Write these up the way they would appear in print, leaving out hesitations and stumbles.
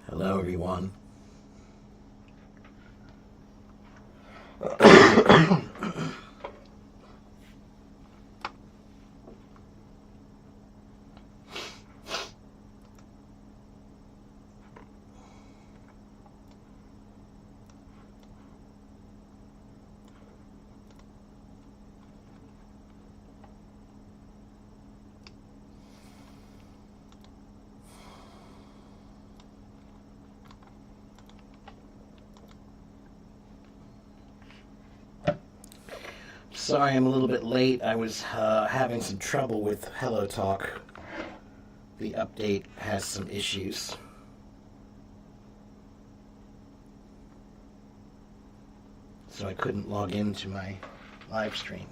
Hello, everyone. Sorry I'm a little bit late. I was having some trouble with HelloTalk. The update has some issues. So I couldn't log into my live stream.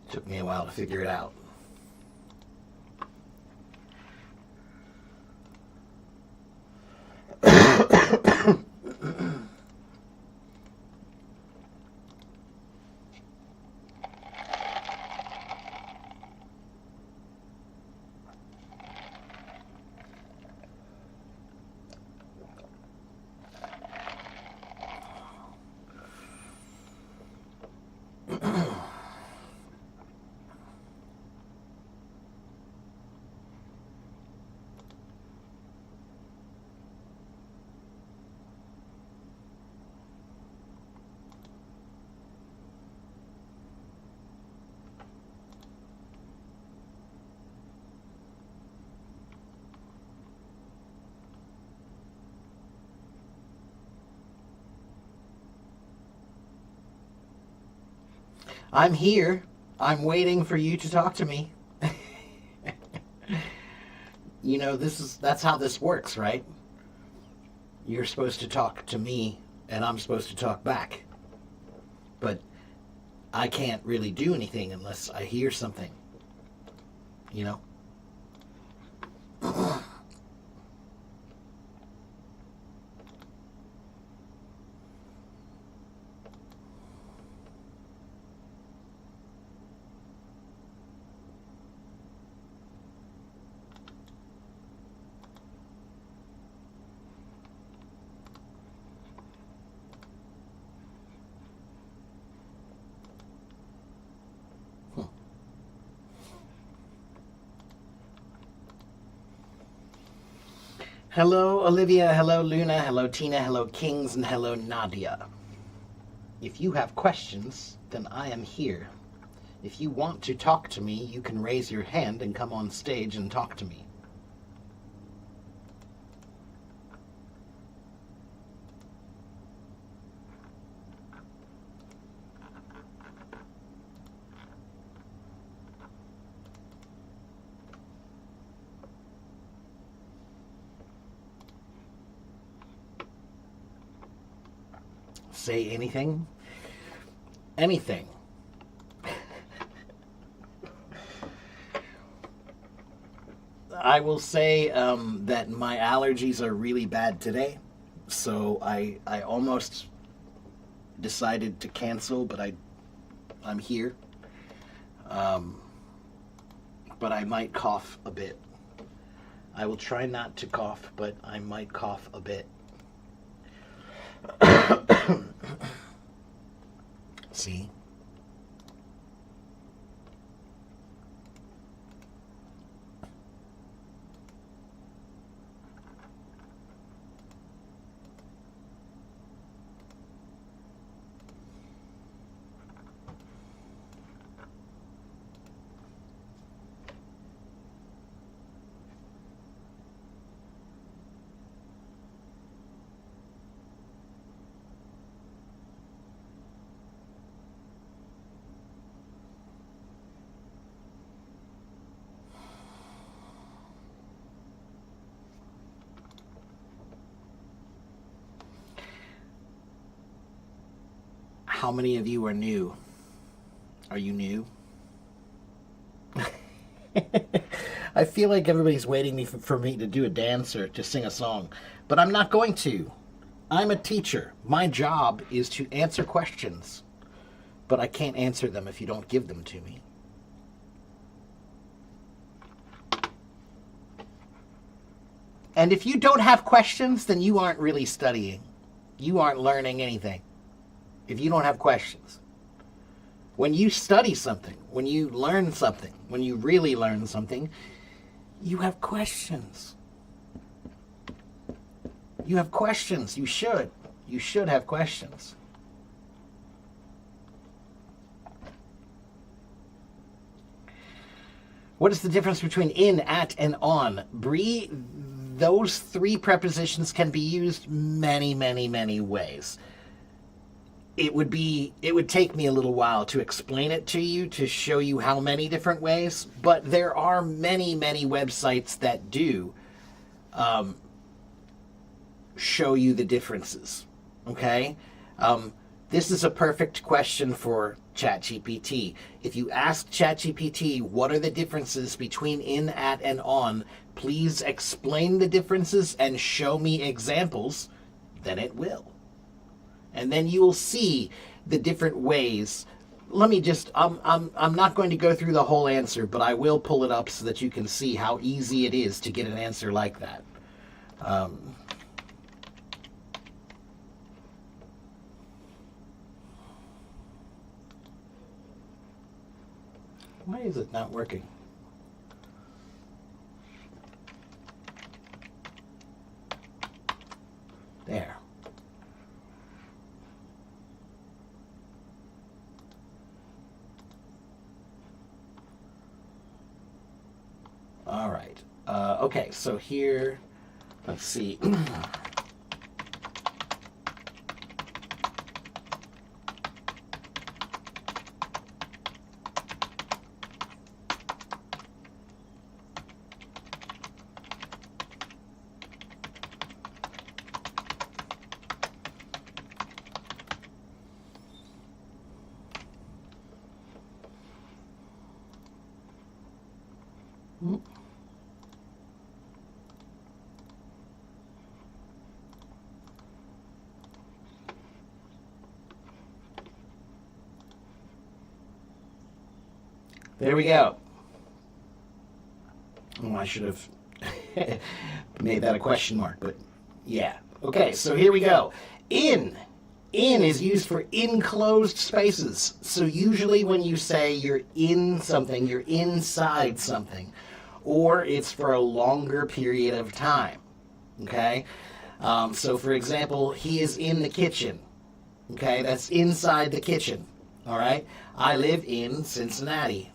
Took me a while to figure it out. I'm here. I'm waiting for you to talk to me. That's how this works, right? You're supposed to talk to me and I'm supposed to talk back. But I can't really do anything unless I hear something. You know? Hello, Olivia. Hello, Luna. Hello, Tina. Hello, Kings. And hello, Nadia. If you have questions, then I am here. If you want to talk to me, you can raise your hand and come on stage and talk to me. Say anything. Anything. I will say that my allergies are really bad today, so I almost decided to cancel, but I'm here. Um, but I might cough a bit. I will try not to cough, but I might cough a bit. See? How many of you are new? Are you new? I feel like everybody's waiting for me to do a dance or to sing a song, but I'm not going to. I'm a teacher. My job is to answer questions, but I can't answer them if you don't give them to me. And if you don't have questions, then you aren't really studying. You aren't learning anything if you don't have questions. When you study something, when you learn something, when you really learn something, you have questions. You have questions. You should. You should have questions. What is the difference between in, at, and on? Bree, those three prepositions can be used many, many, many ways. It would take me a little while to explain it to you, to show you how many different ways, but there are many, many websites that do show you the differences, okay? This is a perfect question for ChatGPT. If you ask ChatGPT, what are the differences between in, at, and on, please explain the differences and show me examples, then it will. And then you will see the different ways. Let me just, I'm not going to go through the whole answer, but I will pull it up so that you can see how easy it is to get an answer like that. Why is it not working? There. All right. Okay, so here, let's see. There we go. Oh, I should have made that a question mark, but yeah. Okay, so here we go. In is used for enclosed spaces. So usually when you say you're in something, you're inside something, or it's for a longer period of time. Okay? So for example, he is in the kitchen. Okay, that's inside the kitchen. All right? I live in Cincinnati.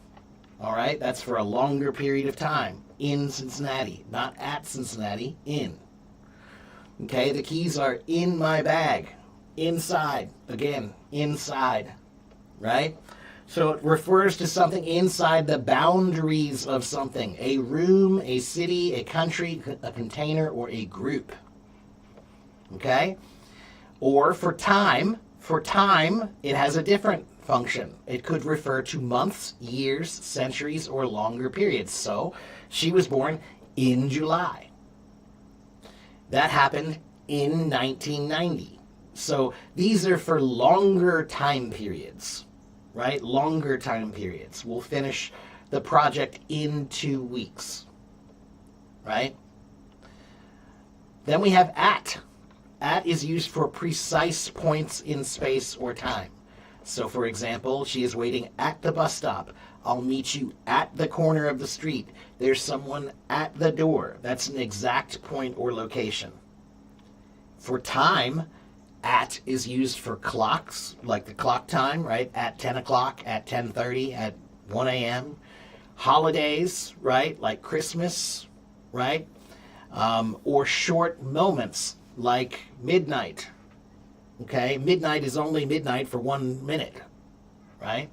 All right, that's for a longer period of time. In Cincinnati, not at Cincinnati, in. Okay, the keys are in my bag. Inside, again, inside, right? So it refers to something inside the boundaries of something. A room, a city, a country, a container, or a group. Okay? Or for time, it has a different function. It could refer to months, years, centuries, or longer periods. So, she was born in July. That happened in 1990. So, these are for longer time periods, right? Longer time periods. We'll finish the project in 2 weeks, right? Then we have at. At is used for precise points in space or time. So, for example, she is waiting at the bus stop. I'll meet you at the corner of the street. There's someone at the door. That's an exact point or location. For time, at is used for clocks, like the clock time, right? At 10 o'clock, at 10:30, at 1 a.m. Holidays, right? Like Christmas, right? Or short moments, like midnight. Okay, midnight is only midnight for 1 minute, right?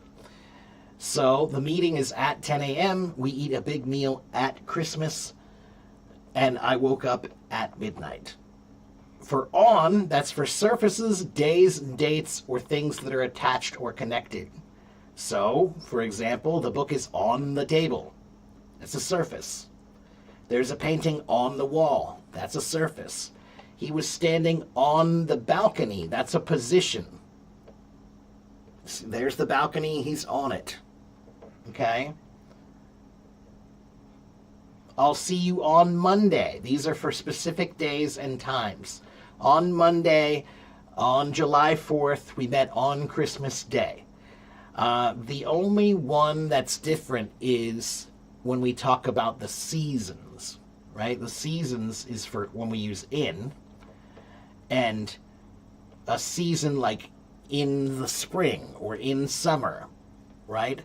So the meeting is at 10 a.m. We eat a big meal at Christmas, and I woke up at midnight. For on, that's for surfaces, days, and dates, or things that are attached or connected. So, for example, the book is on the table. That's a surface. There's a painting on the wall. That's a surface. He was standing on the balcony. That's a position. There's the balcony. He's on it. Okay? I'll see you on Monday. These are for specific days and times. On Monday, on July 4th, we met on Christmas Day. The only one that's different is when we talk about the seasons, right? The seasons is for when we use in, and a season like in the spring or in summer, right?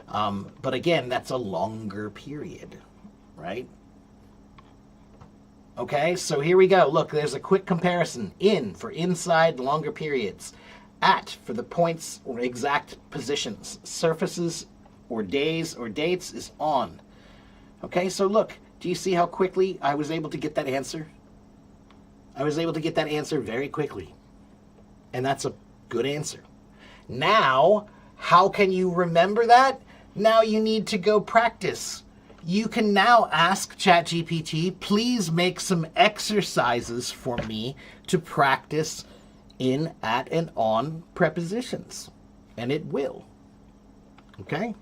But again, that's a longer period, right? Okay, so here we go. Look, there's a quick comparison. In for inside, longer periods. At for the points or exact positions. Surfaces or days or dates is on. Okay, so look, do you see how quickly I was able to get that answer? I was able to get that answer very quickly. And that's a good answer. Now, how can you remember that? Now you need to go practice. You can now ask ChatGPT, please make some exercises for me to practice in, at, and on prepositions. And it will. Okay?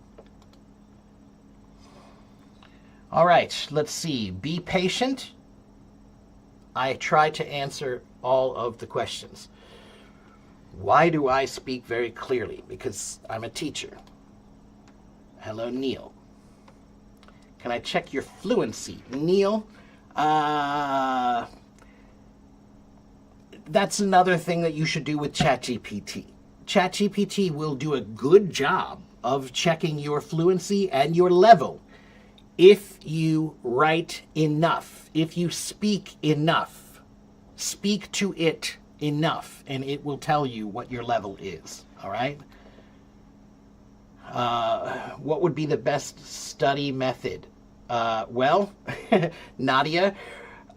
All right, let's see. Be patient. I try to answer all of the questions. Why do I speak very clearly? Because I'm a teacher. Hello, Neil. Can I check your fluency? Neil, that's another thing that you should do with ChatGPT. ChatGPT will do a good job of checking your fluency and your level if you write enough, if you speak enough. Speak to it enough, and it will tell you what your level is, all right? What would be the best study method? Well, Nadia,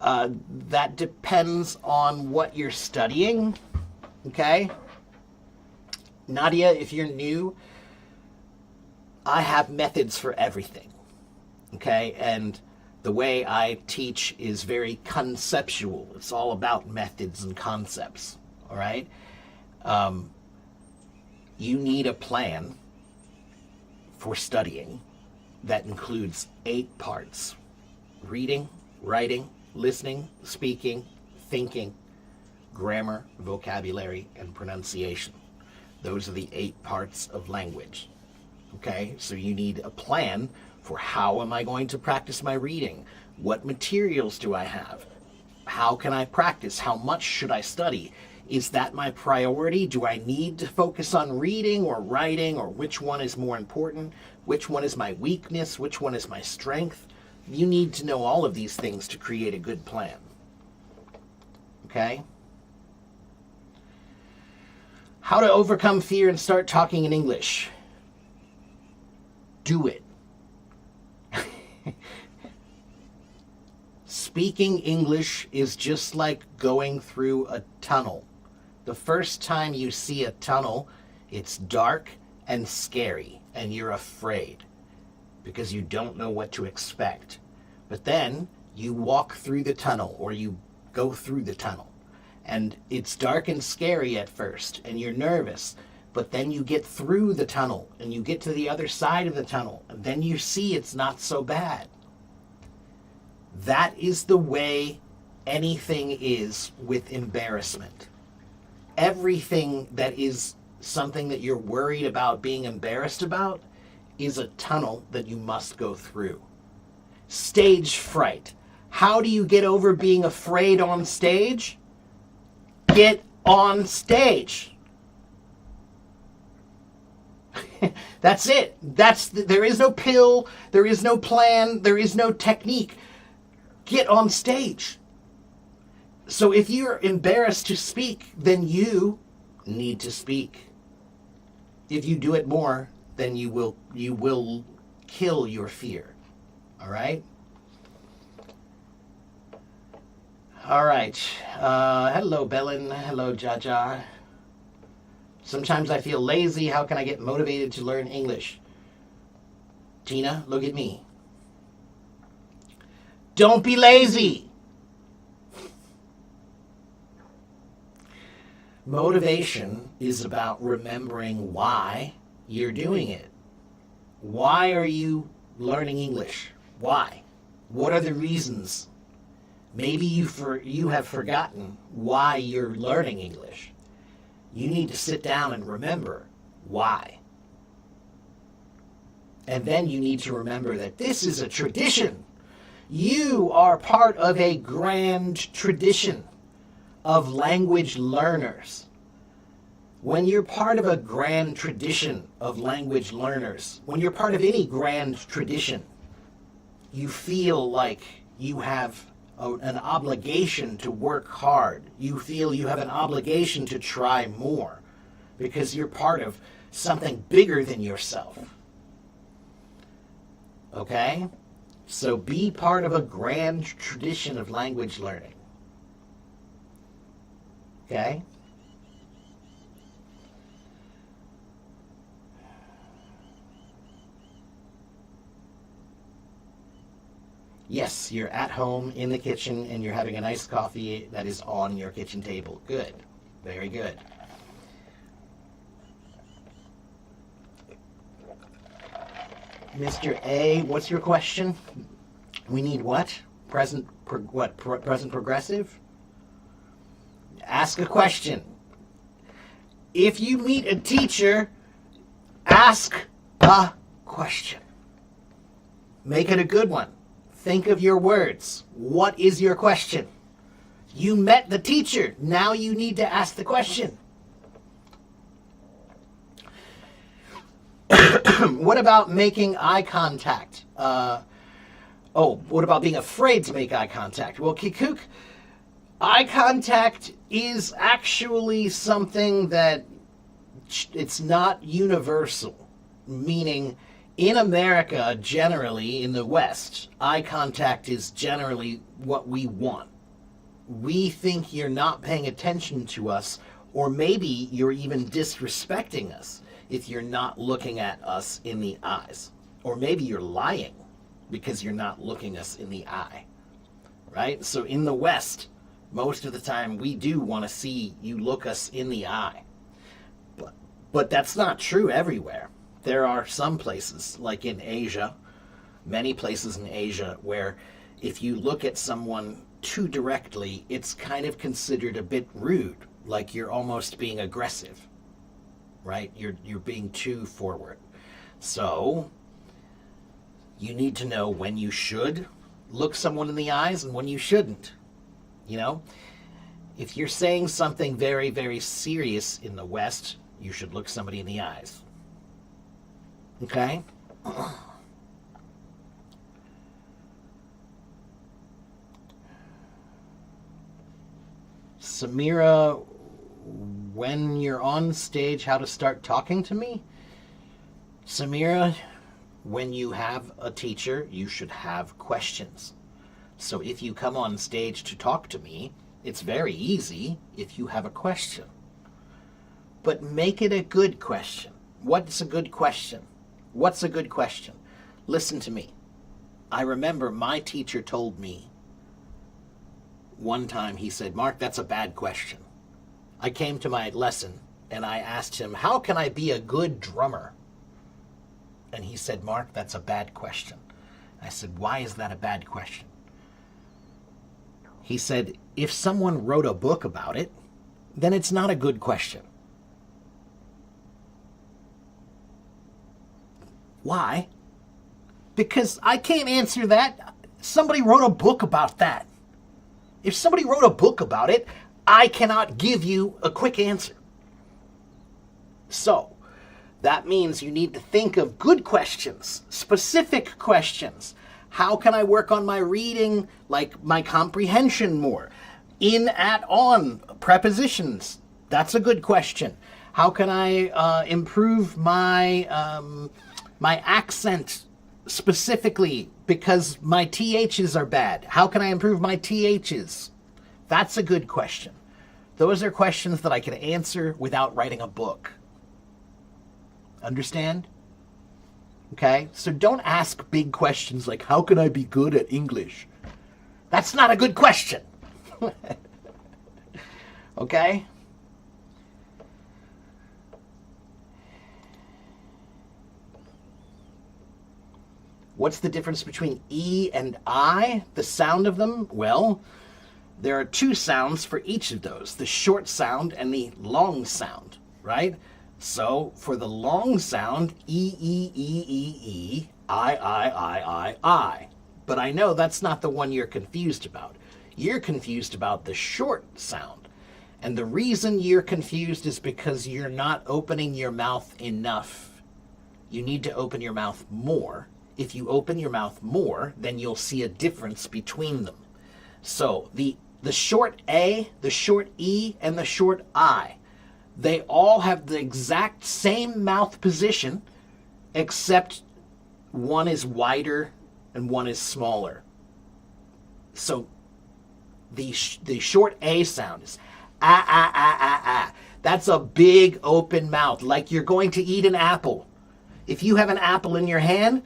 that depends on what you're studying, okay? Nadia, if you're new, I have methods for everything, okay? And the way I teach is very conceptual. It's all about methods and concepts, all right? You need a plan for studying that includes 8 parts: reading, writing, listening, speaking, thinking, grammar, vocabulary, and pronunciation. Those are the 8 parts of language. Okay, so you need a plan for how am I going to practice my reading? What materials do I have? How can I practice? How much should I study? Is that my priority? Do I need to focus on reading or writing, or which one is more important? Which one is my weakness? Which one is my strength? You need to know all of these things to create a good plan. Okay? How to overcome fear and start talking in English. Do it. Speaking English is just like going through a tunnel. The first time you see a tunnel, it's dark and scary, and you're afraid because you don't know what to expect. But then you walk through the tunnel, or you go through the tunnel, and it's dark and scary at first, and you're nervous. But then you get through the tunnel, and you get to the other side of the tunnel, and then you see it's not so bad. That is the way anything is with embarrassment. Everything that is something that you're worried about being embarrassed about is a tunnel that you must go through. Stage fright. How do you get over being afraid on stage? Get on stage. That's it. There is no pill, there is no plan, there is no technique. Get on stage. So if you're embarrassed to speak, then you need to speak. If you do it more, then you will kill your fear. All right? All right. Hello, Belen. Hello, Jaja. Sometimes I feel lazy. How can I get motivated to learn English? Tina, look at me. Don't be lazy. Motivation is about remembering why you're doing it. Why are you learning English? Why? What are the reasons? Maybe you have forgotten why you're learning English. You need to sit down and remember why. And then you need to remember that this is a tradition. You are part of a grand tradition of language learners. When you're part of a grand tradition of language learners, when you're part of any grand tradition, you feel like you have an obligation to work hard. You feel you have an obligation to try more because you're part of something bigger than yourself. Okay? So be part of a grand tradition of language learning. Okay? Yes, you're at home in the kitchen and you're having a nice coffee that is on your kitchen table. Good. Very good. Mr. A, what's your question? We need what? Present progressive? Ask a question. If you meet a teacher, ask a question. Make it a good one. Think of your words. What is your question? You met the teacher. Now you need to ask the question. What about making eye contact? What about being afraid to make eye contact? Well, Kikook, eye contact is actually something that it's not universal, meaning in America, generally, in the West, eye contact is generally what we want. We think you're not paying attention to us, or maybe you're even disrespecting us if you're not looking at us in the eyes. Or maybe you're lying because you're not looking us in the eye, right? So in the West, most of the time we do want to see you look us in the eye. But that's not true everywhere. There are some places, like in Asia, many places in Asia, where if you look at someone too directly, it's kind of considered a bit rude, like you're almost being aggressive, right? You're being too forward. So you need to know when you should look someone in the eyes and when you shouldn't. You know, if you're saying something very, very serious in the West, you should look somebody in the eyes. Okay? Samira, when you're on stage, how to start talking to me? Samira, when you have a teacher, you should have questions. So if you come on stage to talk to me, it's very easy if you have a question. But make it a good question. What's a good question? What's a good question? Listen to me. I remember my teacher told me one time, he said, "Mark, that's a bad question." I came to my lesson and I asked him, "How can I be a good drummer?" And he said, "Mark, that's a bad question." I said, "Why is that a bad question?" He said, "If someone wrote a book about it, then it's not a good question." Why? Because I can't answer that. Somebody wrote a book about that. If somebody wrote a book about it, I cannot give you a quick answer. So, that means you need to think of good questions, specific questions. How can I work on my reading, like my comprehension more? In, at, on, prepositions. That's a good question. How can I improve my my accent specifically because my THs are bad? How can I improve my THs? That's a good question. Those are questions that I can answer without writing a book. Understand? Okay? So don't ask big questions like, how can I be good at English? That's not a good question. Okay? What's the difference between E and I, the sound of them? Well, there are two sounds for each of those, the short sound and the long sound, right? So for the long sound, E, E, E, E, E, I. But I know that's not the one you're confused about. You're confused about the short sound. And the reason you're confused is because you're not opening your mouth enough. You need to open your mouth more. If you open your mouth more, then you'll see a difference between them. So the short A, the short E, and the short I, they all have the exact same mouth position, except one is wider and one is smaller. So the short A sound is ah. That's a big open mouth, like you're going to eat an apple. If you have an apple in your hand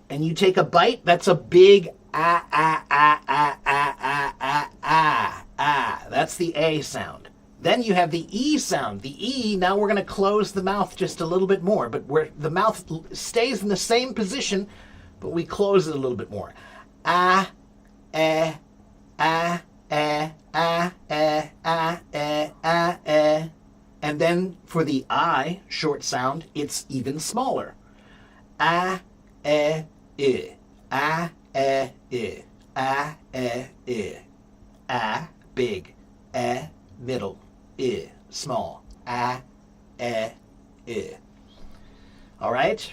and you take a bite, that's a big ah. That's the A sound. Then you have the E sound. The E, now we're going to close the mouth just a little bit more, but where the mouth stays in the same position, but we close it a little bit more. Ah, eh, ah, eh, ah, eh, ah, eh, ah, eh. And then for the I, short sound, it's even smaller. Ah, eh, I. Ah, eh, I. Ah, eh, I. Ah, big. Eh, middle. I, small. Ah, eh, I. All right?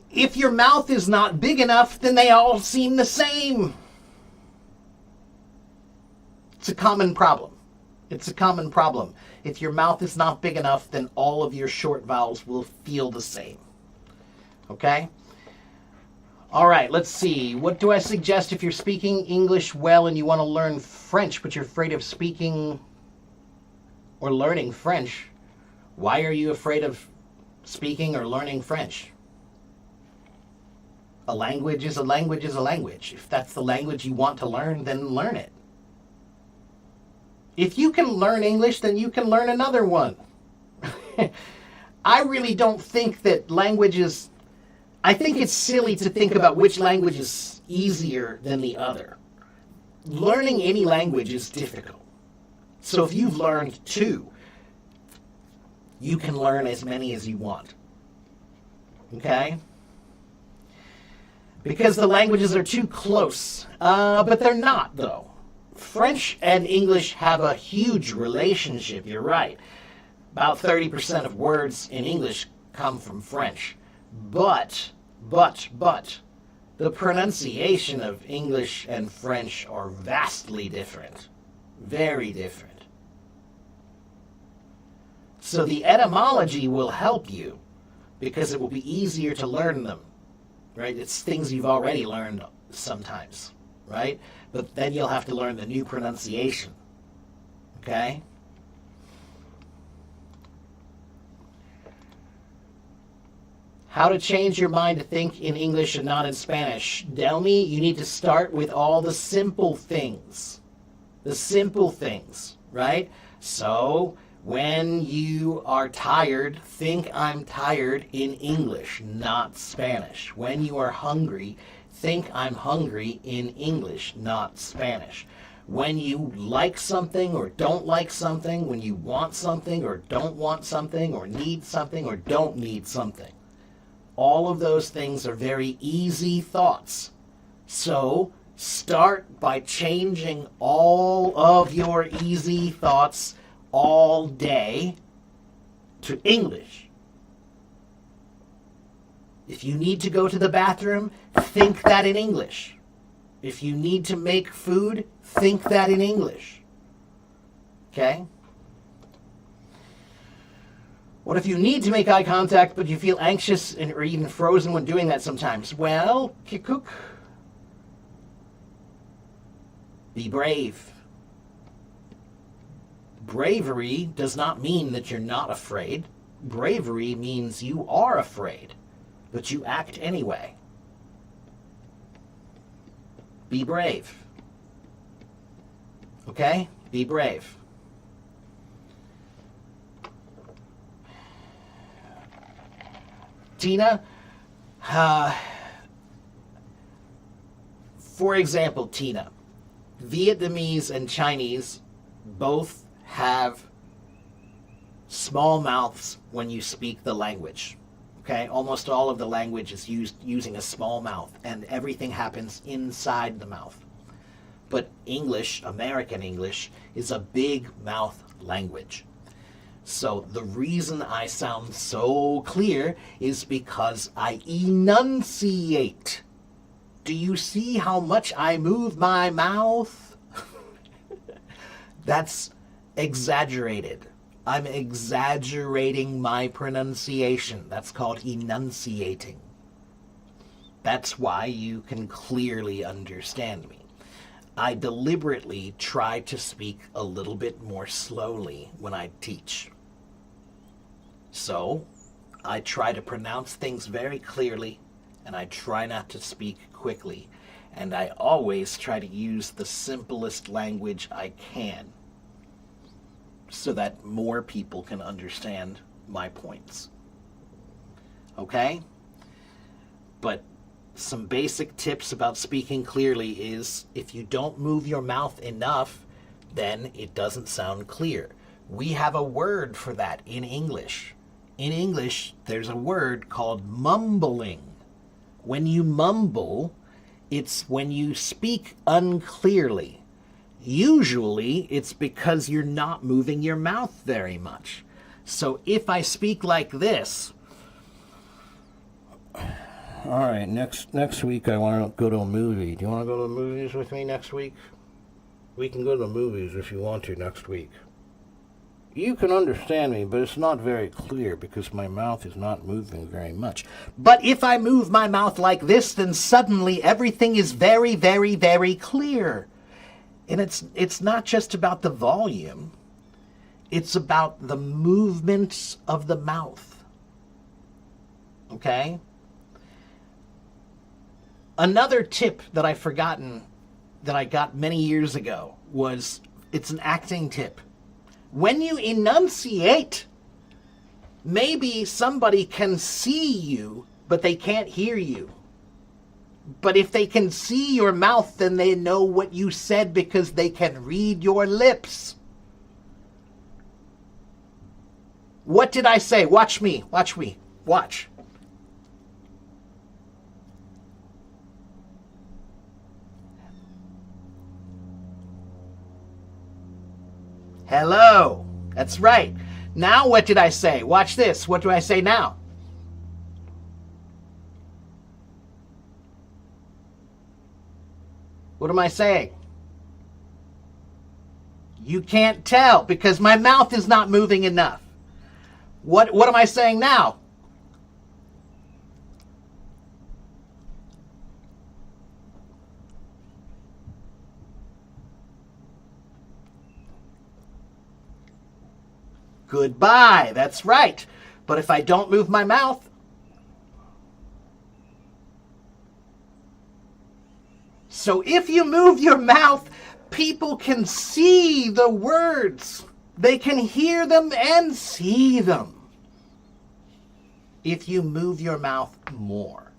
If your mouth is not big enough, then they all seem the same. It's a common problem. It's a common problem. If your mouth is not big enough, then all of your short vowels will feel the same. Okay? All right, let's see. What do I suggest if you're speaking English well and you want to learn French, but you're afraid of speaking or learning French? Why are you afraid of speaking or learning French? A language is a language is a language. If that's the language you want to learn, then learn it. If you can learn English, then you can learn another one. I really don't think that languages... I think it's silly to think about which language is easier than the other. Learning any language is difficult. So if you've learned two, you can learn as many as you want. Okay? Because the languages are too close. But they're not, though. French and English have a huge relationship, you're right. About 30% of words in English come from French. But, the pronunciation of English and French are vastly different. Very different. So the etymology will help you because it will be easier to learn them, right? It's things you've already learned sometimes, right? But then you'll have to learn the new pronunciation, okay? How to change your mind to think in English and not in Spanish. Delmi, you need to start with all the simple things. The simple things, right? So, when you are tired, think I'm tired in English, not Spanish. When you are hungry, think I'm hungry in English, not Spanish. When you like something or don't like something, when you want something or don't want something, or need something or don't need something. All of those things are very easy thoughts. So start by changing all of your easy thoughts all day to English. If you need to go to the bathroom, think that in English. If you need to make food, think that in English. Okay? What if you need to make eye contact, but you feel anxious or even frozen when doing that sometimes? Well, Kikuk, be brave. Bravery does not mean that you're not afraid. Bravery means you are afraid, but you act anyway. Be brave. Okay? Be brave. Tina, for example, Tina, Vietnamese and Chinese both have small mouths when you speak the language. Okay, almost all of the language is used using a small mouth, and everything happens inside the mouth. But English, American English, is a big mouth language. So the reason I sound so clear is because I enunciate. Do you see how much I move my mouth? That's exaggerated. I'm exaggerating my pronunciation. That's called enunciating. That's why you can clearly understand me. I deliberately try to speak a little bit more slowly when I teach. So, I try to pronounce things very clearly, and I try not to speak quickly. And I always try to use the simplest language I can, so that more people can understand my points. Okay? But some basic tips about speaking clearly is if you don't move your mouth enough, then it doesn't sound clear. We have a word for that in English. In English, there's a word called mumbling. When you mumble, it's when you speak unclearly. Usually, it's because you're not moving your mouth very much. So if I speak like this, all right, next week I want to go to a movie. Do you want to go to the movies with me next week? We can go to the movies if you want to next week. You can understand me, but it's not very clear because my mouth is not moving very much. But if I move my mouth like this, then suddenly everything is very, very, very clear. And it's not just about the volume. It's about the movements of the mouth. Okay? Another tip that I've forgotten that I got many years ago was, it's an acting tip. When you enunciate, maybe somebody can see you, but they can't hear you. But if they can see your mouth, then they know what you said because they can read your lips. What did I say? Watch me. Watch me. Watch. Hello. That's right. Now what did I say? Watch this. What do I say now? What am I saying? You can't tell because my mouth is not moving enough. What am I saying now? Goodbye. That's right. But if I don't move my mouth, so if you move your mouth, people can see the words. They can hear them and see them. If you move your mouth more.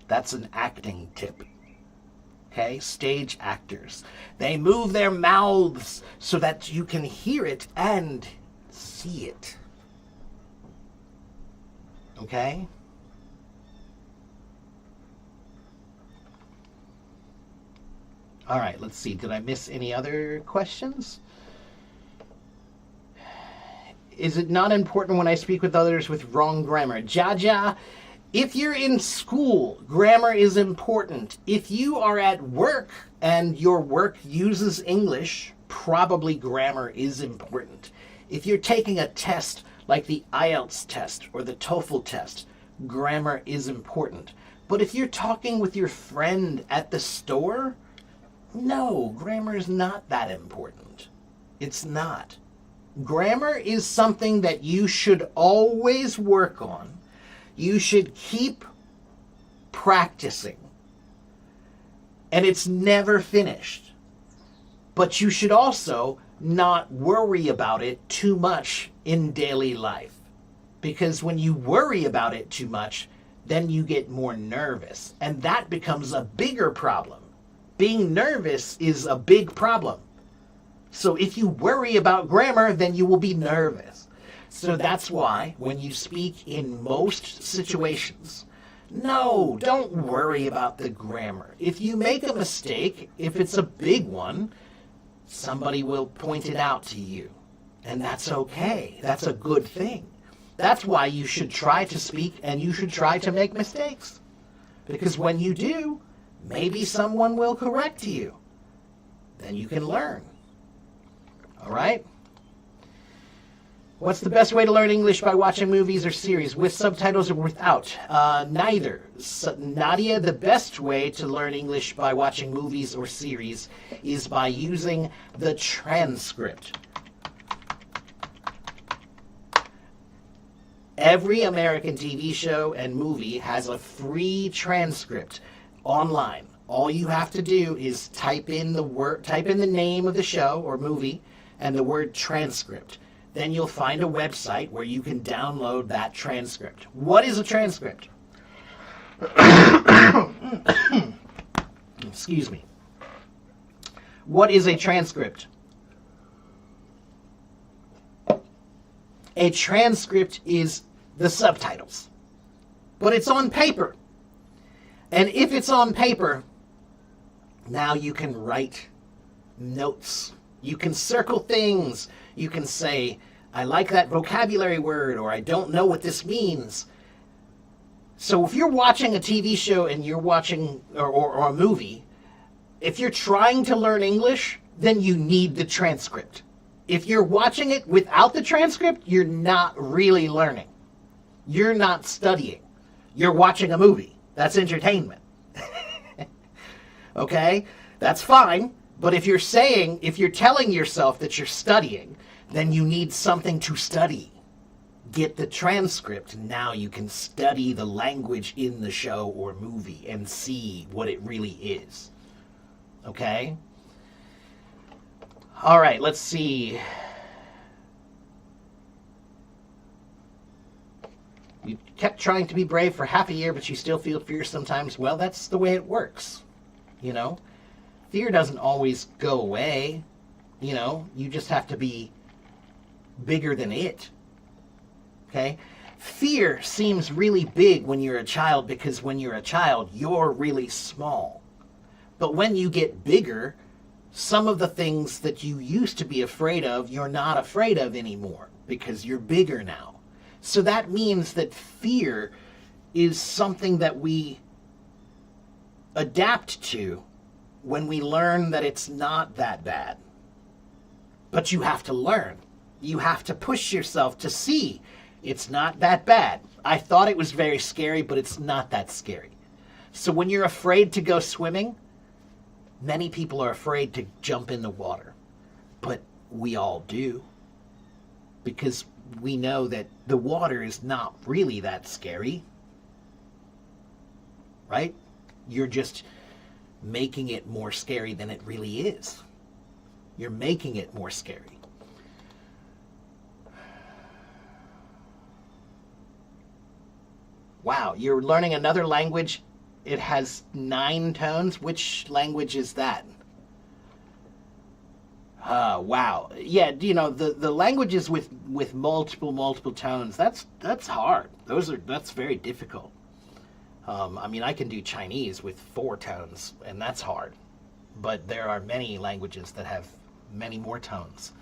That's an acting tip. Okay, stage actors. They move their mouths so that you can hear it and see it. Okay? All right, let's see. Did I miss any other questions? Is it not important when I speak with others with wrong grammar? Jaja, if you're in school, grammar is important. If you are at work and your work uses English, probably grammar is important. If you're taking a test like the IELTS test or the TOEFL test, grammar is important. But if you're talking with your friend at the store, no, grammar is not that important. It's not. Grammar is something that you should always work on. You should keep practicing. And it's never finished. But you should also not worry about it too much in daily life. Because when you worry about it too much, then you get more nervous. And that becomes a bigger problem. Being nervous is a big problem. So if you worry about grammar, then you will be nervous. So that's why when you speak in most situations, no, don't worry about the grammar. If you make a mistake, if it's a big one, somebody will point it out to you. And that's okay. That's a good thing. That's why you should try to speak and you should try to make mistakes. Because when you do, maybe someone will correct you. Then you can learn. All right? What's the best way to learn English by watching movies or series, with subtitles or without? Neither. Nadia, the best way to learn English by watching movies or series is by using the transcript. Every American TV show and movie has a free transcript online. All you have to do is type in the name of the show or movie and the word transcript. Then you'll find a website where you can download that transcript. What is a transcript? Excuse me. What is a transcript? A transcript is the subtitles. But it's on paper. And if it's on paper, now you can write notes. You can circle things. You can say, I like that vocabulary word, or I don't know what this means. So if you're watching a TV show and you're watching, or a movie, if you're trying to learn English, then you need the transcript. If you're watching it without the transcript, you're not really learning. You're not studying. You're watching a movie. That's entertainment. Okay? That's fine. But if you're telling yourself that you're studying, then you need something to study. Get the transcript. Now you can study the language in the show or movie and see what it really is. Okay? All right, let's see. You kept trying to be brave for half a year, but you still feel fear sometimes. Well, that's the way it works. You know? Fear doesn't always go away. You know? You just have to be bigger than it. Okay? Fear seems really big when you're a child because when you're a child, you're really small. But when you get bigger, some of the things that you used to be afraid of, you're not afraid of anymore because you're bigger now. So that means that fear is something that we adapt to when we learn that it's not that bad. But you have to learn. You have to push yourself to see it's not that bad. I thought it was very scary, but it's not that scary. So when you're afraid to go swimming, many people are afraid to jump in the water. But we all do. Because we know that the water is not really that scary. Right? You're just making it more scary than it really is. You're making it more scary. Wow, you're learning another language. It has 9 tones. Which language is that? Wow. Yeah, you know, the languages with multiple tones, that's hard. That's very difficult. I mean, I can do Chinese with 4 tones, and that's hard. But there are many languages that have many more tones.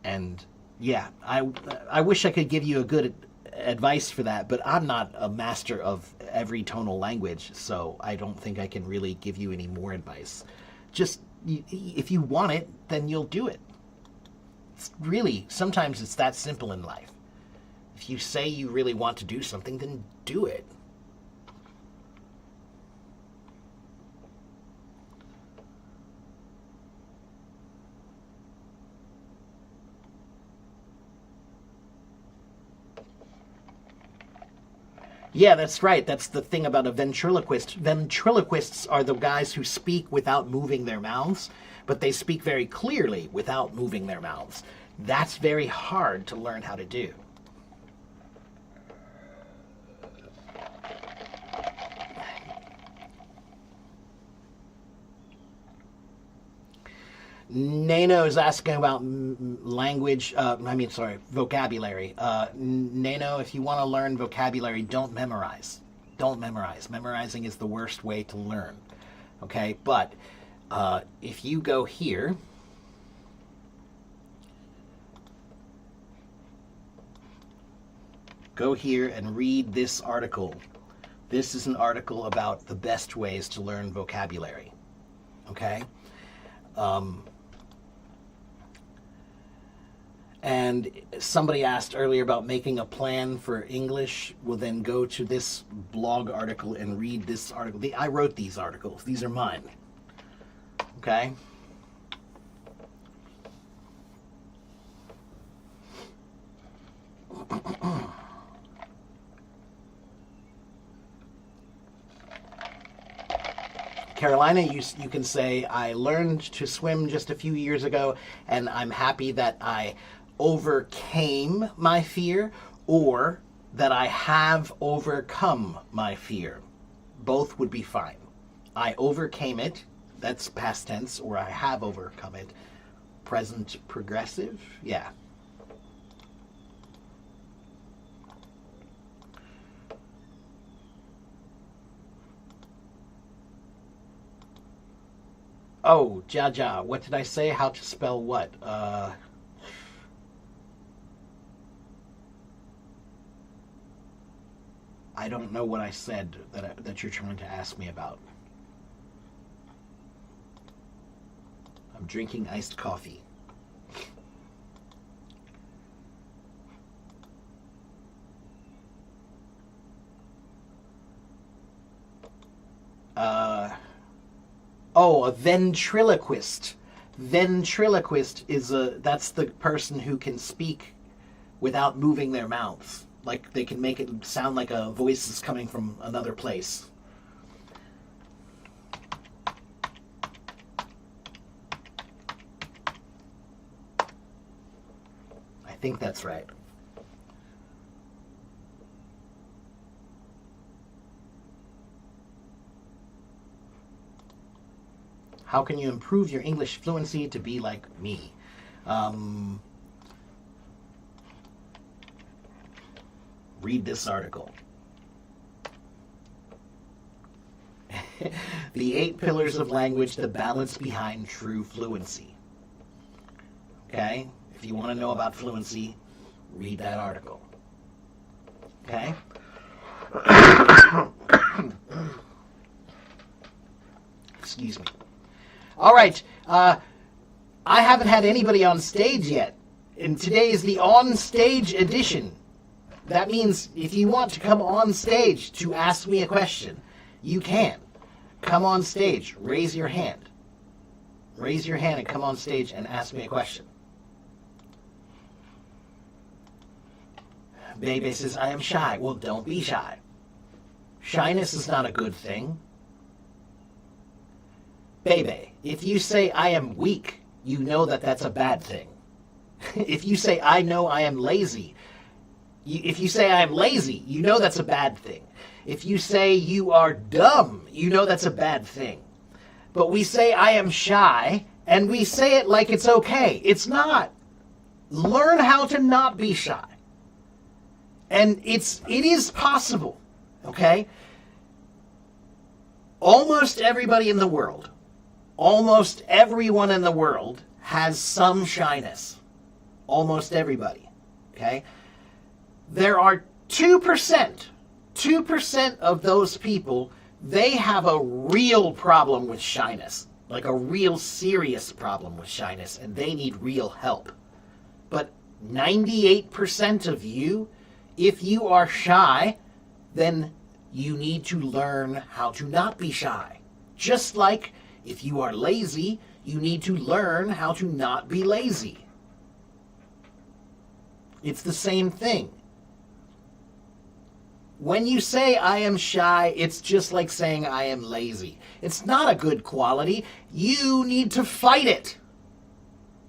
And yeah, I wish I could give you a good advice for that, but I'm not a master of every tonal language, so I don't think I can really give you any more advice. Just, if you want it, then you'll do it. Sometimes it's that simple in life. If you say you really want to do something, then do it. Yeah, that's right. That's the thing about a ventriloquist. Ventriloquists are the guys who speak without moving their mouths, but they speak very clearly without moving their mouths. That's very hard to learn how to do. Nano is asking about vocabulary. Nano, if you want to learn vocabulary, don't memorize. Don't memorize. Memorizing is the worst way to learn. Okay, but if you go here, and read this article. This is an article about the best ways to learn vocabulary. Okay? And somebody asked earlier about making a plan for English. Well, then go to this blog article and read this article. I wrote these articles. These are mine. Okay? Carolina, you can say, I learned to swim just a few years ago, and I'm happy that I overcame my fear, or that I have overcome my fear. Both would be fine. I overcame it, that's past tense, or I have overcome it. Present progressive, yeah. Oh, Jaja, what did I say? How to spell what? I don't know what I said that you're trying to ask me about. I'm drinking iced coffee. Oh, a ventriloquist. Ventriloquist that's the person who can speak without moving their mouths. Like, they can make it sound like a voice is coming from another place. I think that's right. How can you improve your English fluency to be like me? Read this article. The 8 Pillars of Language, the balance behind true fluency. Okay? If you want to know about fluency, read that article. Okay? Excuse me. All right. I haven't had anybody on stage yet. And today is the on-stage edition. That means if you want to come on stage to ask me a question, you can. Come on stage. Raise your hand. Raise your hand and come on stage and ask me a question. Bebe says, I am shy. Well, don't be shy. Shyness is not a good thing. Bebe, if you say I am weak, you know that that's a bad thing. If you say I know I am lazy, if you say I am lazy, you know that's a bad thing. If you say you are dumb, you know that's a bad thing. But we say I am shy, and we say it like it's okay. It's not. Learn how to not be shy. And it is possible, okay? Almost everybody in the world, almost everyone in the world has some shyness. Almost everybody, okay? There are 2% of those people, they have a real problem with shyness, like a real serious problem with shyness, and they need real help. But 98% of you, if you are shy, then you need to learn how to not be shy. Just like if you are lazy, you need to learn how to not be lazy. It's the same thing. When you say I am shy, it's just like saying I am lazy. It's not a good quality. You need to fight it.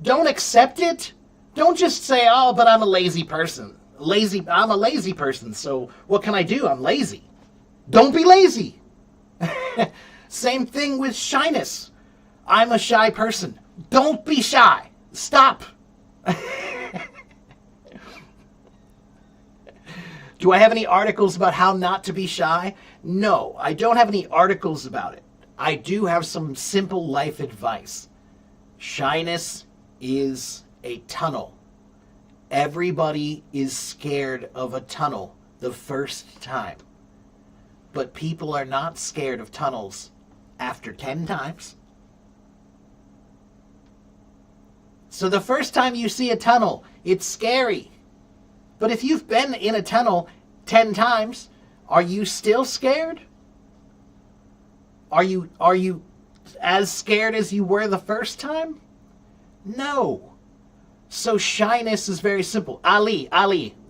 Don't accept it. Don't just say, "Oh, but I'm a lazy person." I'm a lazy person, so what can I do? I'm lazy. Don't be lazy. Same thing with shyness. I'm a shy person. Don't be shy. Stop. Do I have any articles about how not to be shy? No, I don't have any articles about it. I do have some simple life advice. Shyness is a tunnel. Everybody is scared of a tunnel the first time. But people are not scared of tunnels after 10 times. So the first time you see a tunnel, it's scary. But if you've been in a tunnel 10 times, are you still scared? Are you as scared as you were the first time? No. So shyness is very simple. Ali.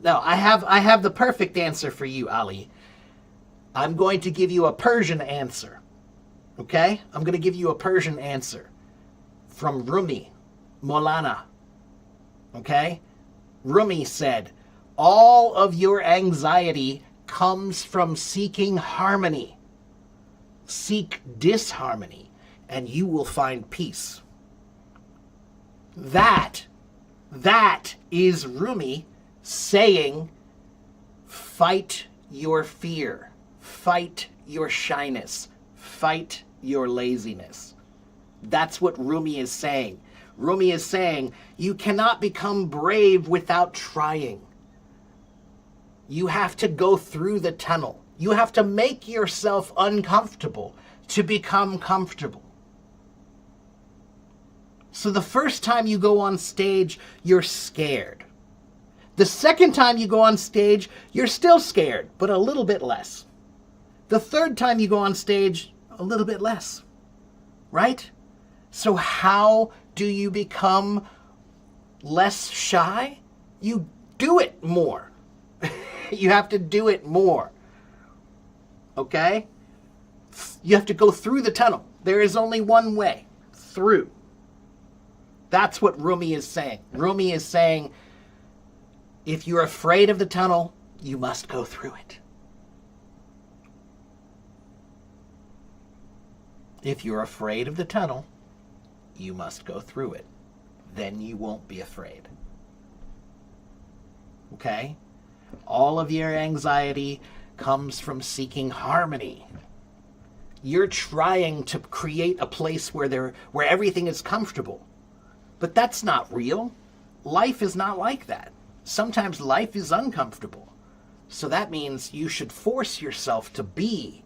No, I have the perfect answer for you, Ali. I'm going to give you a Persian answer. Okay? I'm going to give you a Persian answer from Rumi, Maulana. Okay? Rumi said, all of your anxiety comes from seeking harmony. Seek disharmony, and you will find peace. That is Rumi saying, fight your fear, fight your shyness, fight your laziness. That's what Rumi is saying. Rumi is saying, you cannot become brave without trying. You have to go through the tunnel. You have to make yourself uncomfortable to become comfortable. So the first time you go on stage, you're scared. The second time you go on stage, you're still scared, but a little bit less. The third time you go on stage, a little bit less. Right? So how do you become less shy? You do it more. You have to do it more. Okay? You have to go through the tunnel. There is only one way, through. That's what Rumi is saying. Rumi is saying, if you're afraid of the tunnel, you must go through it. If you're afraid of the tunnel, you must go through it. Then you won't be afraid. Okay? All of your anxiety comes from seeking harmony. You're trying to create a place where everything is comfortable. But that's not real. Life is not like that. Sometimes life is uncomfortable. So that means you should force yourself to be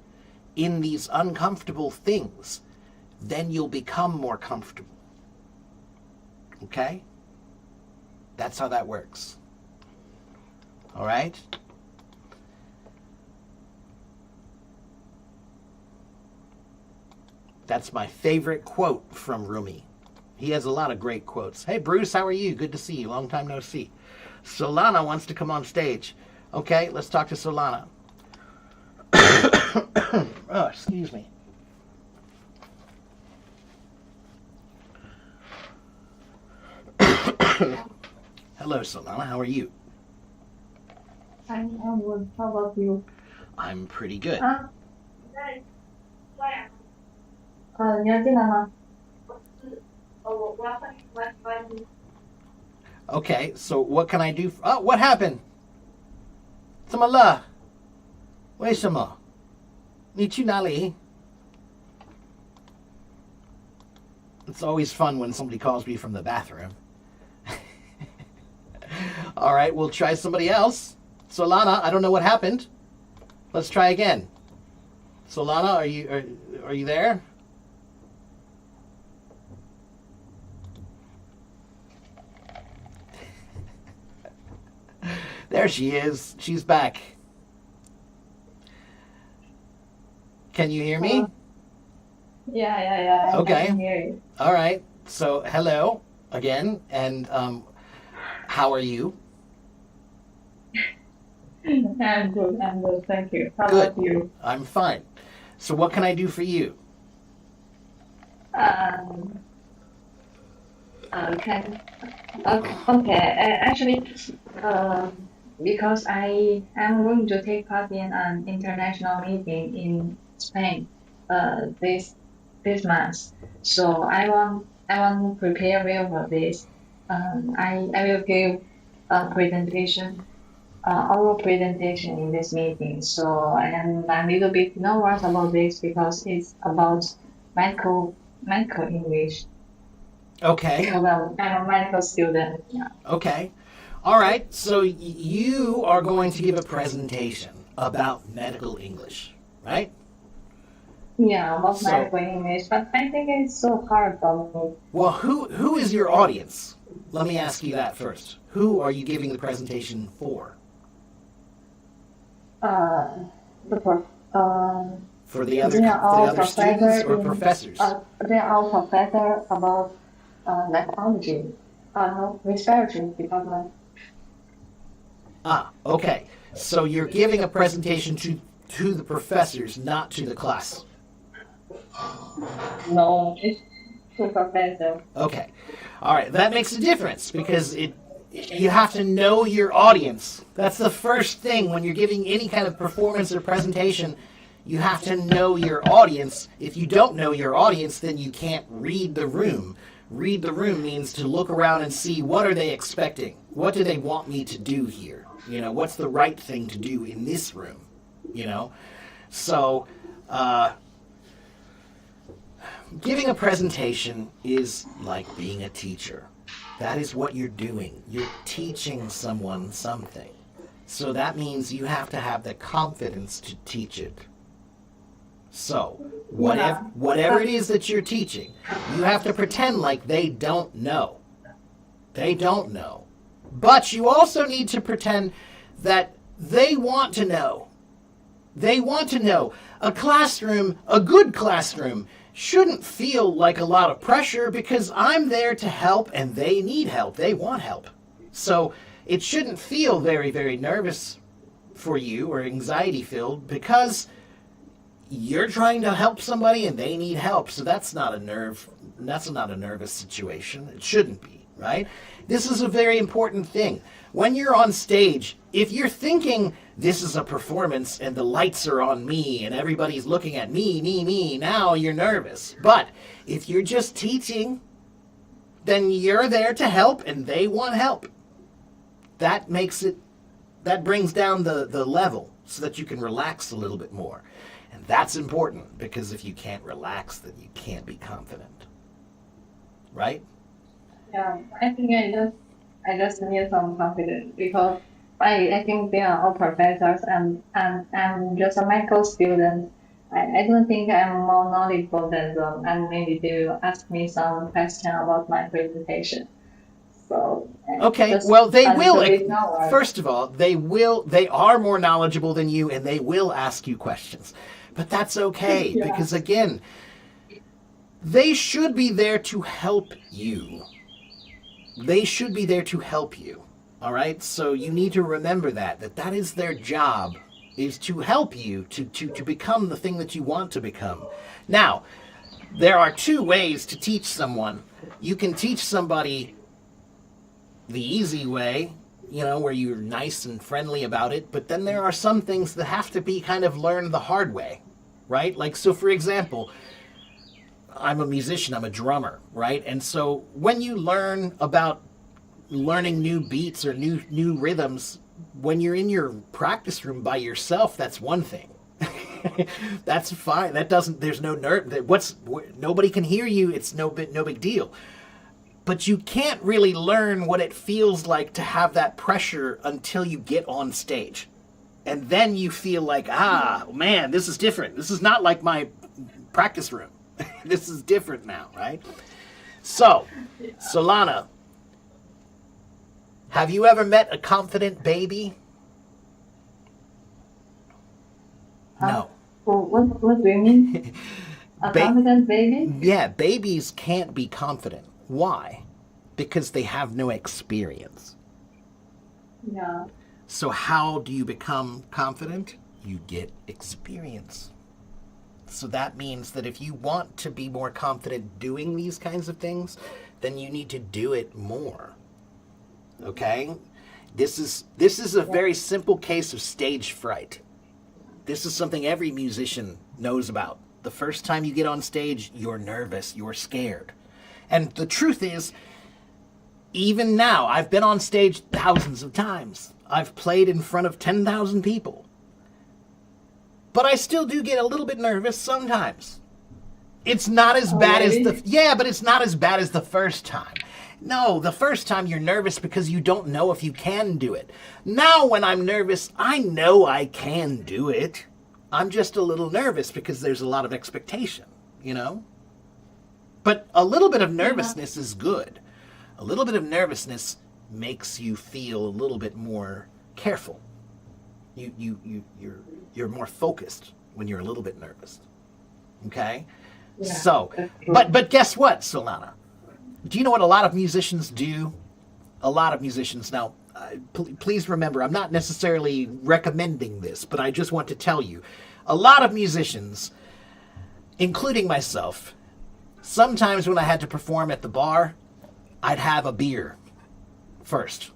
in these uncomfortable things. Then you'll become more comfortable. Okay? That's how that works. All right? That's my favorite quote from Rumi. He has a lot of great quotes. Hey, Bruce, how are you? Good to see you. Long time no see. Solana wants to come on stage. Okay, let's talk to Solana. Oh, excuse me. Hello, Solana. How are you? I'm good. How about you? I'm pretty good. 你要进来吗？ Okay, so what can I do? Oh, what happened? 怎么了？为什么？你去哪里？ It's always fun when somebody calls me from the bathroom. All right, we'll try somebody else. Solana, I don't know what happened. Let's try again. Solana, are you there? There she is. She's back. Can you hear me? Yeah. I Okay. can hear you. All right. So, hello again. And how are you? I'm good. Thank you. How Good. about you? I'm fine. So, what can I do for you? Can okay. Actually, uh, because I am going to take part in an international meeting in Spain, this month. So I want to prepare well for this. I will give a presentation, oral presentation in this meeting. So I'm a little bit nervous about this because it's about medical English. Okay. Well, I'm a medical student. Yeah. Okay. All right. So you are going to give a presentation about medical English, right? Yeah, about So, medical English, but I think it's so hard for me. well, who is your audience? Let me ask you that first. Who are you giving the presentation for? Uh, the prof, For the other they are all students professor or in, professors? they are all professor about nephrology, no, respiratory department. Ah, okay. So you're giving a presentation to the professors, not to the class. No, it's two professor. Okay. All right. That makes a difference because you have to know your audience. That's the first thing when you're giving any kind of performance or presentation. You have to know your audience. If you don't know your audience, then you can't read the room. Read the room means to look around and see what are they expecting? What do they want me to do here? You know, what's the right thing to do in this room? You know? So, giving a presentation is like being a teacher. That is what you're doing. You're teaching someone something. So that means you have to have the confidence to teach it. So, whatever it is that you're teaching, you have to pretend like they don't know. They don't know. But you also need to pretend that they want to know. They want to know. A classroom, a good classroom, shouldn't feel like a lot of pressure because I'm there to help and they need help. They want help. So it shouldn't feel very, very nervous for you or anxiety filled because you're trying to help somebody and they need help. So that's not a nervous situation. It shouldn't be, right? This is a very important thing. When you're on stage, if you're thinking this is a performance and the lights are on me and everybody's looking at me, now you're nervous. But if you're just teaching, then you're there to help and they want help. That brings down the level so that you can relax a little bit more. And that's important because if you can't relax, then you can't be confident. Right? Yeah, I think I just need some confidence because I think they are all professors and I'm just a medical student. I don't think I'm more knowledgeable than them and maybe they will ask me some question about my presentation. So Okay, just well, they a will. little bit nervous. First of all, they are more knowledgeable than you and they will ask you questions. But that's okay Yeah. because, again, they should be there to help you. They should be there to help you. All right? So you need to remember that is their job, is to help you to become the thing that you want to become. Now, there are two ways to teach someone. You can teach somebody the easy way, where you're nice and friendly about it, but then there are some things that have to be kind of learned the hard way, right? Like, so for example, I'm a musician, I'm a drummer, right? And so when you learn about learning new beats or new rhythms, when you're in your practice room by yourself, that's one thing. That's fine. There's no nobody can hear you. It's no big deal. But you can't really learn what it feels like to have that pressure until you get on stage. And then you feel like, man, this is different. This is not like my practice room. This is different now, right? So, Solana, have you ever met a confident baby? No. Well, what do you mean? A confident baby? Yeah, babies can't be confident. Why? Because they have no experience. Yeah. So how do you become confident? You get experience. So that means that if you want to be more confident doing these kinds of things, then you need to do it more. Okay? This is a very simple case of stage fright. This is something every musician knows about. The first time you get on stage, you're nervous, you're scared. And the truth is, even now, I've been on stage thousands of times. I've played in front of 10,000 people. But I still do get a little bit nervous sometimes. It's not as bad as but it's not as bad as the first time. No, the first time you're nervous because you don't know if you can do it. Now when I'm nervous, I know I can do it. I'm just a little nervous because there's a lot of expectation, you know? But a little bit of nervousness is good. A little bit of nervousness makes you feel a little bit more careful. You're more focused when you're a little bit nervous. Okay? Yeah, So, that's true. but guess what, Solana? Do you know what a lot of musicians do? A lot of musicians. Now, please remember, I'm not necessarily recommending this, but I just want to tell you, a lot of musicians, including myself, sometimes when I had to perform at the bar, I'd have a beer first.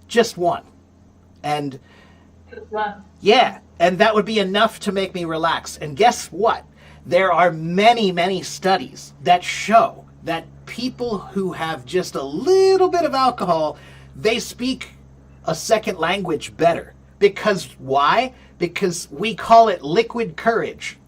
Just one. And Well, yeah, and that would be enough to make me relax. And guess what? There are many, many studies that show that people who have just a little bit of alcohol, they speak a second language better. Because why? Because we call it liquid courage.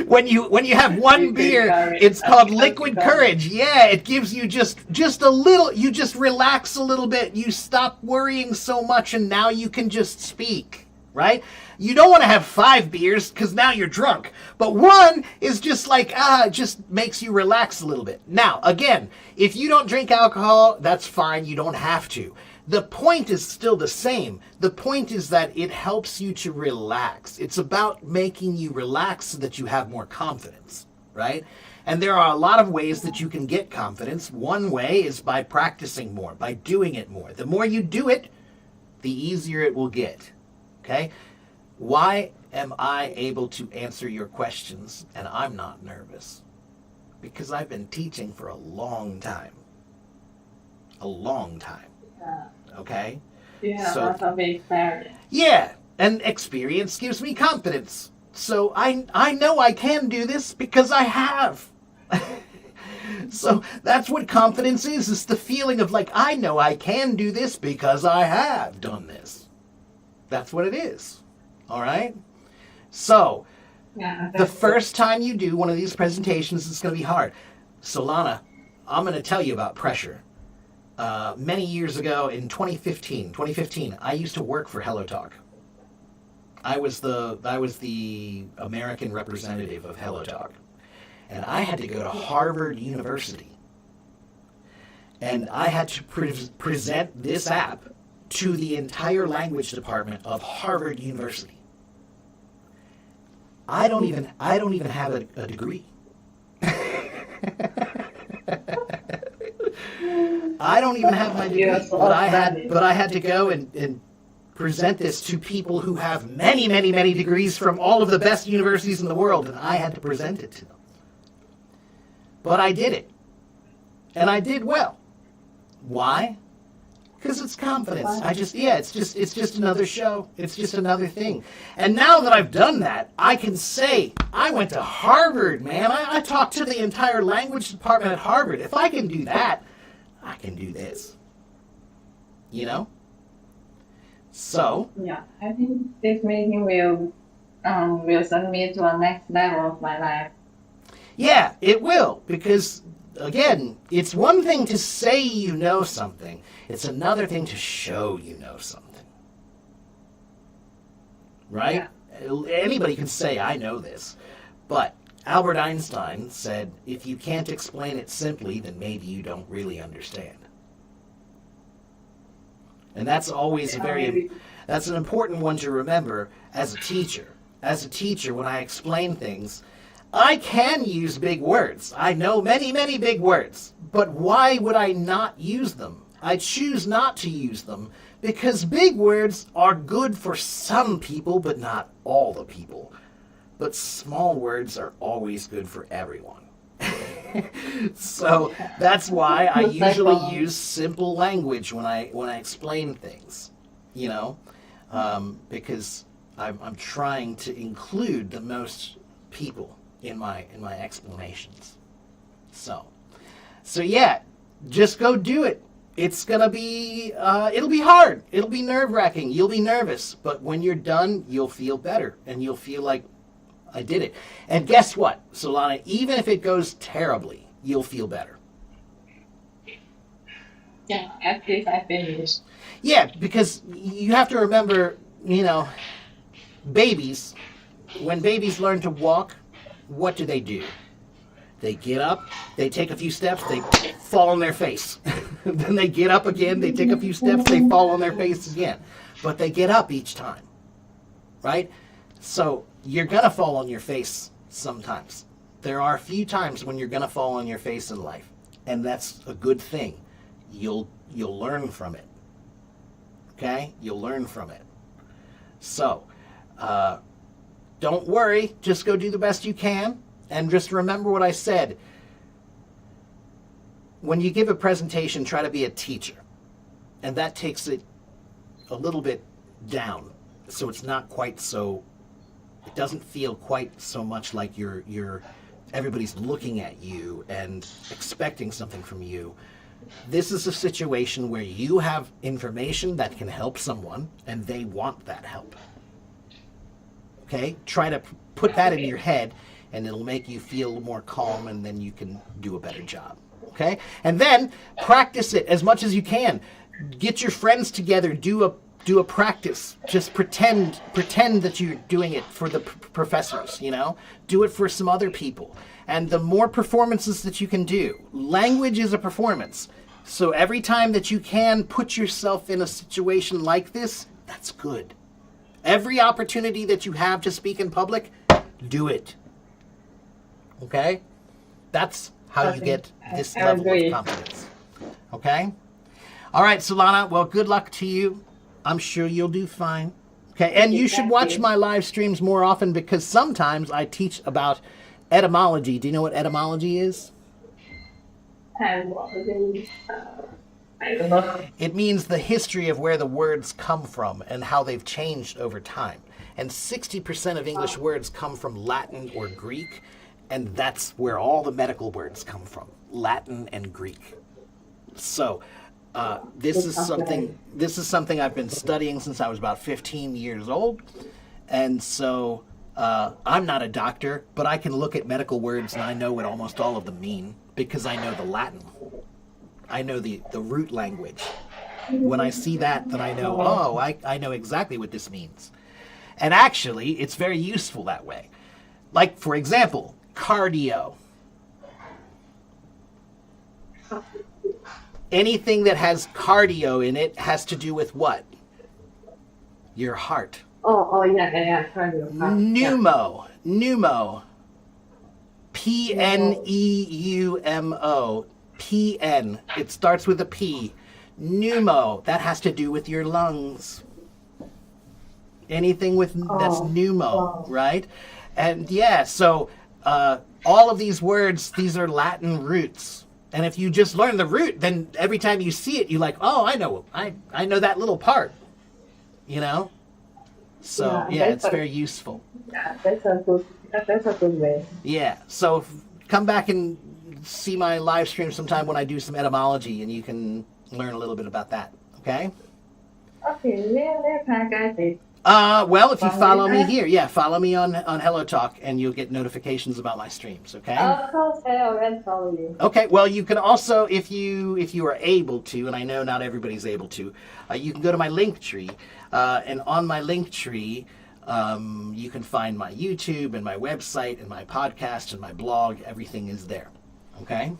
when you have one Liquid beer, courage. it's called Liquid liquid courage. courage. Yeah, it gives you just a little, you just relax a little bit. You stop worrying so much and now you can just speak, right? You don't want to have 5 beers because now you're drunk. But one is just like, it just makes you relax a little bit. Now, again, if you don't drink alcohol, that's fine. You don't have to. The point is still the same. The point is that it helps you to relax. It's about making you relax so that you have more confidence, right? And there are a lot of ways that you can get confidence. One way is by practicing more, by doing it more. The more you do it, the easier it will get, okay? Why am I able to answer your questions and I'm not nervous? Because I've been teaching for a long time. A long time. Okay? you have So- lots of experience. Yeah, and experience gives me confidence. So I know I can do this because I have. So that's what confidence is the feeling of like, I know I can do this because I have done this. That's what it is. All right? So, Yeah, the that's first time you do one of these presentations, it's going to be hard. Solana, I'm going to tell you about pressure. Many years ago in 2015, I used to work for HelloTalk. I was the American representative of HelloTalk. And I had to go to Harvard University. And I had to present this app to the entire language department of Harvard University. I don't even have a degree. I don't even have my degree, Yes, but I already. had to go and present this to people who have many, many, many degrees from all of the best universities in the world, and I had to present it to them. But I did it, and I did well. Why? Because it's confidence. It's just another show. It's just another thing. And now that I've done that, I can say, I went to Harvard, man. I talked to the entire language department at Harvard. If I can do that, I can do this. You know? So, Yeah, I think this meeting will send me to a next level of my life. yeah, it will. Because, again, it's one thing to say you know something. It's another thing to show you know something. Right? Anybody can say, I know this. But Albert Einstein said, if you can't explain it simply, then maybe you don't really understand. And that's always that's an important one to remember as a teacher. As a teacher, when I explain things, I can use big words. I know many, many big words. But why would I not use them? I choose not to use them because big words are good for some people, but not all the people. But small words are always good for everyone. So that's why I Looks like usually fun. use simple language when I explain things, because I'm trying to include the most people in my explanations. So yeah, just go do it. It's gonna be it'll be hard. It'll be nerve-wracking. You'll be nervous, but when you're done, you'll feel better, and you'll feel like I did it. And guess what, Solana? Even if it goes terribly, you'll feel better. Yeah, at least I finished. Yeah, because you have to remember, babies. When babies learn to walk, what do? They get up, they take a few steps, they fall on their face. Then they get up again, they take a few steps, they fall on their face again. But they get up each time, right? So you're going to fall on your face sometimes. There are a few times when you're going to fall on your face in life, and that's a good thing. You'll learn from it. Okay? You'll learn from it. So, don't worry, just go do the best you can. And just remember what I said. When you give a presentation, try to be a teacher. And that takes it a little bit down. So it's not quite so, it doesn't feel quite so much like everybody's looking at you and expecting something from you. This is a situation where you have information that can help someone and they want that help. Okay? Try to put that in your head, and it'll make you feel more calm, and then you can do a better job. Okay? And then practice it as much as you can. Get your friends together, do a practice. Just pretend that you're doing it for the professors, Do it for some other people. And the more performances that you can do, language is a performance. So every time that you can put yourself in a situation like this, that's good. Every opportunity that you have to speak in public, do it. Okay? That's how you get this I level agree. of confidence. Okay? All right, Solana, well, good luck to you. I'm sure you'll do fine. Okay, and you should watch my live streams more often, because sometimes I teach about etymology. Do you know what etymology is? And I don't know. It means the history of where the words come from and how they've changed over time. And 60% of English words come from Latin or Greek, and that's where all the medical words come from, Latin and Greek. So this is something I've been studying since I was about 15 years old. And so I'm not a doctor, but I can look at medical words and I know what almost all of them mean because I know the Latin. I know the root language. When I see that, then I know, I know exactly what this means. And actually, it's very useful that way. Like, for example, cardio. Anything that has cardio in it has to do with what? Your heart. Yeah. Cardio. Pneumo. P-N-E-U-M-O. P-N. It starts with a P. Pneumo. That has to do with your lungs. Anything that's pneumo, right? And yeah, so all of these words, these are Latin roots. And if you just learn the root, then every time you see it, you're like, oh, I know that little part, So yeah, it's very useful. Yeah, that's a good way. Yeah, so come back and see my live stream sometime when I do some etymology, and you can learn a little bit about that. Okay? Okay, where can I get it? Well, if you follow me here, follow me on Hello Talk, and you'll get notifications about my streams. Okay. Of course, I already follow you. Okay. Well, you can also, if you are able to, and I know not everybody's able to, you can go to my Linktree, and on my Linktree, you can find my YouTube and my website and my podcast and my blog. Everything is there. Okay.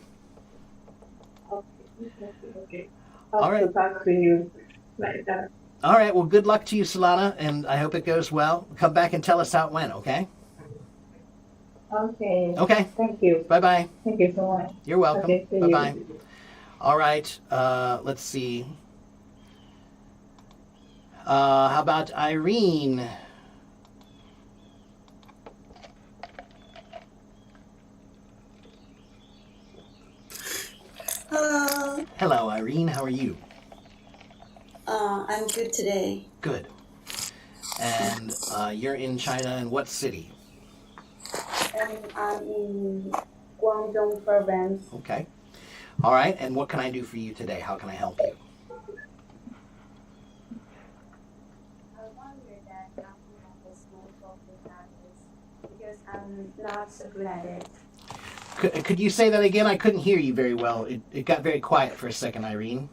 Okay. All right. I'll talk to you like that. All right. Well, good luck to you, Solana, and I hope it goes well. Come back and tell us how it went. Okay. Okay. Okay. Thank you. Bye-bye. Thank you so much. You're welcome. Okay, see you. Bye-bye. All right. Let's see. How about Irene? Hello, Irene. How are you? I'm good today. Good. And you're in China in what city? I'm in Guangdong province. Okay. All right. And what can I do for you today? How can I help you? I wonder that how to have a small talk with others because I'm not so good at it. Could you say that again? I couldn't hear you very well. It got very quiet for a second, Irene.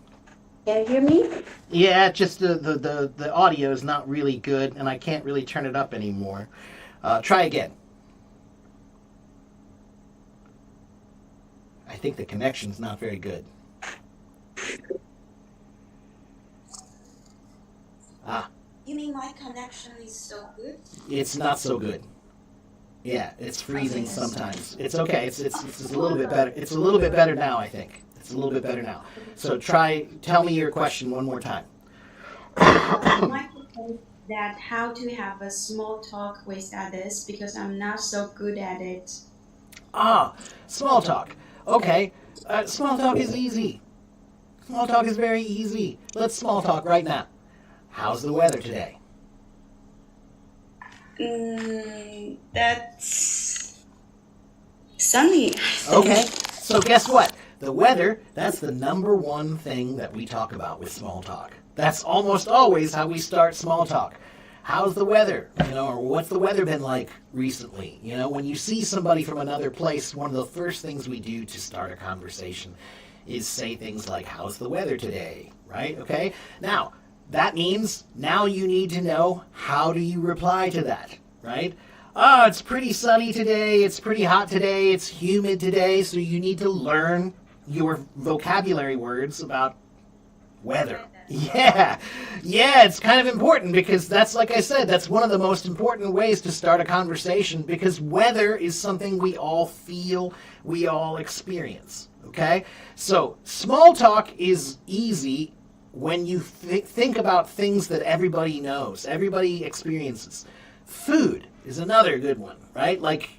Can you hear me? Yeah, just the audio is not really good, and I can't really turn it up anymore. Try again. I think the connection's not very good. Ah, You mean my connection is so good? it's not so good. Yeah, it's freezing sometimes. It's okay. It's a little bit better. It's a little bit better now, I think. It's a little bit better now. So tell me your question one more time. My question is that how to have a small talk with others because I'm not so good at it. Ah, small talk. Okay, small talk is easy. Small talk is very easy. Let's small talk right now. How's the weather today? That's sunny. Okay, so guess what? The weather, that's the number one thing that we talk about with small talk. That's almost always how we start small talk. How's the weather? Or what's the weather been like recently? When you see somebody from another place, one of the first things we do to start a conversation is say things like, how's the weather today? Right? Okay? Now, that means now you need to know how do you reply to that, right? Oh, it's pretty sunny today, it's pretty hot today, it's humid today, so you need to learn your vocabulary words about weather. Yeah, it's kind of important because that's, like I said, that's one of the most important ways to start a conversation because weather is something we all feel, we all experience, okay? So small talk is easy when you think about things that everybody knows, everybody experiences. Food is another good one, right? Like,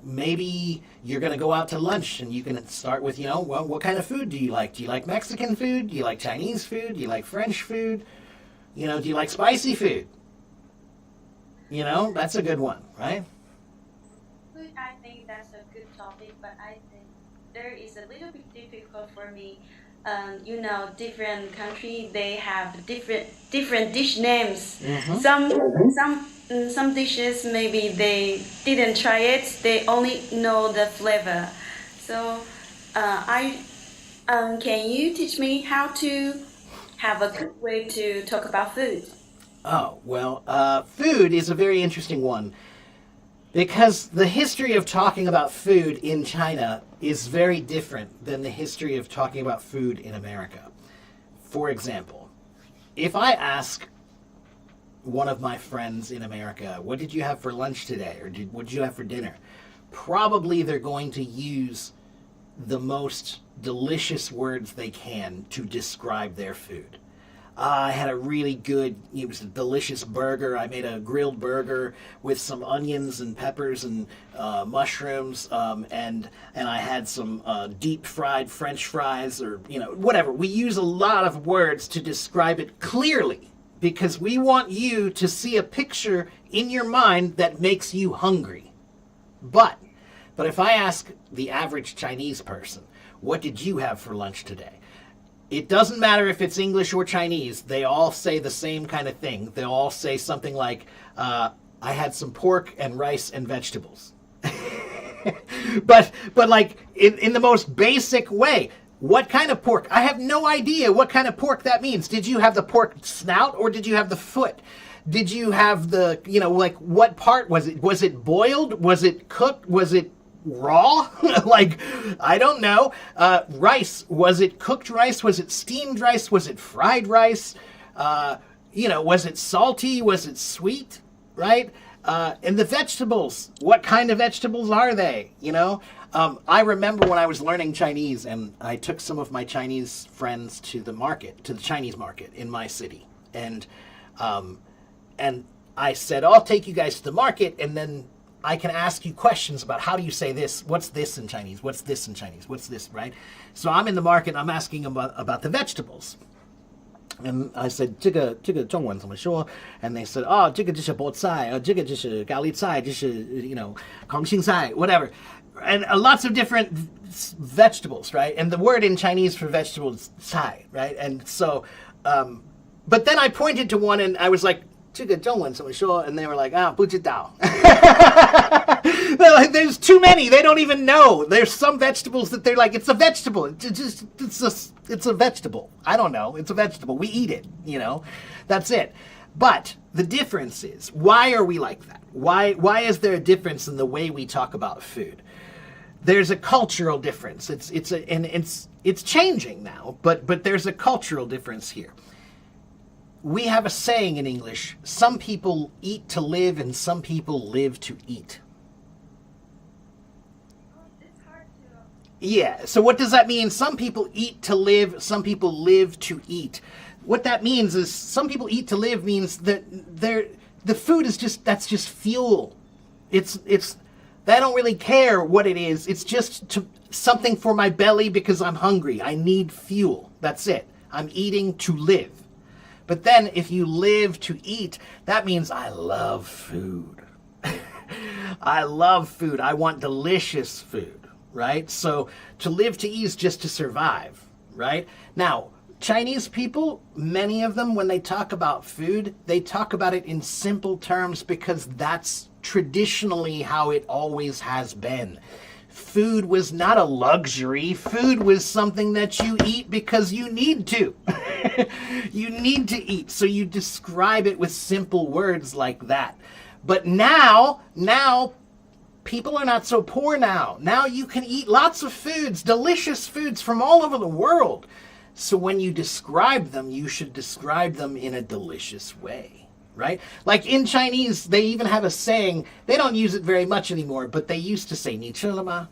maybe you're going to go out to lunch and you can start with, well, what kind of food do you like? Do you like Mexican food? Do you like Chinese food? Do you like French food? Do you like spicy food? That's a good one, right? Food, I think that's a good topic, but I think there is a little bit difficult for me. Different country they have different dish names. Mm-hmm. Some dishes maybe they didn't try it. They only know the flavor. So, I can you teach me how to have a good way to talk about food? Oh, well, food is a very interesting one because the history of talking about food in China is very different than the history of talking about food in America. For example, if I ask one of my friends in America, what did you have for lunch today? Or what did you have for dinner? Probably they're going to use the most delicious words they can to describe their food. I had a really good, it was a delicious burger. I made a grilled burger with some onions and peppers and mushrooms, and I had some deep fried French fries, or whatever. We use a lot of words to describe it clearly because we want you to see a picture in your mind that makes you hungry. But if I ask the average Chinese person, what did you have for lunch today? It doesn't matter if it's English or Chinese. They all say the same kind of thing. They all say something like, I had some pork and rice and vegetables. but like in the most basic way. What kind of pork? I have no idea what kind of pork that means. Did you have the pork snout or did you have the foot? Did you have the, like what part was it? Was it boiled? Was it cooked? Was it raw? Like, I don't know. Rice, was it cooked rice? Was it steamed rice? Was it fried rice? Was it salty? Was it sweet? Right? And the vegetables, what kind of vegetables are they? I remember when I was learning Chinese and I took some of my Chinese friends to the Chinese market in my city. And I said, I'll take you guys to the market and then I can ask you questions about how do you say this? What's this in Chinese? What's this in Chinese? What's this, right? So I'm in the market, I'm asking about the vegetables. And I said, 这个中文怎么说? And they said, oh, 这个就是菠菜, 这个就是高丽菜, 就是, kongxing whatever. And lots of different vegetables, right? And the word in Chinese for vegetable is cai, right? And so, but then I pointed to one and I was like, 这个中文怎么说? And they were like, 不知道. They're like, there's too many. They don't even know. There's some vegetables that they're like, it's a vegetable. It's a vegetable. I don't know. It's a vegetable. We eat it, That's it. But the difference is, why are we like that? Why is there a difference in the way we talk about food? There's a cultural difference. It's changing now, but there's a cultural difference here. We have a saying in English, some people eat to live and some people live to eat. It's hard to. Yeah, so what does that mean? Some people eat to live, some people live to eat. What that means is some people eat to live means that the food is that's just fuel. It's they don't really care what it is. It's just something for my belly because I'm hungry. I need fuel. That's it. I'm eating to live. But then if you live to eat, that means I love food. I love food. I want delicious food, right? So to live to eat is just to survive, right? Now, Chinese people, many of them, when they talk about food, they talk about it in simple terms because that's traditionally how it always has been. Food was not a luxury. Food was something that you eat because you need to. You need to eat. So you describe it with simple words like that. But now, people are not so poor now. Now you can eat lots of foods, delicious foods from all over the world. So when you describe them, you should describe them in a delicious way, right? Like in Chinese, they even have a saying, they don't use it very much anymore, but they used to say, 你吃了吗?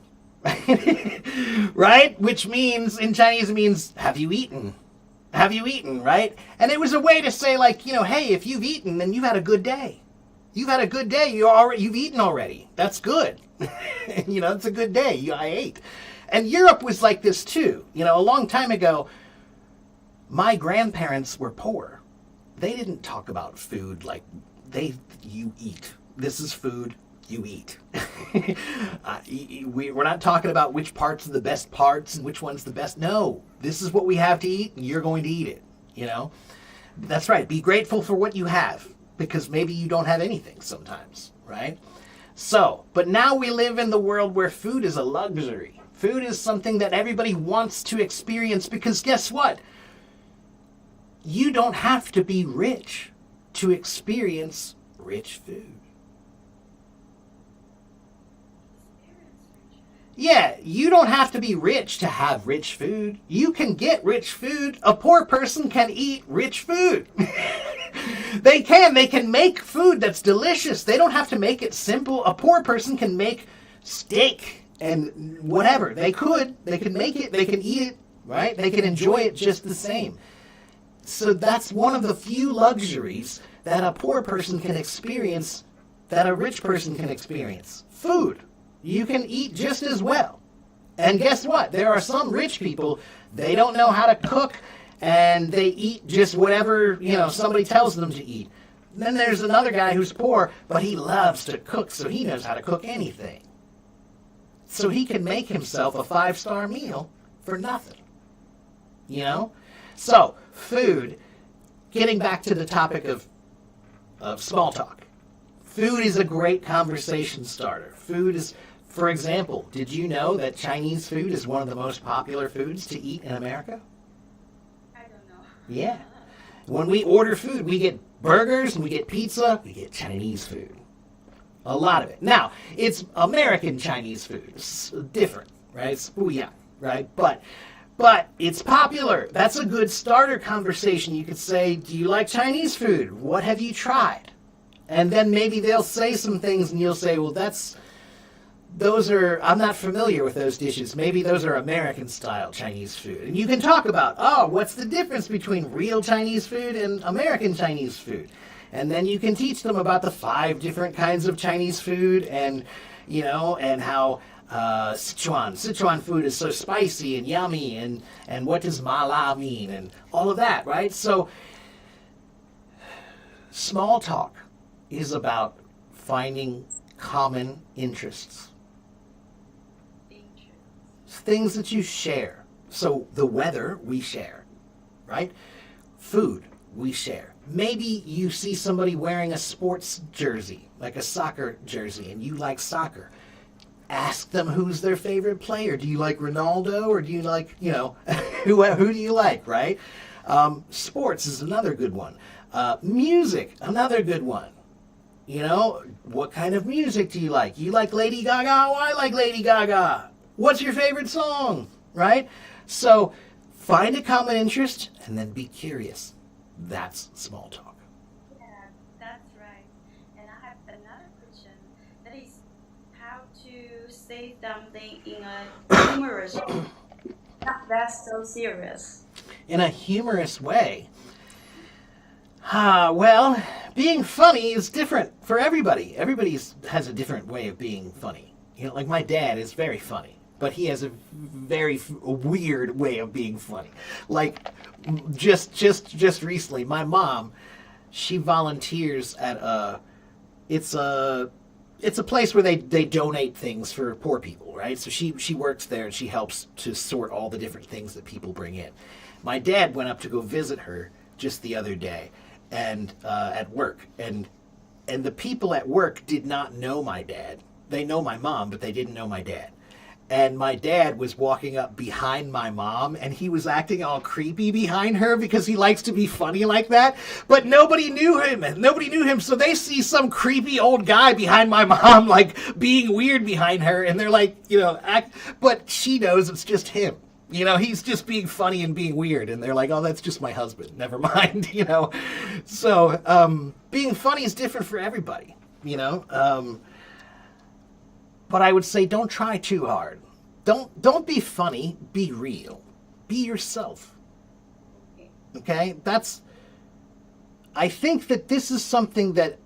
Right? Which means, in Chinese, it means, have you eaten? Have you eaten, right? And it was a way to say like, hey, if you've eaten, then you've had a good day. You've had a good day. You've eaten already. That's good. It's a good day. I ate. And Europe was like this too. A long time ago, my grandparents were poor. They didn't talk about food like you eat. This is food, you eat. We're not talking about which parts are the best parts and which one's the best. No, this is what we have to eat and you're going to eat it, That's right. Be grateful for what you have because maybe you don't have anything sometimes, right? So, but now we live in the world where food is a luxury. Food is something that everybody wants to experience because guess what? You don't have to be rich to experience rich food. Yeah, you don't have to be rich to have rich food. You can get rich food. A poor person can eat rich food. They can make food that's delicious. They don't have to make it simple. A poor person can make steak and whatever. They can make it, they can eat it, right? They can enjoy it just the same. So that's one of the few luxuries that a poor person can experience that a rich person can experience. Food. You can eat just as well. And guess what? There are some rich people, they don't know how to cook and they eat just whatever, somebody tells them to eat. Then there's another guy who's poor, but he loves to cook, so he knows how to cook anything. So he can make himself a 5-star meal for nothing. So, food, getting back to the topic of small talk. Food is a great conversation starter. Food is, for example, did you know that Chinese food is one of the most popular foods to eat in America? I don't know. Yeah. When we order food, we get burgers and we get pizza, we get Chinese food. A lot of it. Now, it's American Chinese food. It's different, right? It's booyah, right? But it's popular. That's a good starter conversation. You could say, do you like Chinese food? What have you tried? And then maybe they'll say some things and you'll say, well, I'm not familiar with those dishes. Maybe those are American style Chinese food. And you can talk about, what's the difference between real Chinese food and American Chinese food? And then you can teach them about the 5 different kinds of Chinese food, and and how Sichuan food is so spicy and yummy, and what does mala mean, and all of that, right? So small talk is about finding common interests, things that you share. So the weather we share, right? Food we share. Maybe you see somebody wearing a sports jersey, like a soccer jersey, and you like soccer. Ask them who's their favorite player. Do you like Ronaldo, or do you like, who do you like, right? Sports is another good one. Music, another good one. What kind of music do you like? You like Lady Gaga? Oh, I like Lady Gaga. What's your favorite song, right? So find a common interest and then be curious. That's small talk. Yeah, that's right. And I have another question. That is how to say something in a humorous way, not that so serious. In a humorous way. Well, being funny is different for everybody. Everybody has a different way of being funny. Like my dad is very funny, but he has a very weird way of being funny. Like just recently, my mom, she volunteers at it's a place where they donate things for poor people, right? So she works there and she helps to sort all the different things that people bring in. My dad went up to go visit her just the other day, and at work, and the people at work did not know my dad. They know my mom, but they didn't know my dad. And my dad was walking up behind my mom, and he was acting all creepy behind her because he likes to be funny like that. But nobody knew him. So they see some creepy old guy behind my mom, like being weird behind her, and they're like, but she knows it's just him. He's just being funny and being weird, and they're like, oh, that's just my husband. Never mind, So being funny is different for everybody, But I would say don't try too hard. Don't be funny. Be real. Be yourself. Okay? I think that this is something that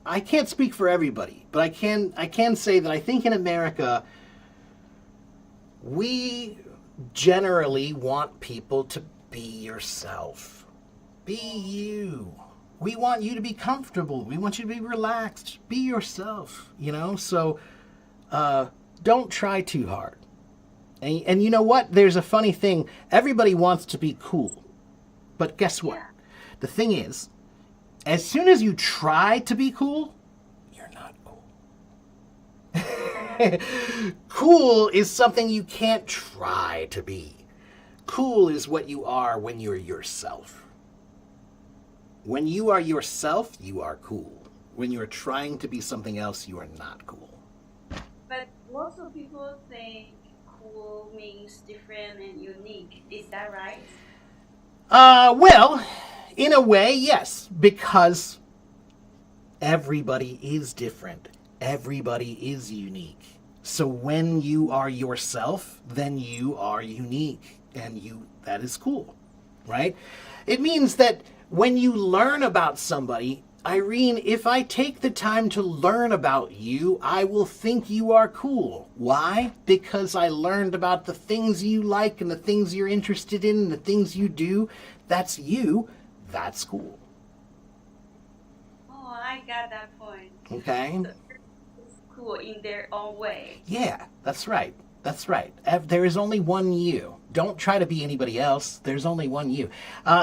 I can't speak for everybody, but I can say that I think in America we generally want people to be yourself. Be you. We want you to be comfortable. We want you to be relaxed. Be yourself, So don't try too hard. And you know what? There's a funny thing. Everybody wants to be cool. But guess what? Yeah. The thing is, as soon as you try to be cool, you're not cool. Cool is something you can't try to be. Cool is what you are when you're yourself. When you are yourself, you are cool. When you're trying to be something else, you are not cool. But lots of people think cool means different and unique. Is that right? Well, in a way, yes, because everybody is different. Everybody is unique. So when you are yourself, then you are unique, and that is cool, right? It means that when you learn about somebody, Irene, if I take the time to learn about you, I will think you are cool. Why? Because I learned about the things you like and the things you're interested in and the things you do. That's you. That's cool. Oh, I got that point. Okay? So it's cool in their own way. Yeah, that's right. That's right. There is only one you. Don't try to be anybody else. There's only one you.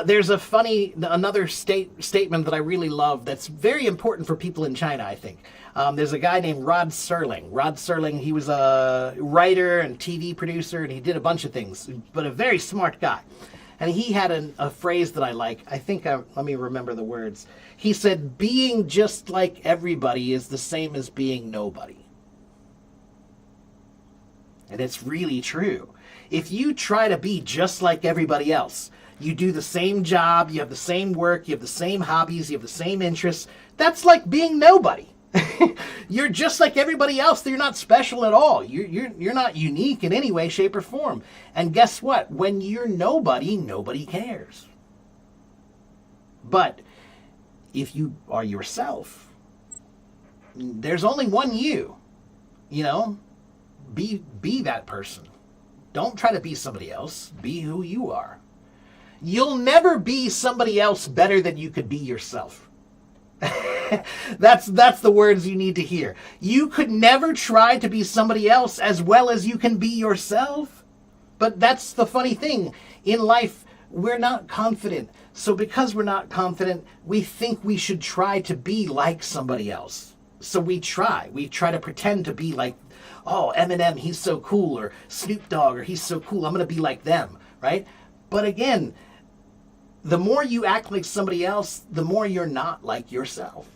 There's another statement that I really love that's very important for people in China, I think. There's a guy named Rod Serling. Rod Serling, he was a writer and TV producer, and he did a bunch of things, but a very smart guy. And he had a phrase that I like. I think, let me remember the words. He said, being just like everybody is the same as being nobody. And it's really true. If you try to be just like everybody else, you do the same job, you have the same work, you have the same hobbies, you have the same interests, that's like being nobody. You're just like everybody else. You're not special at all. You're not unique in any way, shape, or form. And guess what? When you're nobody, nobody cares. But if you are yourself, there's only one you. You know, be that person. Don't try to be somebody else. Be who you are. You'll never be somebody else better than you could be yourself. That's the words you need to hear. You could never try to be somebody else as well as you can be yourself. But that's the funny thing. In life, we're not confident. So because we're not confident, we think we should try to be like somebody else. So we try to pretend to be like, oh, Eminem, he's so cool, or Snoop Dogg, or he's so cool, I'm going to be like them, right? But again, the more you act like somebody else, the more you're not like yourself.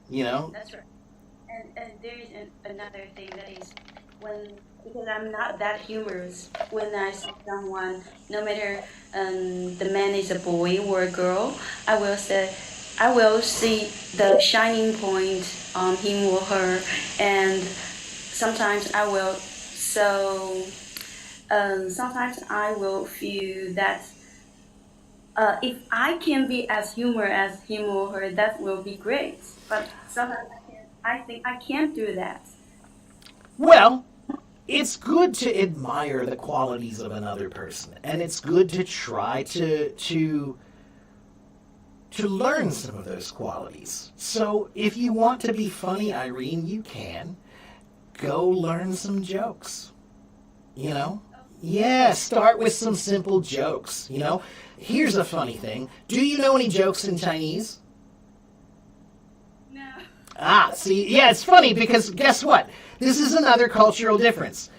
You know? That's right. And there is another thing that is because I'm not that humorous, when I see someone, no matter the man is a boy or a girl, I will see the shining point on him or her, and sometimes sometimes I will feel that if I can be as humor as him or her, that will be great. But sometimes I think I can't do that. Well, it's good to admire the qualities of another person, and it's good to try to learn some of those qualities. So if you want to be funny, Irene, you can. Go learn some jokes. You know? Yeah, start with some simple jokes. You know? Here's a funny thing. Do you know any jokes in Chinese? No. Ah, see, yeah, it's funny because guess what? This is another cultural difference.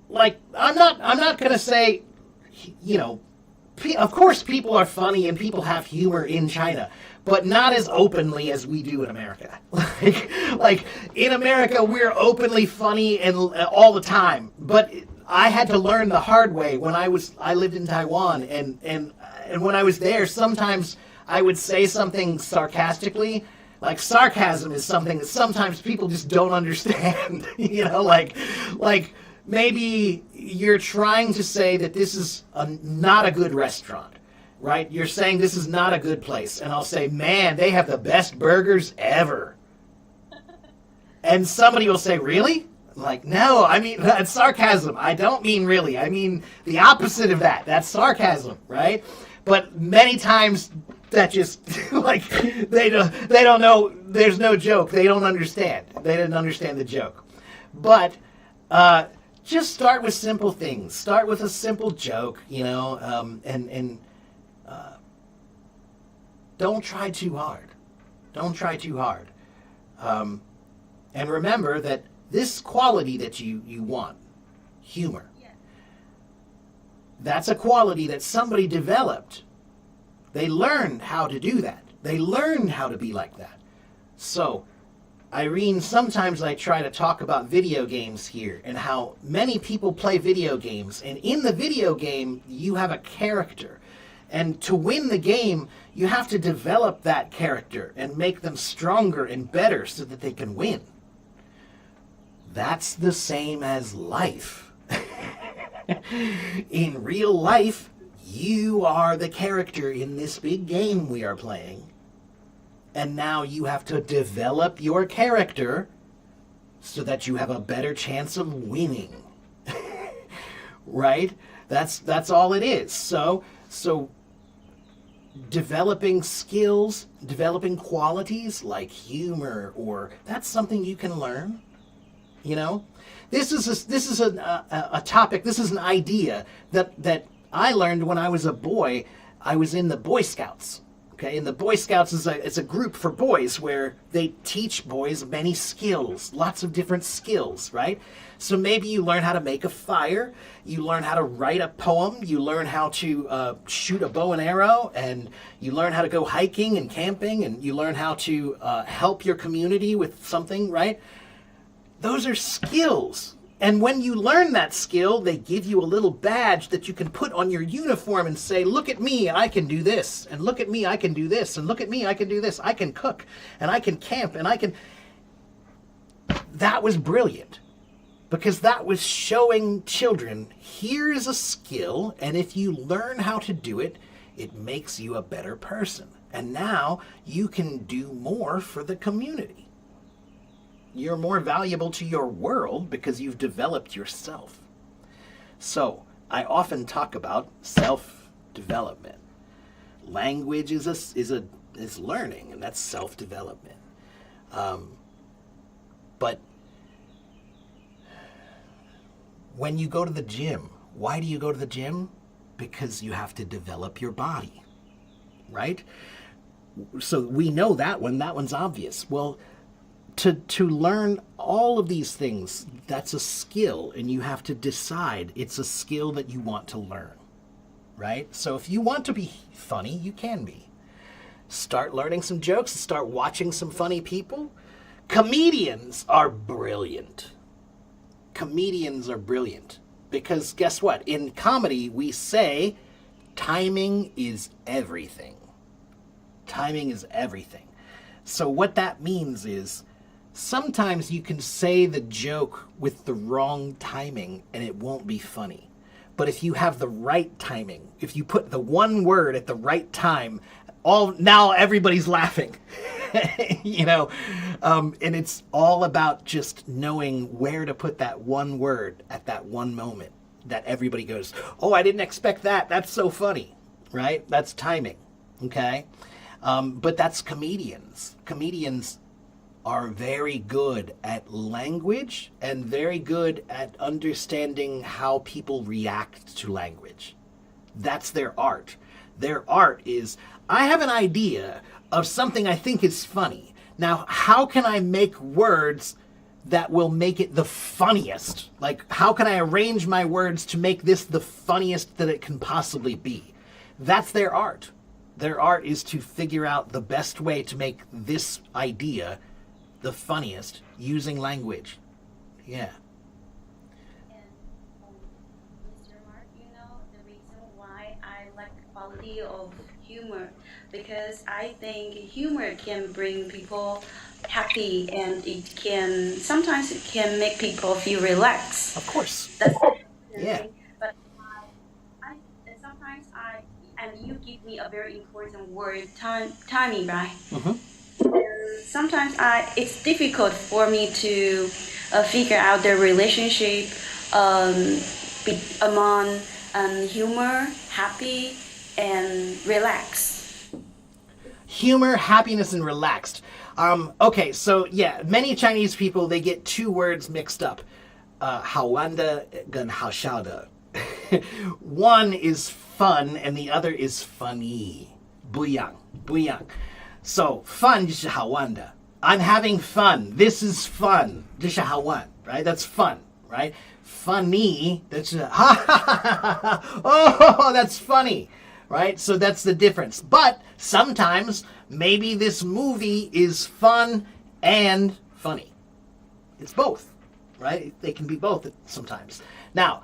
Like, I'm not gonna say, you know, of course people are funny and people have humor in China, but not as openly as we do in America. like in America, we're openly funny and all the time. But I had to learn the hard way when I lived in Taiwan, and when I was there, sometimes I would say something sarcastically. Like, sarcasm is something that sometimes people just don't understand. You know, like maybe you're trying to say that this is not a good restaurant, right? You're saying this is not a good place. And I'll say, man, they have the best burgers ever. And somebody will say, really? I'm like, no, I mean, that's sarcasm. I don't mean really. I mean the opposite of that. That's sarcasm, right? But many times that just, like, they don't know, there's no joke. They don't understand. They didn't understand the joke. But just start with simple things. Start with a simple joke, you know, and don't try too hard. Don't try too hard. And remember that this quality that you want, humor, that's a quality that somebody developed. They learned how to do that. They learned how to be like that. So, Irene, sometimes I try to talk about video games here and how many people play video games. And in the video game, you have a character. And to win the game, you have to develop that character and make them stronger and better so that they can win. That's the same as life. In real life, you are the character in this big game we are playing. And now you have to develop your character so that you have a better chance of winning. Right? That's all it is. So developing skills, developing qualities like humor, or that's something you can learn. You know, this is a topic. This is an idea that I learned when I was a boy. I was in the Boy Scouts. Okay, and the Boy Scouts is a group for boys where they teach boys many skills, lots of different skills, right? So maybe you learn how to make a fire, you learn how to write a poem, you learn how to shoot a bow and arrow, and you learn how to go hiking and camping, and you learn how to help your community with something, right? Those are skills. And when you learn that skill, they give you a little badge that you can put on your uniform and say, look at me, I can do this. And look at me, I can do this. And look at me, I can do this. I can cook and I can camp and I can... That was brilliant. Because that was showing children, here's a skill, and if you learn how to do it, It makes you a better person. And now you can do more for the community. You're more valuable to your world because you've developed yourself. So I often talk about self-development. Language is learning, and that's self-development. But when you go to the gym, why do you go to the gym? Because you have to develop your body, right? So we know that one. That one's obvious. Well, to learn all of these things, that's a skill, and you have to decide it's a skill that you want to learn, right? So if you want to be funny, you can be. Start learning some jokes, start watching some funny people. Comedians are brilliant. Comedians are brilliant because guess what? In comedy, we say timing is everything. Timing is everything. So what that means is sometimes you can say the joke with the wrong timing and it won't be funny. But if you have the right timing, if you put the one word at the right time, now everybody's laughing. And it's all about just knowing where to put that one word at that one moment that everybody goes, oh, I didn't expect that. That's so funny, right? That's timing, okay? But that's comedians. Comedians are very good at language and very good at understanding how people react to language. That's their art. Their art is, I have an idea of something I think is funny. Now, how can I make words that will make it the funniest? Like, how can I arrange my words to make this the funniest that it can possibly be? That's their art. Their art is to figure out the best way to make this idea the funniest using language. Yeah. And Mr. Mark, you know the reason why I like the quality of humor, because I think humor can bring people happy, and sometimes it can make people feel relaxed. Of course. That's Yeah. But I sometimes and you give me a very important word, timing, right? Mm-hmm. Sometimes it's difficult for me to figure out the relationship among humor, happy, and relax. Humor, happiness, and relaxed. Okay, so yeah, many Chinese people, they get two words mixed up. 好玩的跟好笑的. One is fun and the other is funny. 不一样, 不一样. So fun 就是好玩的. I'm having fun. This is fun. 就是好玩, right? That's fun, right? Funny, that's oh, that's funny, right? So that's the difference. But sometimes maybe this movie is fun and funny. It's both, right? They can be both sometimes. Now,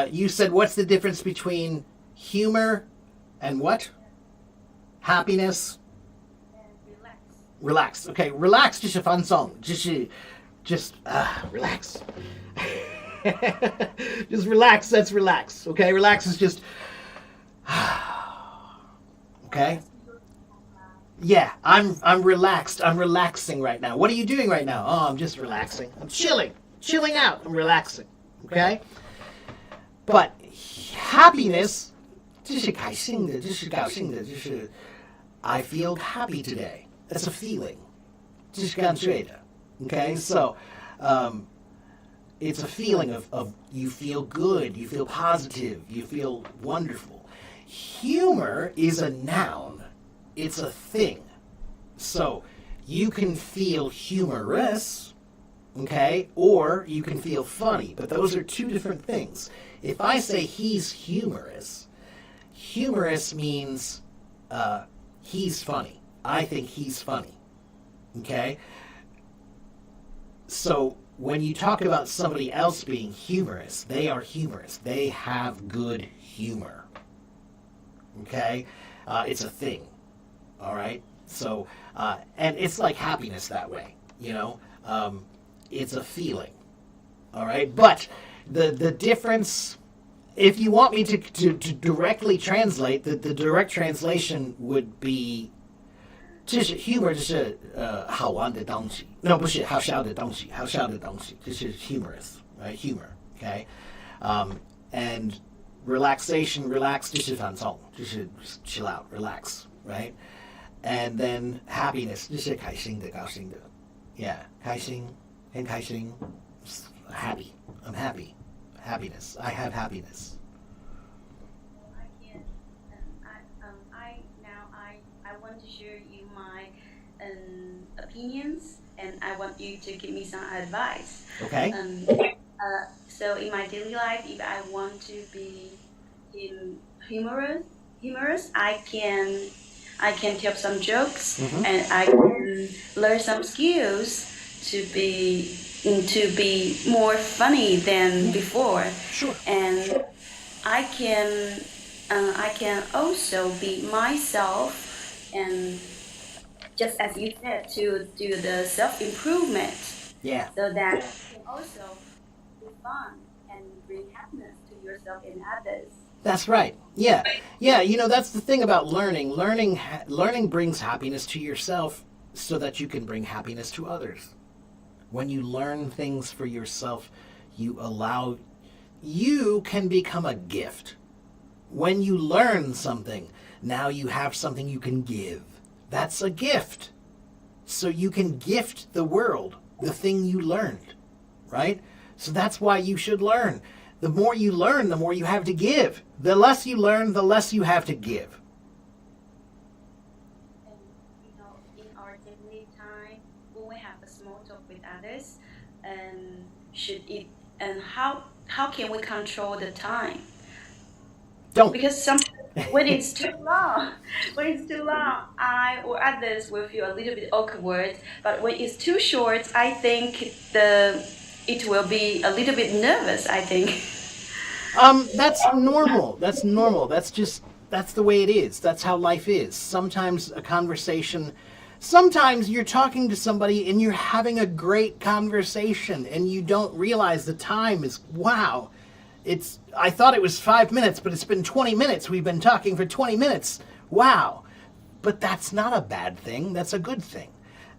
you said what's the difference between humor and what? Happiness? Relax. Okay, relax 就是放松，just relax. Just relax, that's relax. Okay, relax is just okay? Yeah, I'm relaxed. I'm relaxing right now. What are you doing right now? Oh, I'm just relaxing. I'm chilling out. I'm relaxing. Okay? But happiness 这是开心的，这是高兴的，就是 I feel happy today. That's a feeling. 这是感觉的. Okay? So, it's a feeling of you feel good, you feel positive, you feel wonderful. Humor is a noun. It's a thing. So, you can feel humorous, okay, or you can feel funny, but those are two different things. If I say he's humorous, humorous means he's funny. I think he's funny, okay? So, when you talk about somebody else being humorous, they are humorous. They have good humor, okay? It's a thing. All right. So, and it's like happiness that way, you know. It's a feeling. All right. But the difference if you want me to directly translate, the direct translation would be 就是 humor 就是好玩的东西 no 不是好笑的东西好笑的东西就是 humorous right humor okay and relaxation relax 就是放松就是 chill out relax right and then happiness 就是开心的高兴的 yeah 开心很开心 happy I'm happy happiness I have happiness I can. I want to share you my opinions, and I want you to give me some advice. okay So in my daily life, if I want to be humorous, I can tell some jokes, Mhm. and I can learn some skills to be more funny than before. sure And I can also be myself, and just as you said, to do the self-improvement, yeah so that you can also be fun and bring happiness to yourself and others. That's right. Yeah. Yeah, you know, that's the thing about learning. Learning brings happiness to yourself so that you can bring happiness to others. When you learn things for yourself, you can become a gift. When you learn something, now you have something you can give. That's a gift. So you can gift the world the thing you learned, right? So that's why you should learn. The more you learn, the more you have to give. The less you learn, the less you have to give. And in our daily time, when we have a small talk with others, and should it and how can we control the time? Don't. Because when it's too long, I or others will feel a little bit awkward. But when it's too short, I think it will be a little bit nervous, I think. That's normal. That's normal. That's the way it is. That's how life is. Sometimes you're talking to somebody and you're having a great conversation and you don't realize the time is, wow. I thought it was 5 minutes, but it's been 20 minutes. We've been talking for 20 minutes. Wow. But that's not a bad thing. That's a good thing.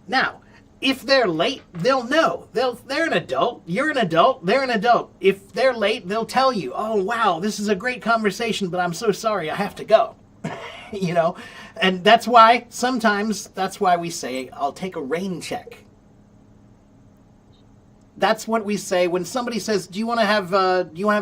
Now, if they're late, they'll know. They're an adult. You're an adult. They're an adult. If they're late, they'll tell you, oh, wow, this is a great conversation, but I'm so sorry. I have to go. You know? And that's why we say, I'll take a rain check. That's what we say when somebody says, do you want to have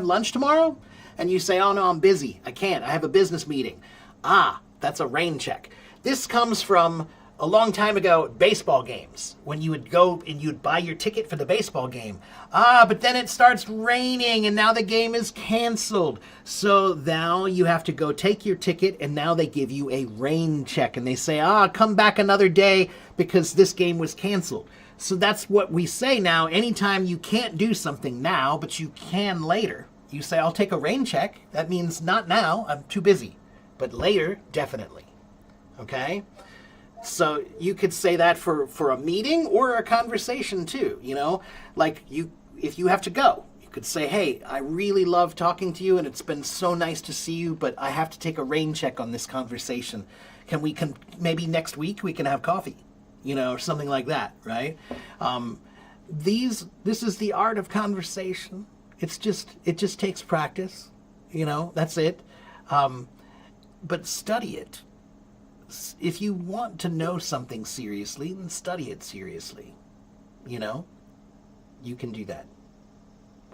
lunch tomorrow? And you say, oh no, I'm busy. I can't. I have a business meeting. Ah, that's a rain check. This comes from a long time ago at baseball games when you would go and you'd buy your ticket for the baseball game. Ah, but then it starts raining and now the game is canceled. So now you have to go take your ticket and now they give you a rain check and they say, come back another day because this game was canceled. So that's what we say now. Anytime you can't do something now, but you can later, you say, I'll take a rain check. That means not now, I'm too busy. But later, definitely. Okay? So you could say that for a meeting or a conversation too, you know? Like if you have to go, you could say, hey, I really love talking to you and it's been so nice to see you, but I have to take a rain check on this conversation. Maybe next week we can have coffee? You know, or something like that, right? This is the art of conversation. It just takes practice, you know, that's it. But study it. If you want to know something seriously, then study it seriously. You know, you can do that.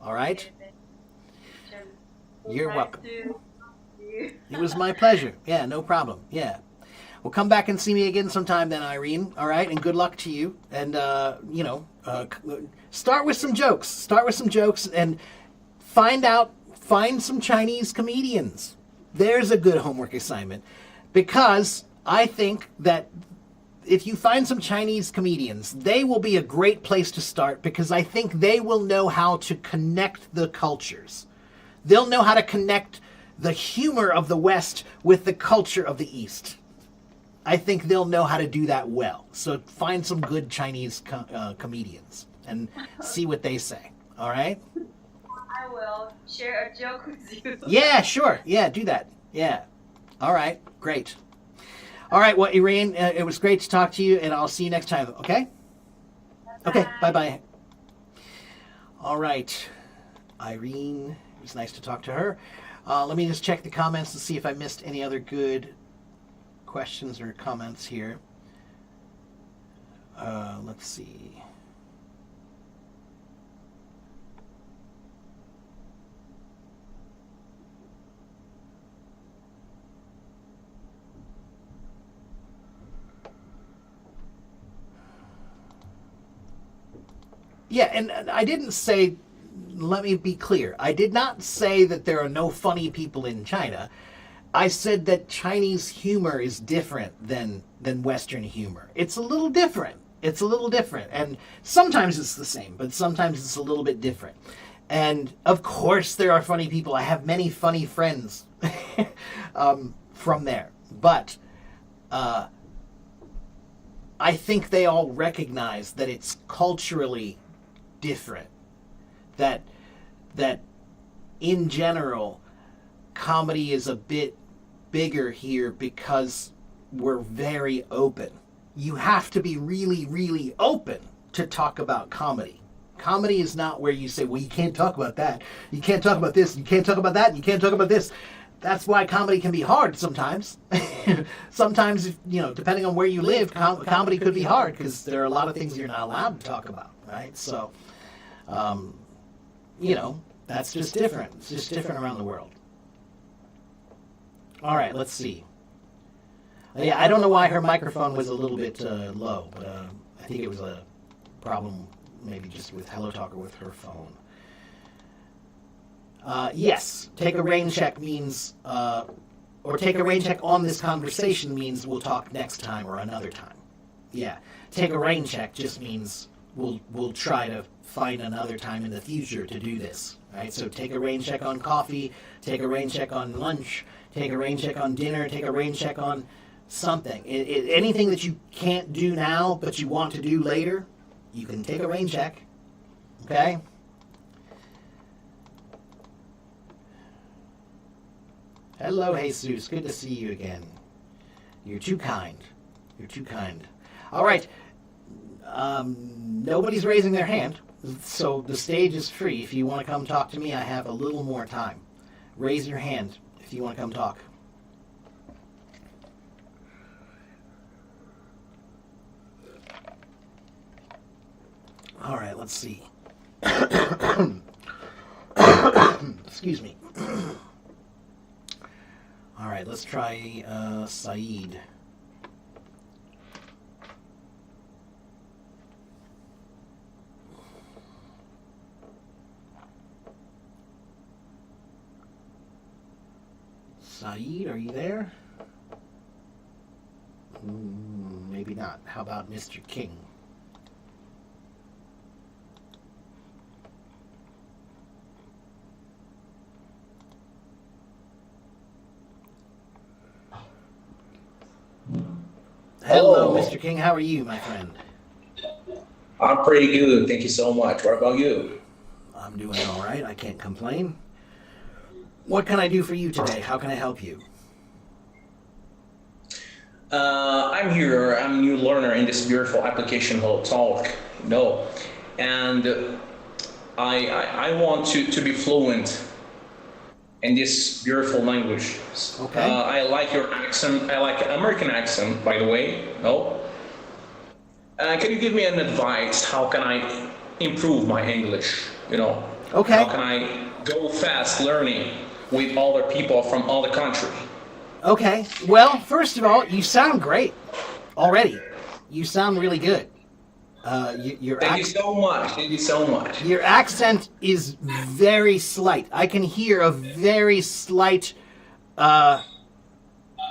All right? You're welcome. It was my pleasure. Yeah, no problem. Yeah. Well, come back and see me again sometime then, Irene. All right, and good luck to you. And, start with some jokes. And find some Chinese comedians. There's a good homework assignment. Because I think that if you find some Chinese comedians, they will be a great place to start because I think they will know how to connect the cultures. They'll know how to connect the humor of the West with the culture of the East. I think they'll know how to do that well. So find some good Chinese comedians and see what they say. All right? I will share a joke with you. Yeah, sure. Yeah, do that. Yeah. All right. Great. All right. Well, Irene, it was great to talk to you, and I'll see you next time. Okay. Okay. Bye bye. All right. Irene, it was nice to talk to her. Let me just check the comments to see if I missed any other good questions or comments here. Let's see. Yeah, and I didn't say, let me be clear, I did not say that there are no funny people in China. I said that Chinese humor is different than Western humor. It's a little different. It's a little different. And sometimes it's the same, but sometimes it's a little bit different. And of course there are funny people. I have many funny friends from there. But I think they all recognize that it's culturally different. That in general, comedy is a bit bigger here because we're very open. You have to be really, really open to talk about comedy. Comedy is not where you say, well, you can't talk about that. You can't talk about this. You can't talk about that. You can't talk about this. That's why comedy can be hard sometimes. Sometimes, depending on where you live, comedy could be hard because there are a lot of things you're not allowed to talk about, right? So, that's just different. It's just different around the world. All right, let's see. Yeah, I don't know why her microphone was a little bit low, but I think it was a problem maybe just with HelloTalk or with her phone. Yes, take a rain check means, or take a rain check on this conversation means we'll talk next time or another time. Yeah, take a rain check just means we'll try to find another time in the future to do this. Right? So take a rain check on coffee, take a rain check on lunch, take a rain check on dinner, take a rain check on something. Anything that you can't do now but you want to do later, you can take a rain check. Okay? Hello, Jesus. Good to see you again. You're too kind. You're too kind. All right. Nobody's raising their hand, so the stage is free. If you want to come talk to me, I have a little more time. Raise your hand if you want to come talk. All right, let's see. Excuse me. All right, let's try Saeed. Saeed, are you there? Maybe not. How about Mr. King? Hello, Mr. King. How are you, my friend? I'm pretty good. Thank you so much. What about you? I'm doing all right. I can't complain. What can I do for you today? How can I help you? I'm here. I'm a new learner in this beautiful application called Talk. And I want to be fluent in this beautiful language. Okay. I like your accent. I like American accent, by the way. No. Can you give me an advice? How can I improve my English? Okay. How can I go fast learning with other people from other countries? Okay. Well, first of all, you sound great already. You sound really good. Thank you so much. Thank you so much. Your accent is very slight. I can hear a very slight.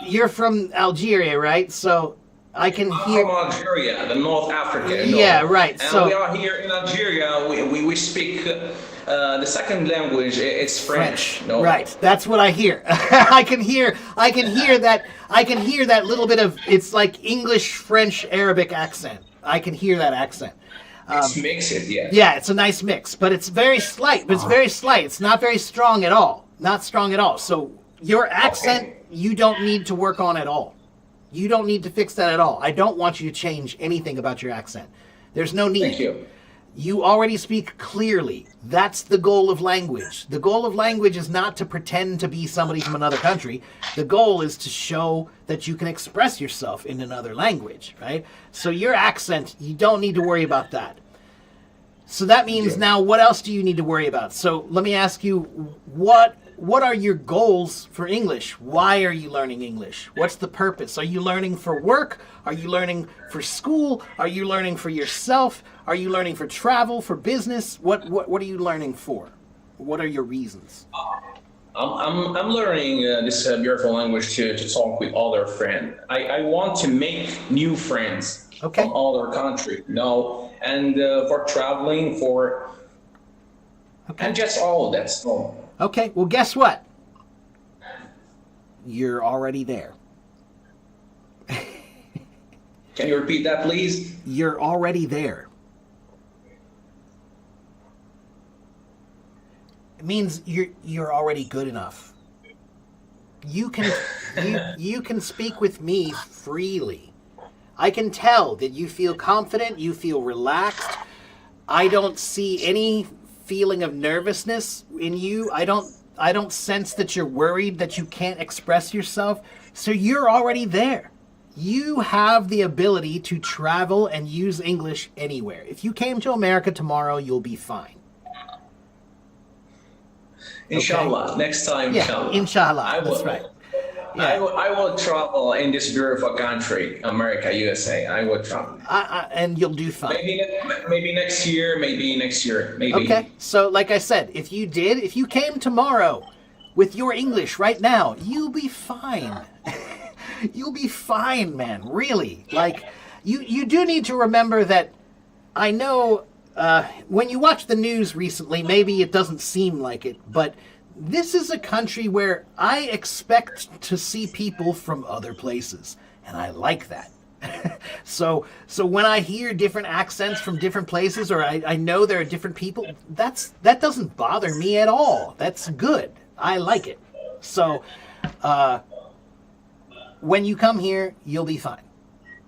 You're from Algeria, right? So I can hear. From Algeria, the North Africa. Yeah, right. And so we are here in Algeria. We speak the second language. It's French. No? Right. That's what I hear. I can hear that little bit of, it's like English, French, Arabic accent. I can hear that accent. It's mixed, yeah. Yeah, it's a nice mix, but it's very slight. But it's very slight. It's not very strong at all. Not strong at all. So your accent, you don't need to work on at all. You don't need to fix that at all. I don't want you to change anything about your accent. There's no need. Thank you. You already speak clearly. That's the goal of language. The goal of language is not to pretend to be somebody from another country. The goal is to show that you can express yourself in another language, right? So your accent, you don't need to worry about that. So that means now what else do you need to worry about? So let me ask you, what are your goals for English? Why are you learning English? What's the purpose? Are you learning for work? Are you learning for school? Are you learning for yourself? Are you learning for travel, for business? What are you learning for? What are your reasons? I'm learning this beautiful language to talk with other friends. I want to make new friends Okay. from other countries, and for traveling, and just all of that stuff. Okay, well, guess what? You're already there. Can you repeat that, please? You're already there. It means you're already good enough. You can you can speak with me freely. I can tell that you feel confident, you feel relaxed. I don't see any feeling of nervousness in you. I don't sense that you're worried that you can't express yourself. So you're already there. You have the ability to travel and use English anywhere. If you came to America tomorrow, you'll be fine. Inshallah, next time, Yeah, inshallah. inshallah. I will, That's right. I will travel in this beautiful country, America, USA. I will travel. And you'll do fine. Maybe next year, maybe. Okay, so like I said, if you came tomorrow with your English right now, you'll be fine. You'll be fine, man, really. Like, you do need to remember that, I know when you watch the news recently, maybe it doesn't seem like it, but this is a country where I expect to see people from other places, and I like that. So when I hear different accents from different places, or I know there are different people, that doesn't bother me at all. That's good. I like it. So when you come here, you'll be fine.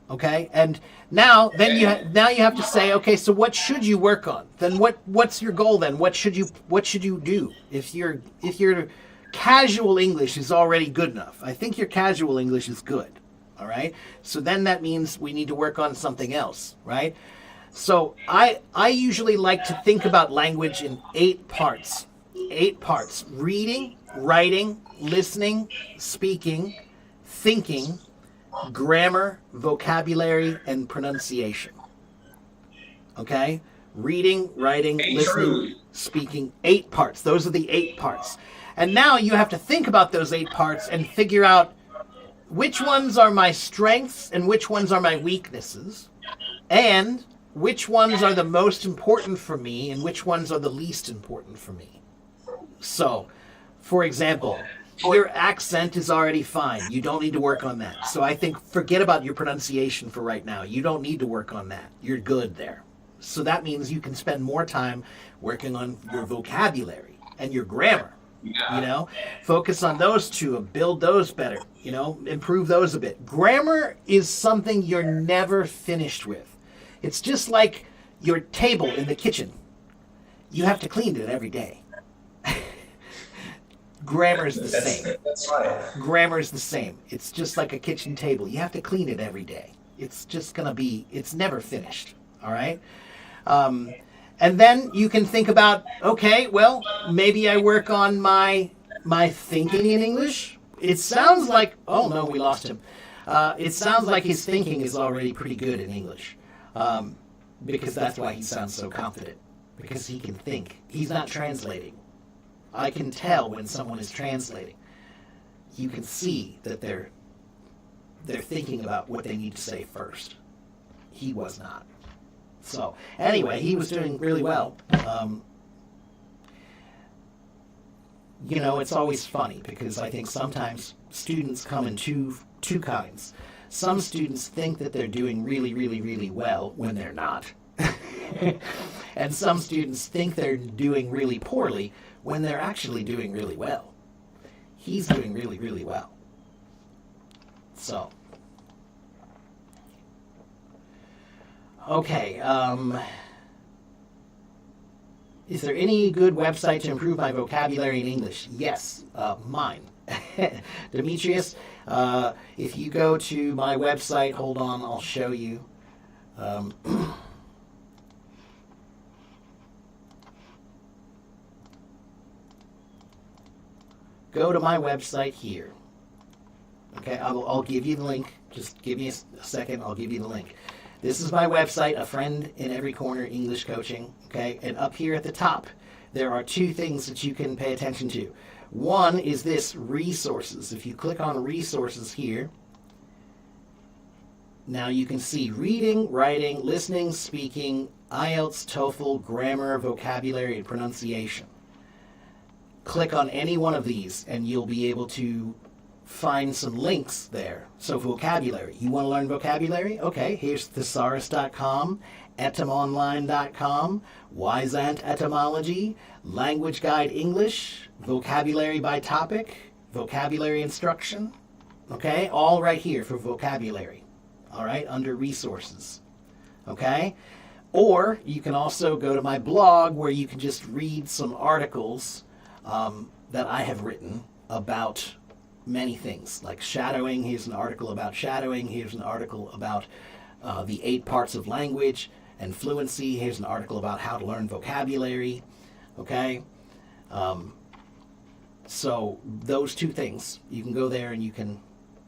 Okay? And now you have to say, okay, so what should you work on? Then what's your goal then? What should you do? If your casual English is already good enough. I think your casual English is good. All right? So then that means we need to work on something else, right? So I usually like to think about language in 8 parts. 8 parts: reading, writing, listening, speaking, thinking, grammar, vocabulary, and pronunciation. Okay? Reading, writing, listening, speaking. 8 parts. Those are the 8 parts. And now you have to think about those 8 parts and figure out which ones are my strengths and which ones are my weaknesses, and which ones are the most important for me and which ones are the least important for me. So, for example, your accent is already fine. You don't need to work on that. So I think forget about your pronunciation for right now. You don't need to work on that. You're good there. So that means you can spend more time working on your vocabulary and your grammar. You know, focus on those 2 and build those better. You know, improve those a bit. Grammar is something you're never finished with. It's just like your table in the kitchen. You have to clean it every day. Grammar is the same. That's right. Grammar is the same. It's just like a kitchen table. You have to clean it every day. It's just going to be, it's never finished. All right? And then you can think about, okay, well, maybe I work on my thinking in English. It sounds like, oh no, we lost him. It sounds like his thinking is already pretty good in English. Because that's why he sounds so confident. Because he can think. He's not translating. I can tell when someone is translating. You can see that they're thinking about what they need to say first. He was not. So, anyway, he was doing really well. You know, it's always funny because I think sometimes students come in two kinds. Some students think that they're doing really, really, really well when they're not. And some students think they're doing really poorly when they're actually doing really well. He's doing really, really well. So, okay. Is there any good website to improve my vocabulary in English? Yes, mine. Demetrius, if you go to my website, hold on, I'll show you. Go to my website here. Okay, I'll give you the link. Just give me a second, I'll give you the link. This is my website, A Friend in Every Corner English Coaching. Okay, and up here at the top, there are two things that you can pay attention to. One is this, resources. If you click on resources here, now you can see reading, writing, listening, speaking, IELTS, TOEFL, grammar, vocabulary, and pronunciation. Click on any one of these and you'll be able to find some links there. So vocabulary. You want to learn vocabulary? Okay, here's thesaurus.com, etymonline.com, Wyzant Etymology, Language Guide English, vocabulary by topic, vocabulary instruction. Okay, all right here for vocabulary. All right, under resources. Okay? Or you can also go to my blog where you can just read some articles that I have written about many things, like shadowing. Here's an article about shadowing. Here's an article about the 8 parts of language and fluency. Here's an article about how to learn vocabulary. Okay? So those two things, you can go there and you can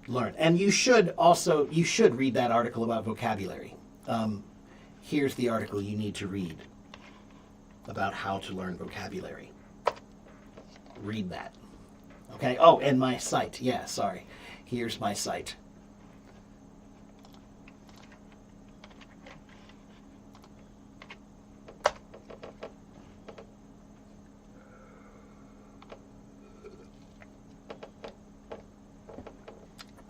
learn. And you should read that article about vocabulary. Here's the article you need to read about how to learn vocabulary. Read that. Okay? Oh, and my site. Yeah, sorry. Here's my site.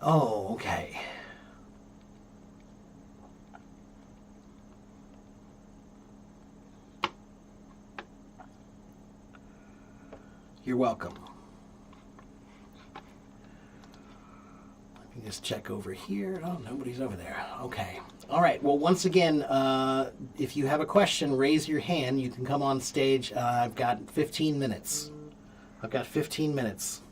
Oh, okay. You're welcome. Let me just check over here. Oh, nobody's over there. Okay. All right. Well, once again, if you have a question, raise your hand. You can come on stage. I've got 15 minutes. I've got 15 minutes.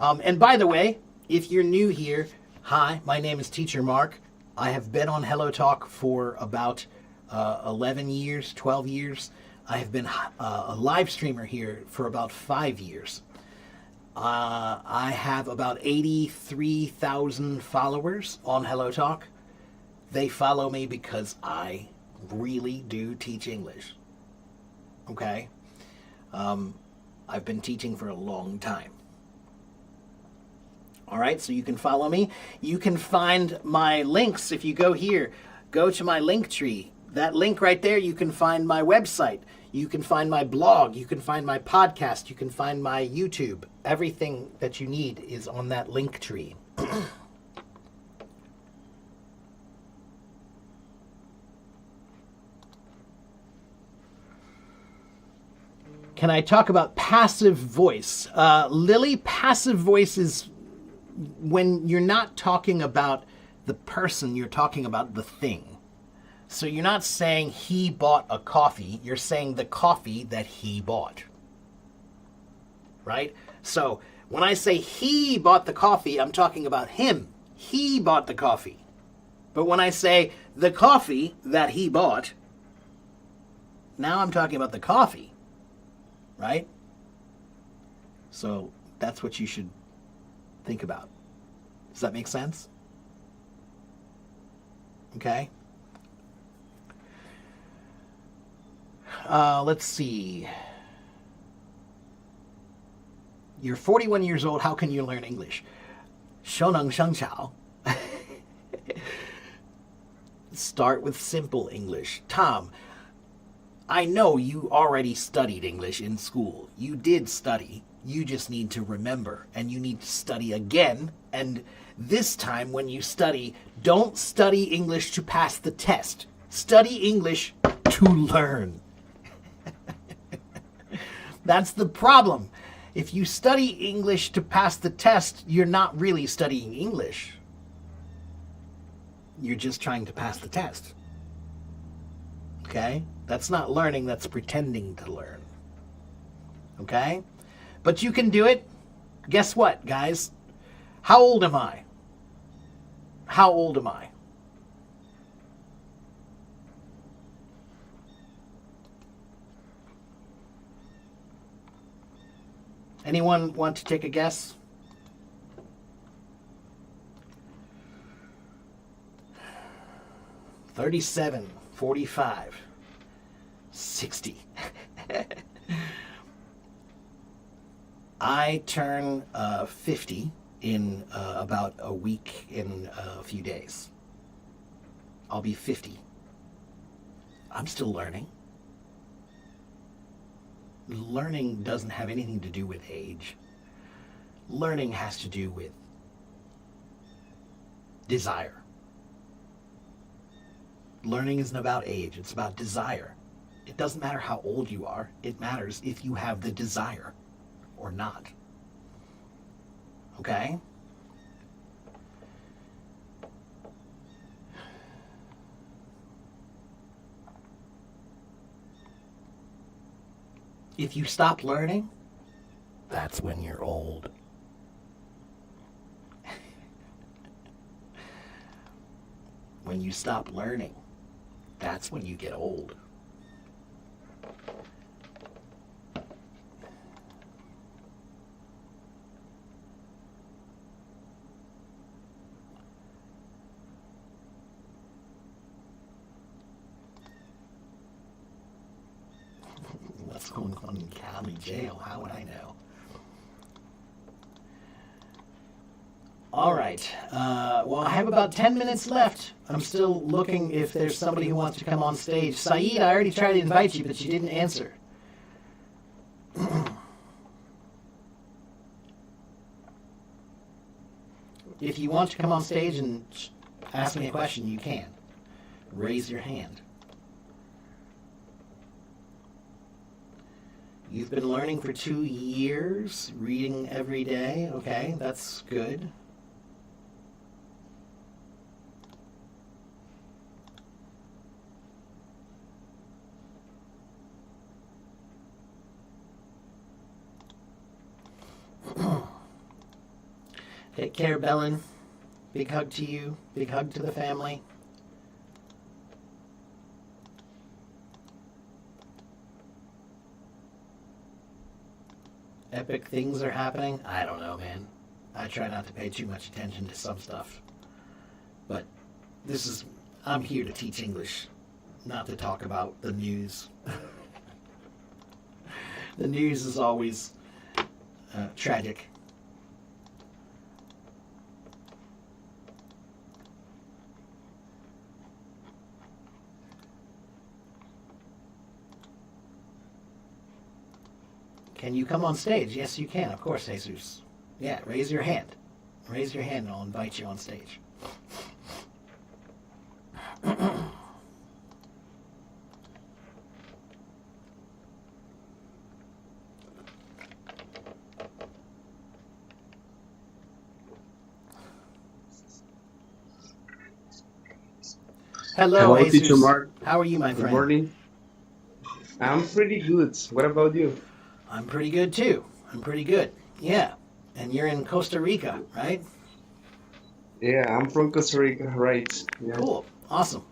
And by the way, if you're new here, hi, my name is Teacher Mark. I have been on Hello Talk for about 11 years, 12 years. I have been a live streamer here for about 5 years. I have about 83,000 followers on Hello Talk. They follow me because I really do teach English. Okay? I've been teaching for a long time. All right, so you can follow me. You can find my links if you go here. Go to my link tree. That link right there, you can find my website. You can find my blog. You can find my podcast. You can find my YouTube. Everything that you need is on that link tree. Can I talk about passive voice? Lily, passive voice is when you're not talking about the person, you're talking about the thing. So you're not saying he bought a coffee, you're saying the coffee that he bought. Right? So when I say he bought the coffee, I'm talking about him. He bought the coffee. But when I say the coffee that he bought, now I'm talking about the coffee. Right? So that's what you should think about. Does that make sense? Okay. Let's see. You're 41 years old. How can you learn English? 熟能生巧. Start with simple English. Tom, I know you already studied English in school. You did study. You just need to remember, and you need to study again. And this time when you study, don't study English to pass the test. Study English to learn. That's the problem. If you study English to pass the test, you're not really studying English. You're just trying to pass the test. Okay? That's not learning, that's pretending to learn. Okay? But you can do it. Guess what, guys? How old am I? How old am I? Anyone want to take a guess? $37, $45, $60. I turn 50 in about a week, in a few days. I'll be 50. I'm still learning. Learning doesn't have anything to do with age. Learning has to do with desire. Learning isn't about age, it's about desire. It doesn't matter how old you are, it matters if you have the desire or not. Okay? If you stop learning, that's when you're old. When you stop learning, that's when you get old. What's going on in Cali jail? How would I know? All right. Well, I have about 10 minutes left. I'm still looking if there's somebody who wants to come on stage. Saeed, I already tried to invite you, but you didn't answer. If you want to come on stage and ask me a question, you can. Raise your hand. You've been learning for 2 years, reading every day. Okay, that's good. Take care, Belen. Big hug to you. Big hug to the family. Epic things are happening. I don't know, man. I try not to pay too much attention to some stuff. But I'm here to teach English, not to talk about the news. The news is always tragic. Can you come on stage? Yes, you can. Of course, Jesus. Yeah, raise your hand. Raise your hand and I'll invite you on stage. Hello, Jesus. Teacher Mark. How are you, my Good friend? morning. I'm pretty good. What about you? I'm pretty good, too. I'm pretty good. Yeah. And you're in Costa Rica, right? Yeah, I'm from Costa Rica, right? Yeah. Cool. Awesome.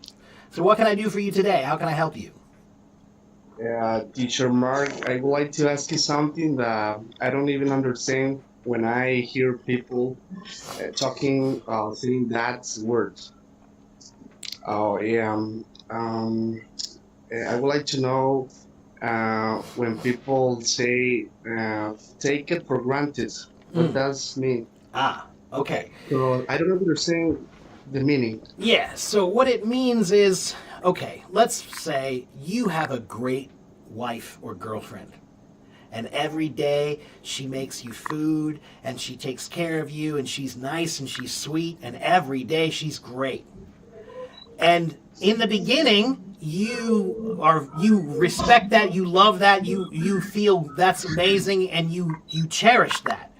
So what can I do for you today? How can I help you? Teacher Mark, I would like to ask you something that I don't even understand when I hear people saying that word. Oh, yeah. I would like to know when people say take it for granted. What does mean? Ah, okay. So I don't understand the meaning. Yeah, so what it means is, okay, let's say you have a great wife or girlfriend. And every day she makes you food and she takes care of you and she's nice and she's sweet and every day she's great. And in the beginning, you respect that, you love that, you feel that's amazing, and you cherish that.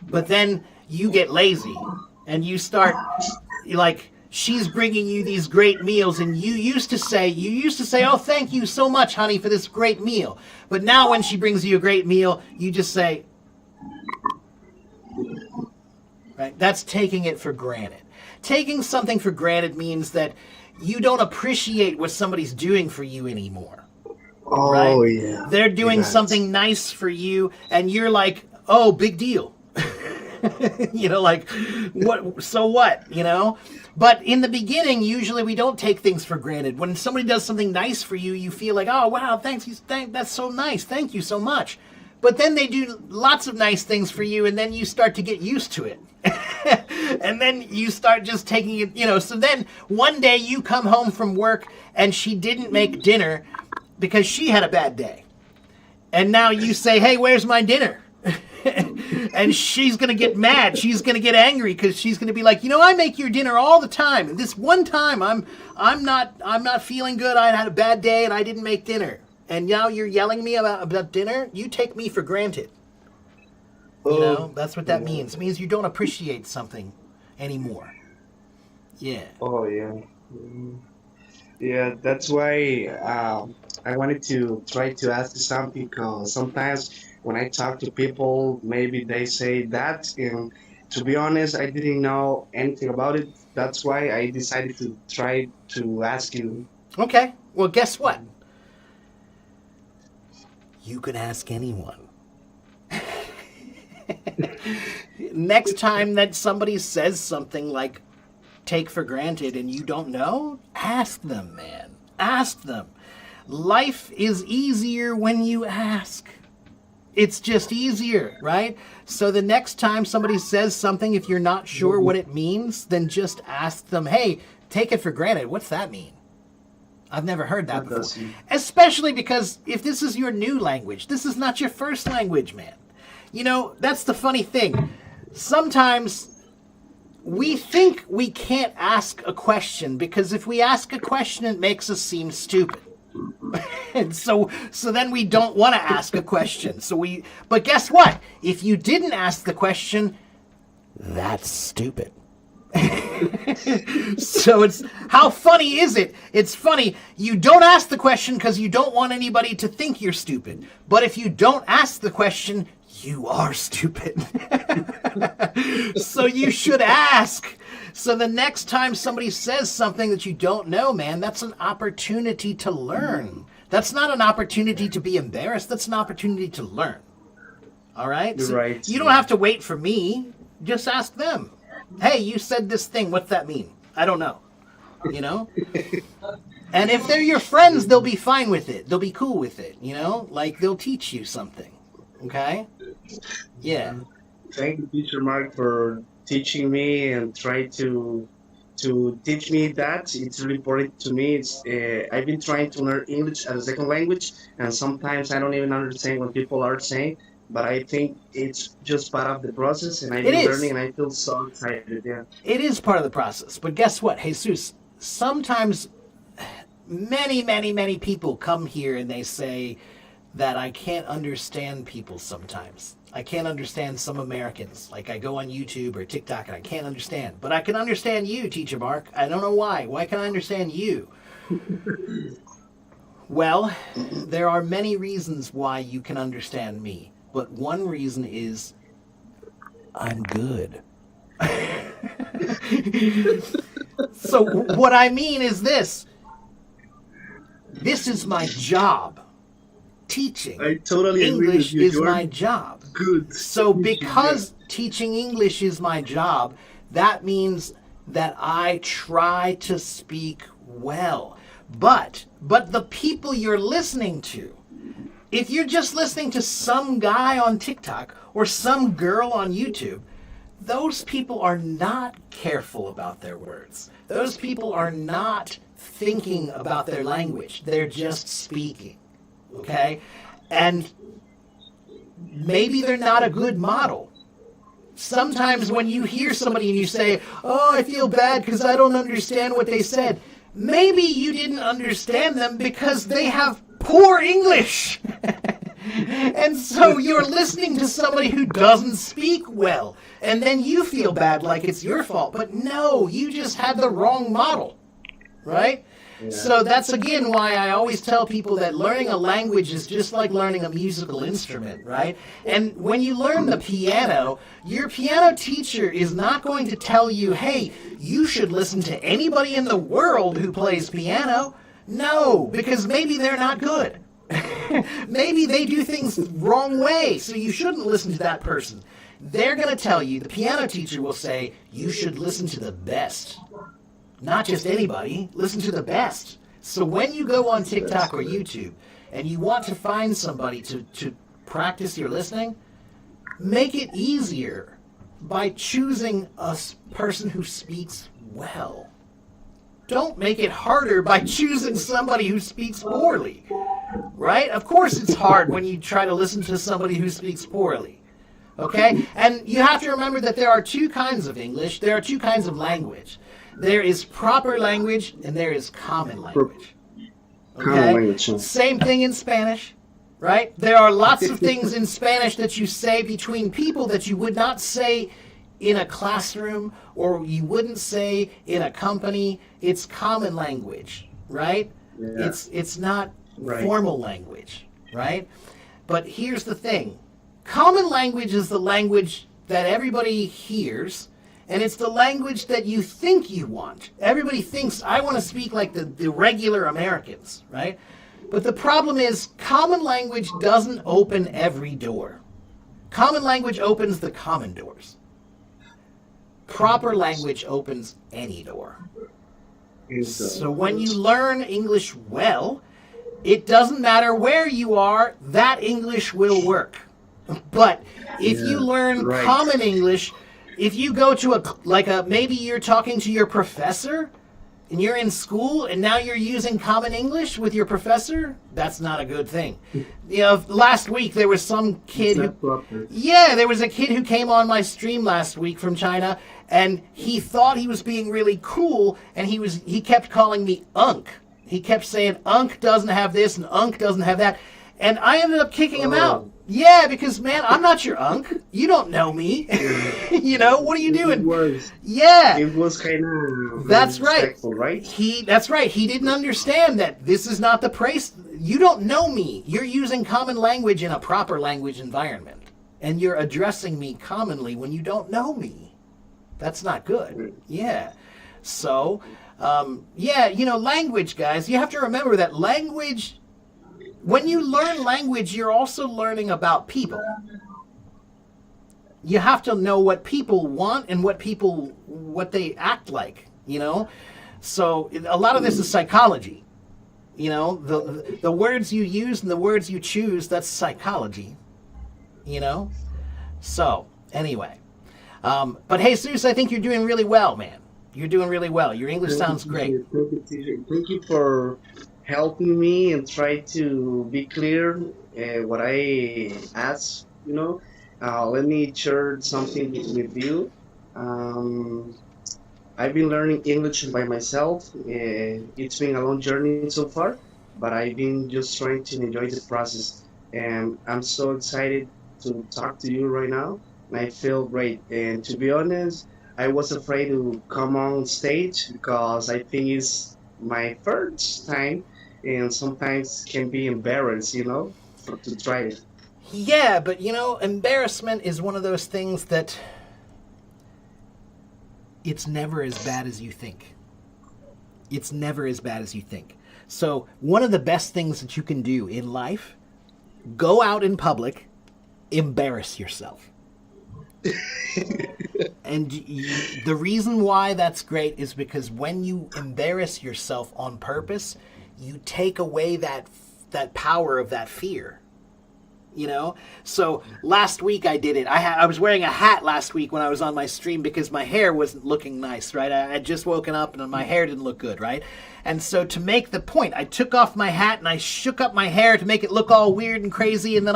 But then you get lazy, and you start like, she's bringing you these great meals, and you used to say, oh, thank you so much, honey, for this great meal. But now when she brings you a great meal, you just say, right? That's taking it for granted. Taking something for granted means that you don't appreciate what somebody's doing for you anymore. Oh, right? yeah. They're doing Yes. something nice for you, and you're like, oh, big deal. Like, what? So what? But in the beginning, usually we don't take things for granted. When somebody does something nice for you, you feel like, oh, wow, thanks. That's so nice. Thank you so much. But then they do lots of nice things for you, and then you start to get used to it. And then you start just taking it, so then one day you come home from work and she didn't make dinner because she had a bad day. And now you say, hey, where's my dinner? And she's going to get mad. She's going to get angry because she's going to be like, I make your dinner all the time. And this one time I'm not feeling good. I had a bad day and I didn't make dinner. And now you're yelling at me about dinner? You take me for granted. That's what that means. It means you don't appreciate something anymore. Yeah. Oh, yeah. Yeah, that's why I wanted to try to ask you something, because sometimes when I talk to people, maybe they say that, and to be honest, I didn't know anything about it. That's why I decided to try to ask you. Okay. Well, guess what? You can ask anyone. Next time that somebody says something like take for granted and you don't know, ask them, man. Ask them. Life is easier when you ask. It's just easier, right? So the next time somebody says something, if you're not sure what it means, then just ask them, hey, take it for granted. What's that mean? I've never heard that before. Especially because if this is your new language, this is not your first language, man. That's the funny thing. Sometimes we think we can't ask a question because if we ask a question, it makes us seem stupid. And so then we don't want to ask a question. But guess what? If you didn't ask the question, that's stupid. So how funny is it? It's funny. You don't ask the question because you don't want anybody to think you're stupid. But if you don't ask the question, you are stupid. So you should ask. So the next time somebody says something that you don't know, man, that's an opportunity to learn. That's not an opportunity to be embarrassed. That's an opportunity to learn. All right? So Right. you don't have to wait for me. Just ask them. Hey, you said this thing. What's that mean? I don't know. And if they're your friends, they'll be fine with it. They'll be cool with it. Like they'll teach you something. Okay? Yeah. Thank you, Teacher Mark, for teaching me and try to teach me that. It's really important to me. I've been trying to learn English as a second language, and sometimes I don't even understand what people are saying. But I think it's just part of the process, and I've been learning, and I feel so excited. Yeah. It is part of the process. But guess what, Jesus? Sometimes many, many, many people come here and they say that I can't understand people sometimes. I can't understand some Americans. Like I go on YouTube or TikTok and I can't understand. But I can understand you, Teacher Mark. I don't know why. Why can I understand you? Well, there are many reasons why you can understand me. But one reason is I'm good. So what I mean is this. This is my job. Teaching I totally agree with English you. is You're my job. good. So because teaching English is my job, that means that I try to speak well. But the people you're listening to, if you're just listening to some guy on TikTok or some girl on YouTube, those people are not careful about their words. Those people are not thinking about their language. They're just speaking. Okay? And maybe they're not a good model. Sometimes when you hear somebody and you say, oh, I feel bad because I don't understand what they said. maybe you didn't understand them because they have poor English. And so you're listening to somebody who doesn't speak well, and then you feel bad like it's your fault. But no, you just had the wrong model, right? Yeah. So that's again why I always tell people that learning a language is just like learning a musical instrument, right? And when you learn the piano, your piano teacher is not going to tell you, hey, you should listen to anybody in the world who plays piano. No, because maybe they're not good. Maybe they do things the wrong way, so you shouldn't listen to that person. They're going to tell you, the piano teacher will say, you should listen to the best. Not just anybody, listen to the best. So when you go on TikTok or YouTube and you want to find somebody to practice your listening, make it easier by choosing a person who speaks well. Don't make it harder by choosing somebody who speaks poorly, right? Of course it's hard when you try to listen to somebody who speaks poorly, okay? And you have to remember that there are two kinds of English. There are two kinds of language. There is proper language and there is common language. Common language, yeah. Same thing in Spanish, right? There are lots of things in Spanish that you say between people that you would not say in a classroom or you wouldn't say in a company. It's common language, right? Yeah. It's not Right. formal language, right? But here's the thing. Common language is the language that everybody hears, and it's the language that you think you want. Everybody thinks, I want to speak like the regular Americans, right? But the problem is, common language doesn't open every door. Common language opens the common doors. Proper language opens any door. So when you learn English well, it doesn't matter where you are, that English will work. But if you learn right. common English, if you go to maybe you're talking to your professor and you're in school and now you're using common English with your professor, that's not a good thing. You know, last week there was some kid there was a kid who came on my stream last week from China, and he thought he was being really cool, and he kept calling me Unk. He kept saying Unk doesn't have this and Unk doesn't have that. And I ended up kicking him out. Yeah, because, man, I'm not your Unk. You don't know me. You know, what are you doing? It was kind of That's right. Right? That's right. He didn't understand that this is not the praise. You don't know me. You're using common language in a proper language environment. And you're addressing me commonly when you don't know me. That's not good. Yeah. So, language, guys, you have to remember that language, when you learn language, you're also learning about people. You have to know what people want and what they act like, you know? So a lot of this is psychology. You know, the words you use and the words you choose, that's psychology, you know? So, anyway. But Jesus, I think you're doing really well, man. You're doing really well. Your English sounds great. Thank you for helping me and try to be clear what I ask, you know. Let me share something with you. I've been learning English by myself. It's been a long journey so far, but I've been just trying to enjoy the process. And I'm so excited to talk to you right now. And I feel great. And to be honest, I was afraid to come on stage because I think it's my first time and sometimes can be embarrassed, you know, to try it. Yeah, but you know, embarrassment is one of those things that it's never as bad as you think. It's never as bad as you think. So one of the best things that you can do in life, go out in public, embarrass yourself. And the reason why that's great is because when you embarrass yourself on purpose, you take away that power of that fear. You know? So last week I did it. I was wearing a hat last week when I was on my stream because my hair wasn't looking nice, right? I had just woken up and my hair didn't look good, right? And so to make the point, I took off my hat and I shook up my hair to make it look all weird and crazy, and then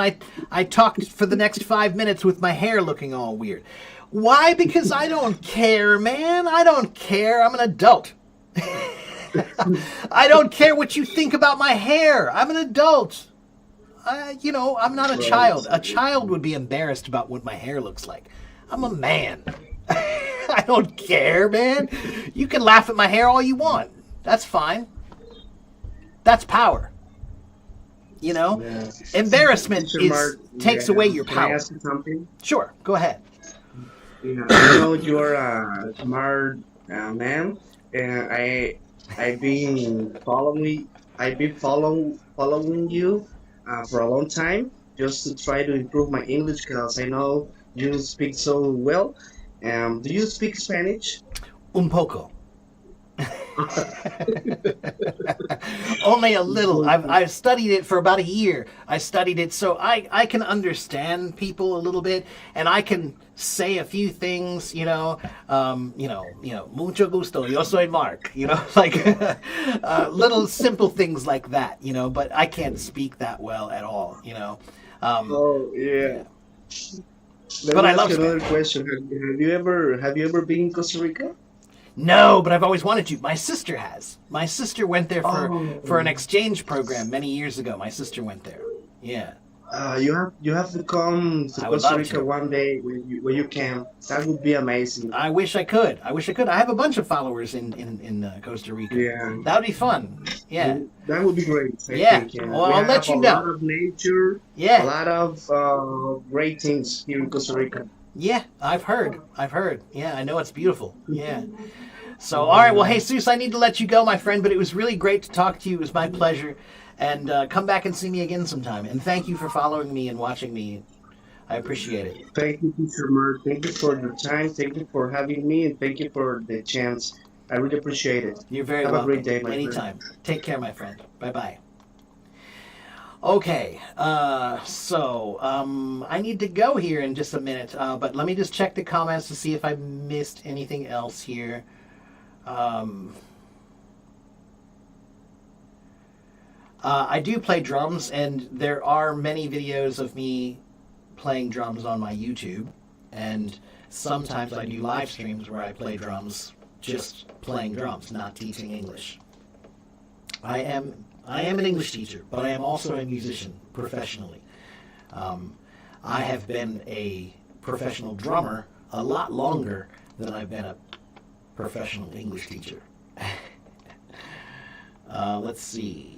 I talked for the next 5 minutes with my hair looking all weird. Why? Because I don't care, man. I don't care. I'm an adult. I don't care what you think about my hair. I'm an adult. I'm not a child. A child would be embarrassed about what my hair looks like. I'm a man. I don't care, man. You can laugh at my hair all you want. That's fine. That's power. Yeah. Embarrassment Teacher Mark, takes away your can I power. ask you something? Sure, go ahead. I know you're a smart man, and I've been following you for a long time just to try to improve my English because I know you speak so well. Do you speak Spanish? Un poco. Only a little. I've studied it for about a year. I studied it so I can understand people a little bit, and I can say a few things. Mucho gusto. Yo soy Mark. Like little simple things like that. But I can't speak that well at all. Oh yeah. Let But me I ask love you another question. Have you ever been in Costa Rica? No, but I've always wanted to. My sister has. My sister went there Oh. for an exchange program many years ago. My sister went there. Yeah. You have to come to I would Costa love Rica to. one day when you can. That would be amazing. I wish I could. I have a bunch of followers in Costa Rica. Yeah. That would be fun. Yeah. That would be great. I Yeah. think. Well, We I'll let have you a know. lot of nature, a Yeah. lot of great things here in Costa Rica. Yeah. I've heard. Yeah. I know it's beautiful. Yeah. So, all right. Well, hey, Jesus, I need to let you go, my friend, but it was really great to talk to you. It was my pleasure. And come back and see me again sometime. And thank you for following me and watching me. I appreciate it. Thank you, Teacher Mark. Thank you for your time. Thank you for having me, and thank you for the chance. I really appreciate it. You're very Have welcome. a great day, my friend. Anytime. Take care, my friend. Bye-bye. Okay, so I need to go here in just a minute, but let me just check the comments to see if I missed anything else here. I do play drums, and there are many videos of me playing drums on my YouTube, and sometimes I do live streams where I play drums, just playing drums, not teaching English. I am an English teacher, but I am also a musician professionally. I have been a professional drummer a lot longer than I've been a professional English teacher. Let's see.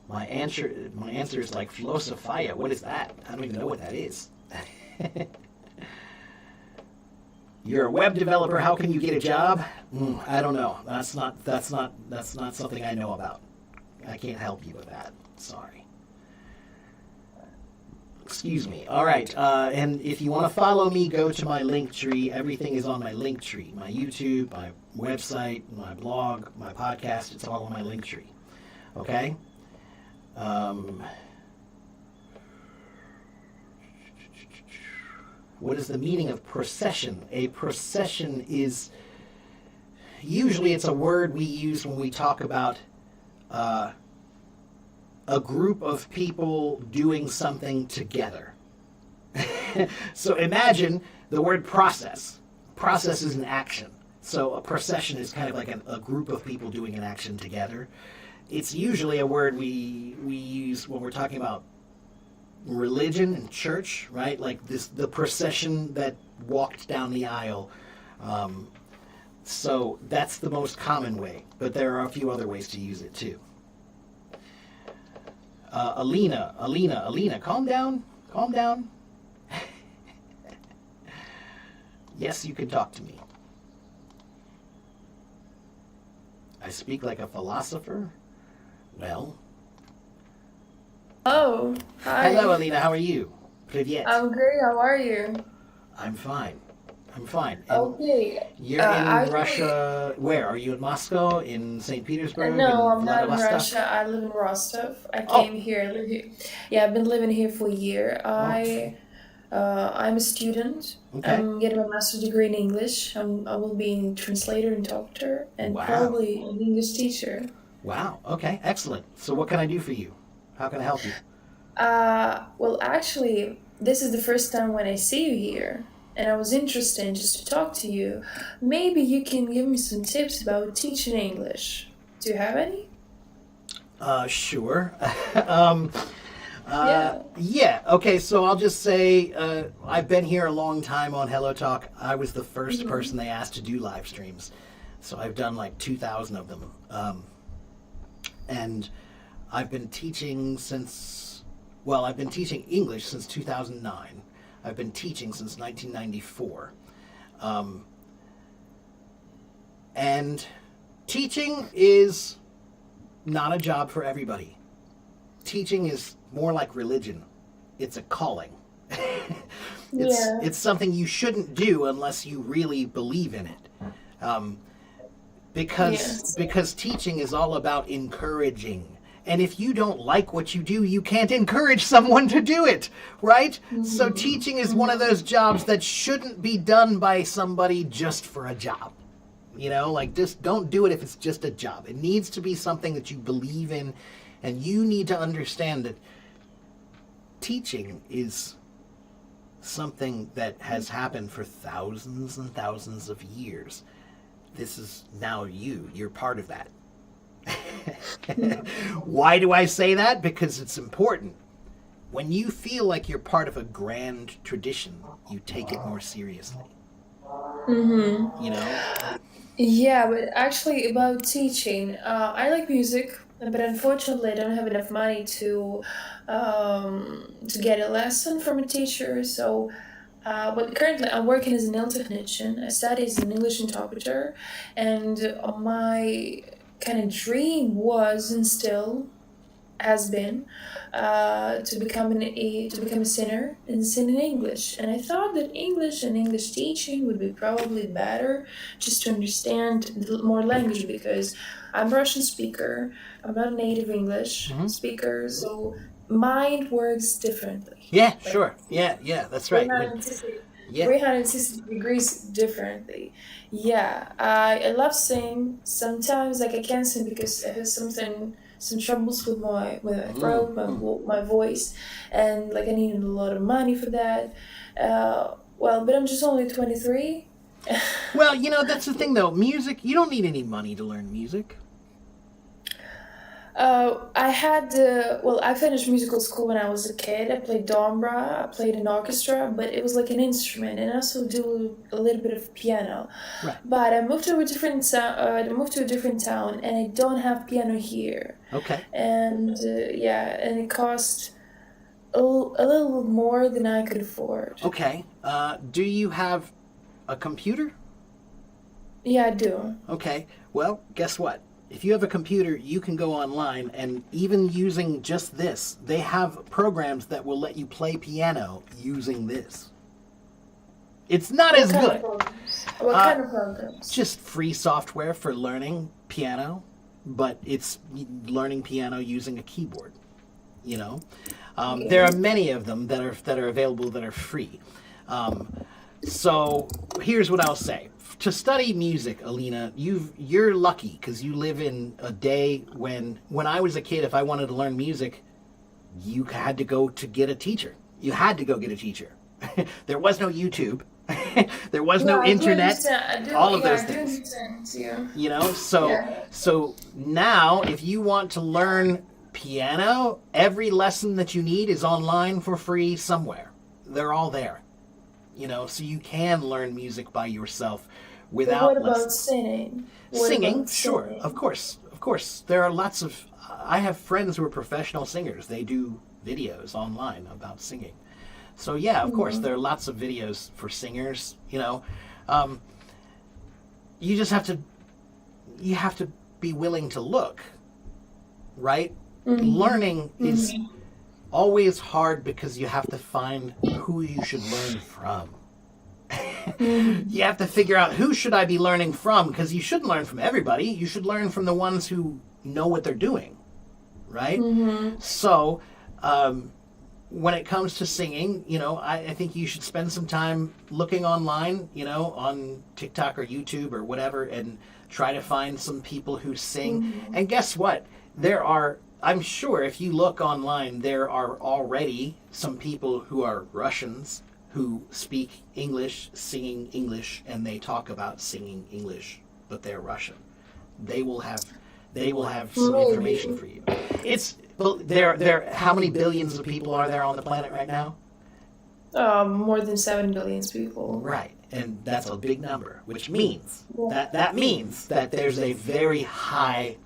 My answer is like Filosofia. What is that? I don't even know what that is. You're a web developer. How can you get a job? I don't know. That's not something I know about. I can't help you with that. Sorry. Excuse me. All right. And if you want to follow me, go to my Linktree. Everything is on my Linktree. My YouTube, my website, my blog, my podcast. It's all on my Linktree. Okay. What is the meaning of procession? A procession is usually it's a word we use when we talk about a group of people doing something together. So imagine the word process. Process is an action. So a procession is kind of like a group of people doing an action together. It's usually a word we use when we're talking about religion and church, right? Like the procession that walked down the aisle. So that's the most common way, but there are a few other ways to use it too. Alina, calm down. Yes, you can talk to me. I speak like a philosopher. Well. Oh, hi. Hello, Alina. How are you? Привет. I'm great. How are you? I'm fine. And Okay. you're in actually- Russia. Where? Are you in Moscow? In St. Petersburg? No, in I'm not in Vladivostok? Russia. I live in Rostov. I Oh. came here. I live here. Yeah, I've been living here for a year. I'm a student. Okay. I'm getting my master's degree in English. I will be a translator and doctor, and Wow. probably an English teacher. Wow. Okay. Excellent. So, what can I do for you? How can I help you? Well, actually, this is the first time when I see you here, and I was interested just to talk to you. Maybe you can give me some tips about teaching English. Do you have any? Sure. Yeah. Yeah. Okay. So I'll just say I've been here a long time on Hello Talk. I was the 1st person they asked to do live streams, so I've done like 2,000 of them. And I've been teaching since. Well, I've been teaching English since 2009. I've been teaching since 1994. And teaching is not a job for everybody. Teaching is more like religion. It's a calling. Yeah. It's something you shouldn't do unless you really believe in it. Because teaching is all about encouraging. And if you don't like what you do, you can't encourage someone to do it, right? So teaching is one of those jobs that shouldn't be done by somebody just for a job. You know, like just don't do it if it's just a job. It needs to be something that you believe in, and you need to understand that teaching is something that has happened for thousands and thousands of years. This is now you're part of that. Why do I say that? Because it's important. When you feel like you're part of a grand tradition, you take it more seriously. You know? Yeah, but actually about teaching, I like music, but unfortunately I don't have enough money to get a lesson from a teacher. So, but currently I'm working as an nail technician. I study as an English interpreter, and my kind of dream was and still has been to become a singer and sing in English. And I thought that English and English teaching would be probably better just to understand more language, because I'm Russian speaker. I'm not a native English speaker, so mind works differently. Yeah, sure. Yeah, that's right. 360 degrees differently. Yeah, I love singing. Sometimes like I can't sing because I have some troubles with my throat, my voice, and like I needed a lot of money for that. Well, but I'm just only 23. Well, you know, that's the thing though. Music, you don't need any money to learn music. I finished musical school when I was a kid. I played dombra, I played an orchestra, but it was like an instrument, and I also do a little bit of piano. Right. But I moved to a different town, and I don't have piano here. Okay. And and it cost a little more than I could afford. Okay. Do you have a computer? Yeah, I do. Okay. Well, guess what? If you have a computer, you can go online, and even using just this, they have programs that will let you play piano using this. It's not as good. What kind of programs? Just free software for learning piano, but it's learning piano using a keyboard. You know, there are many of them that are available that are free. So here's what I'll say. To study music, Alina, you're lucky because you live in a day when I was a kid, if I wanted to learn music, you had to go to get a teacher. You had to go get a teacher. There was no YouTube. There was no internet. All of those things. You know, so now if you want to learn piano, every lesson that you need is online for free somewhere. They're all there. You know, so you can learn music by yourself without What about lessons. singing? Singing, sure, of course. There are lots of. I have friends who are professional singers. They do videos online about singing. So yeah, of course, there are lots of videos for singers. You know, you just have to. You have to be willing to look. Right. Learning is always hard because you have to find who you should learn from. You have to figure out who should I be learning from, because you shouldn't learn from everybody. You should learn from the ones who know what they're doing, right? So when it comes to singing, you know, I think you should spend some time looking online, you know, on TikTok or YouTube or whatever, and try to find some people who sing. And guess what? I'm sure if you look online, there are already some people who are Russians who speak English, singing English, and they talk about singing English, but they're Russian. They will have some information for you. It's well, there. How many billions of people are there on the planet right now? More than 7 billion people. Right, and that's a big number, which means that means that there's a very high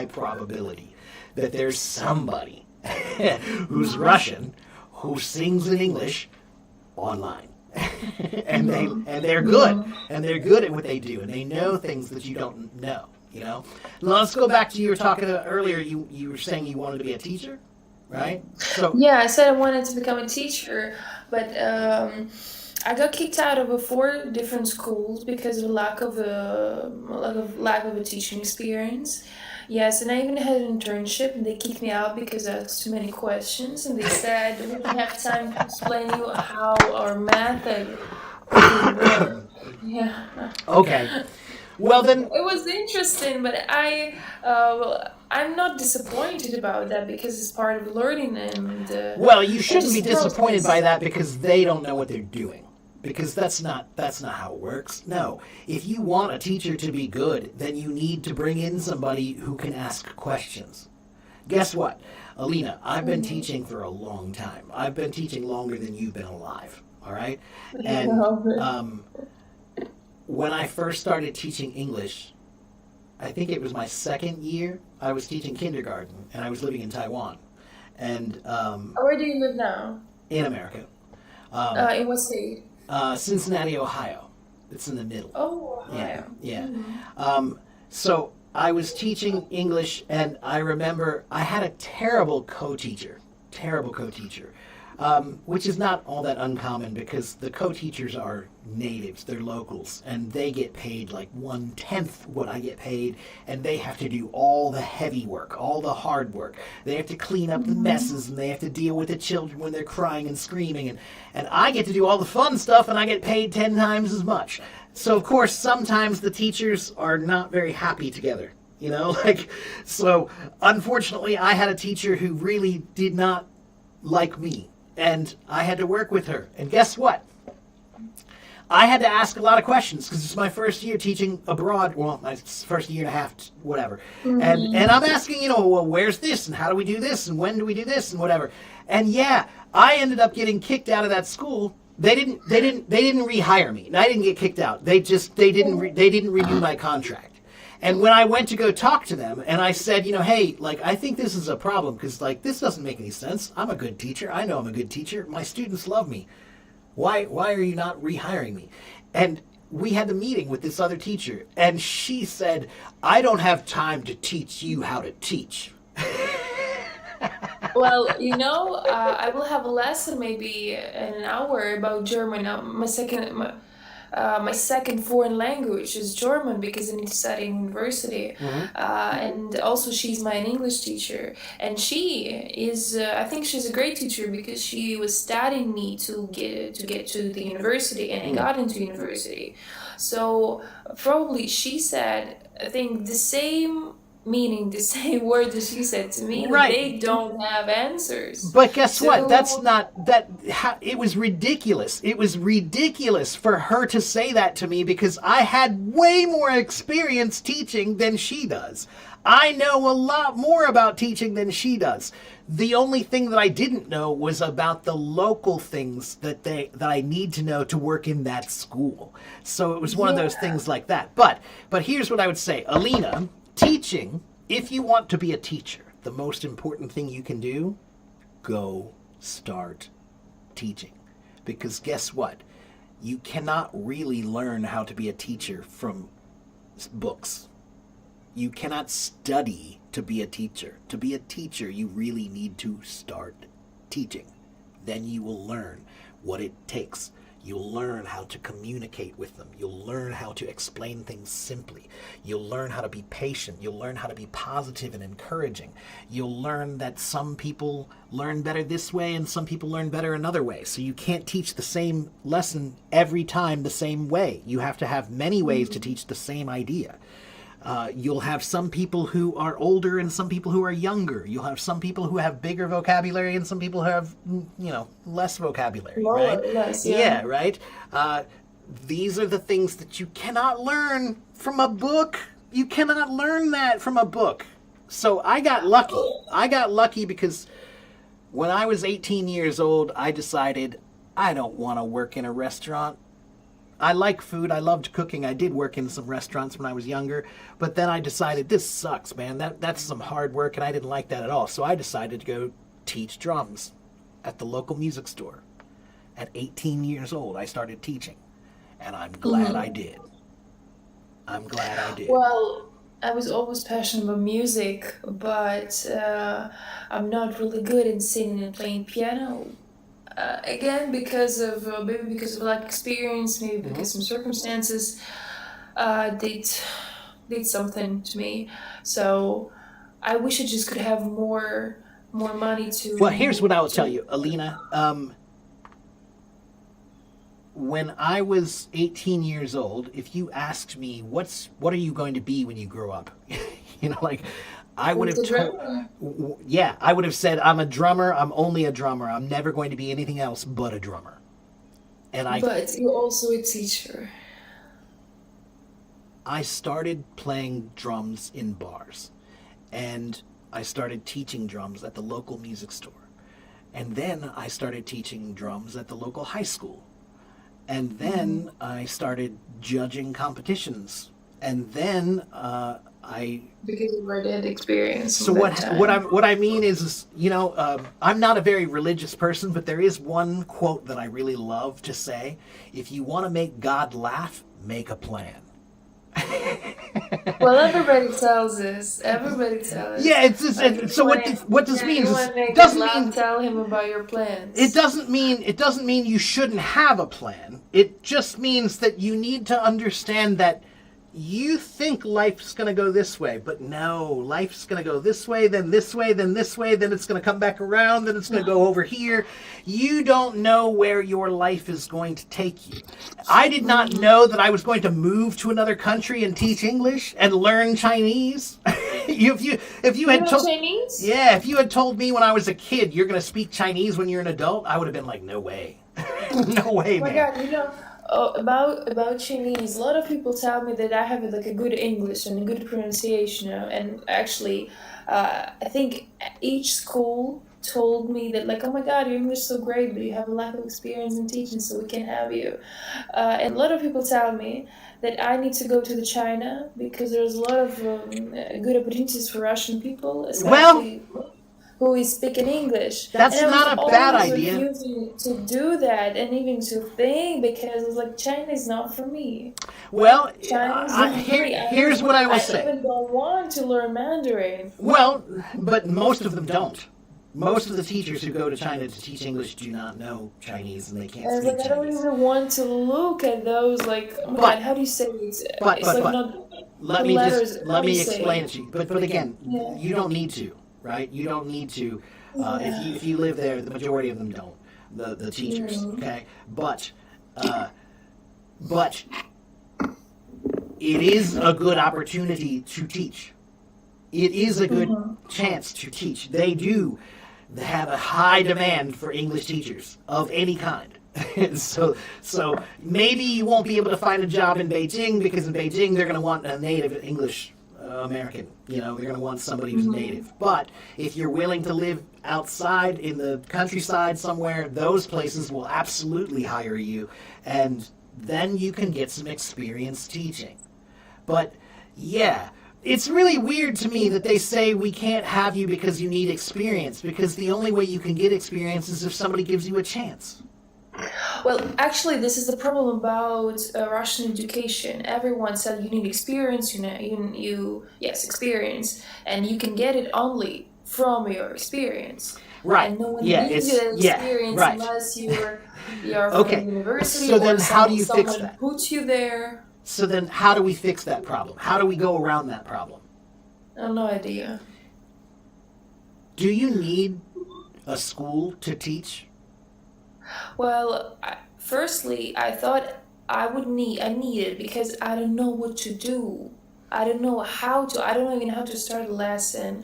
probability that there's somebody who's Russian who sings in English online. and they're good. And they're good at what they do, and they know things that you don't know, you know? Now, let's go back to you were talking about earlier, you were saying you wanted to be a teacher, right? So Yeah, I said I wanted to become a teacher, but I got kicked out of 4 different schools because of lack of a teaching experience. Yes, and I even had an internship, and they kicked me out because I asked too many questions, and they said we don't have time to explain you how our method would work. Yeah. okay. Well then, It was interesting, but I'm not disappointed about that because it's part of learning and. well, you shouldn't be just disappointed process. by that because they don't know what they're doing. Because that's not how it works. No. If you want a teacher to be good, then you need to bring in somebody who can ask questions. Guess what? Alina, I've been teaching for a long time. I've been teaching longer than you've been alive. All right? And when I first started teaching English, I think it was my second year, I was teaching kindergarten, and I was living in Taiwan. And Where do you live now? in America. In what state? Cincinnati, Ohio. It's in the middle. Oh, Yeah, Ohio. yeah. So I was teaching English, and I remember I had a terrible co-teacher, which is not all that uncommon because the co-teachers are natives, they're locals, and they get paid like 1/10 what I get paid, and they have to do all the heavy work, all the hard work. They have to clean up the messes, and they have to deal with the children when they're crying and screaming, and I get to do all the fun stuff, and I get paid 10 times as much. So, of course, sometimes the teachers are not very happy together, you know? So, unfortunately, I had a teacher who really did not like me, and I had to work with her. And guess what? I had to ask a lot of questions because it's my first year teaching abroad. Well, my first year and a half, whatever. And I'm asking, well, where's this, and how do we do this, and when do we do this, and whatever. And yeah, I ended up getting kicked out of that school. They didn't rehire me, and I didn't get kicked out. They didn't renew my contract. And when I went to go talk to them, and I said, hey, I think this is a problem because this doesn't make any sense. I'm a good teacher. I know I'm a good teacher. My students love me. Why are you not rehiring me? And we had the meeting with this other teacher, and she said, I don't have time to teach you how to teach. Well, I will have a lesson maybe in an hour about German. My second foreign language is German because I need to study in university. And also she's my English teacher. And she is, I think she's a great teacher because she was studying me to get to the university, and I got into university. So probably she said, I think the same meaning, the same word that she said to me, Right. they don't have answers. But guess what? So- That's not that. It was ridiculous. It was ridiculous for her to say that to me because I had way more experience teaching than she does. I know a lot more about teaching than she does. The only thing that I didn't know was about the local things that I need to know to work in that school. So it was one of those things like that. But here's what I would say, Alina. Teaching, if you want to be a teacher, the most important thing you can do, go start teaching. Because guess what? You cannot really learn how to be a teacher from books. You cannot study to be a teacher. To be a teacher, you really need to start teaching. Then you will learn what it takes. You'll learn how to communicate with them. You'll learn how to explain things simply. You'll learn how to be patient. You'll learn how to be positive and encouraging. You'll learn that some people learn better this way and some people learn better another way. So you can't teach the same lesson every time the same way. You have to have many ways to teach the same idea. You'll have some people who are older and some people who are younger. You'll have some people who have bigger vocabulary and some people who have, less vocabulary, More right? or less, Yeah, yeah. right? These are the things that you cannot learn from a book. You cannot learn that from a book. So I got lucky. I got lucky because when I was 18 years old, I decided I don't want to work in a restaurant. I like food. I loved cooking. I did work in some restaurants when I was younger, but then I decided this sucks, man. That's some hard work, and I didn't like that at all. So I decided to go teach drums at the local music store. At 18 years old, I started teaching, and I'm glad I did. I'm glad I did. Well, I was always passionate about music, but I'm not really good in singing and playing piano. Again, because of maybe because of lack of experience, maybe because some circumstances did something to me. So I wish I just could have more money to. Well, here's what I will tell you, Alina. When I was 18 years old, if you asked me what are you going to be when you grow up, I would have I would have said I'm a drummer. I'm only a drummer. I'm never going to be anything else but a drummer. But you're also a teacher. I started playing drums in bars, and I started teaching drums at the local music store, and then I started teaching drums at the local high school. And then I started judging competitions, and then Because you already had experience. So what I mean is I'm not a very religious person, but there is one quote that I really love to say: if you want to make God laugh, make a plan. Well, everybody tells us. Everybody tells us. Yeah, it's just, so what this means is doesn't mean tell him about your plans. it doesn't mean you shouldn't have a plan. It just means that you need to understand that you think life's going to go this way, but no, life's going to go this way, then this way, then this way, then it's going to come back around, then it's going to go over here. You don't know where your life is going to take you. I did not know that I was going to move to another country and teach English and learn Chinese. If you had told Chinese? Yeah, if you had told me when I was a kid you're going to speak Chinese when you're an adult, I would have been like, no way. No way, Oh my man. God, about Chinese, a lot of people tell me that I have like a good English and a good pronunciation, and actually, I think each school told me that like, oh my God, your English is so great, but you have a lack of experience in teaching, so we can't have you. And a lot of people tell me that I need to go to the China because there's a lot of good opportunities for Russian people, especially who is speaking English. That's And I was not a bad always idea. refusing to do that and even to think because it's like China is not for me. Well, China is not for me. here's what I will I say. even don't want to learn Mandarin. Well, but most of them don't. Most of the teachers who go to China to teach English do not know Chinese, and they can't And speak it's like I don't Chinese. even want to look at those like, oh my But- God, how do you say it? but- It's but- like but- not Let me letters. How let do me you say explain it? it to you. But again, Yeah. you don't need to, right? You don't need to. If you live there, the majority of them don't. The teachers, okay? But it is a good opportunity to teach. It is a good chance to teach. They do have a high demand for English teachers of any kind. so maybe you won't be able to find a job in Beijing because in Beijing they're going to want a native English American. They're going to want somebody who's native. But if you're willing to live outside in the countryside somewhere, those places will absolutely hire you, and then you can get some experience teaching. But yeah, it's really weird to me that they say we can't have you because you need experience, because the only way you can get experience is if somebody gives you a chance. Well, actually, this is the problem about Russian education. Everyone said you need experience, yes, experience, and you can get it only from your experience. Right. And no one Yeah, gives it's- you that yeah, experience right. unless you're Okay, from university so or then how do you fix someone that? puts you there. So then how do we fix that problem? How do we go around that problem? I have no idea. Do you need a school to teach? Well, firstly, I thought I need it because I don't know what to do. I don't know how to. I don't know even how to start a lesson.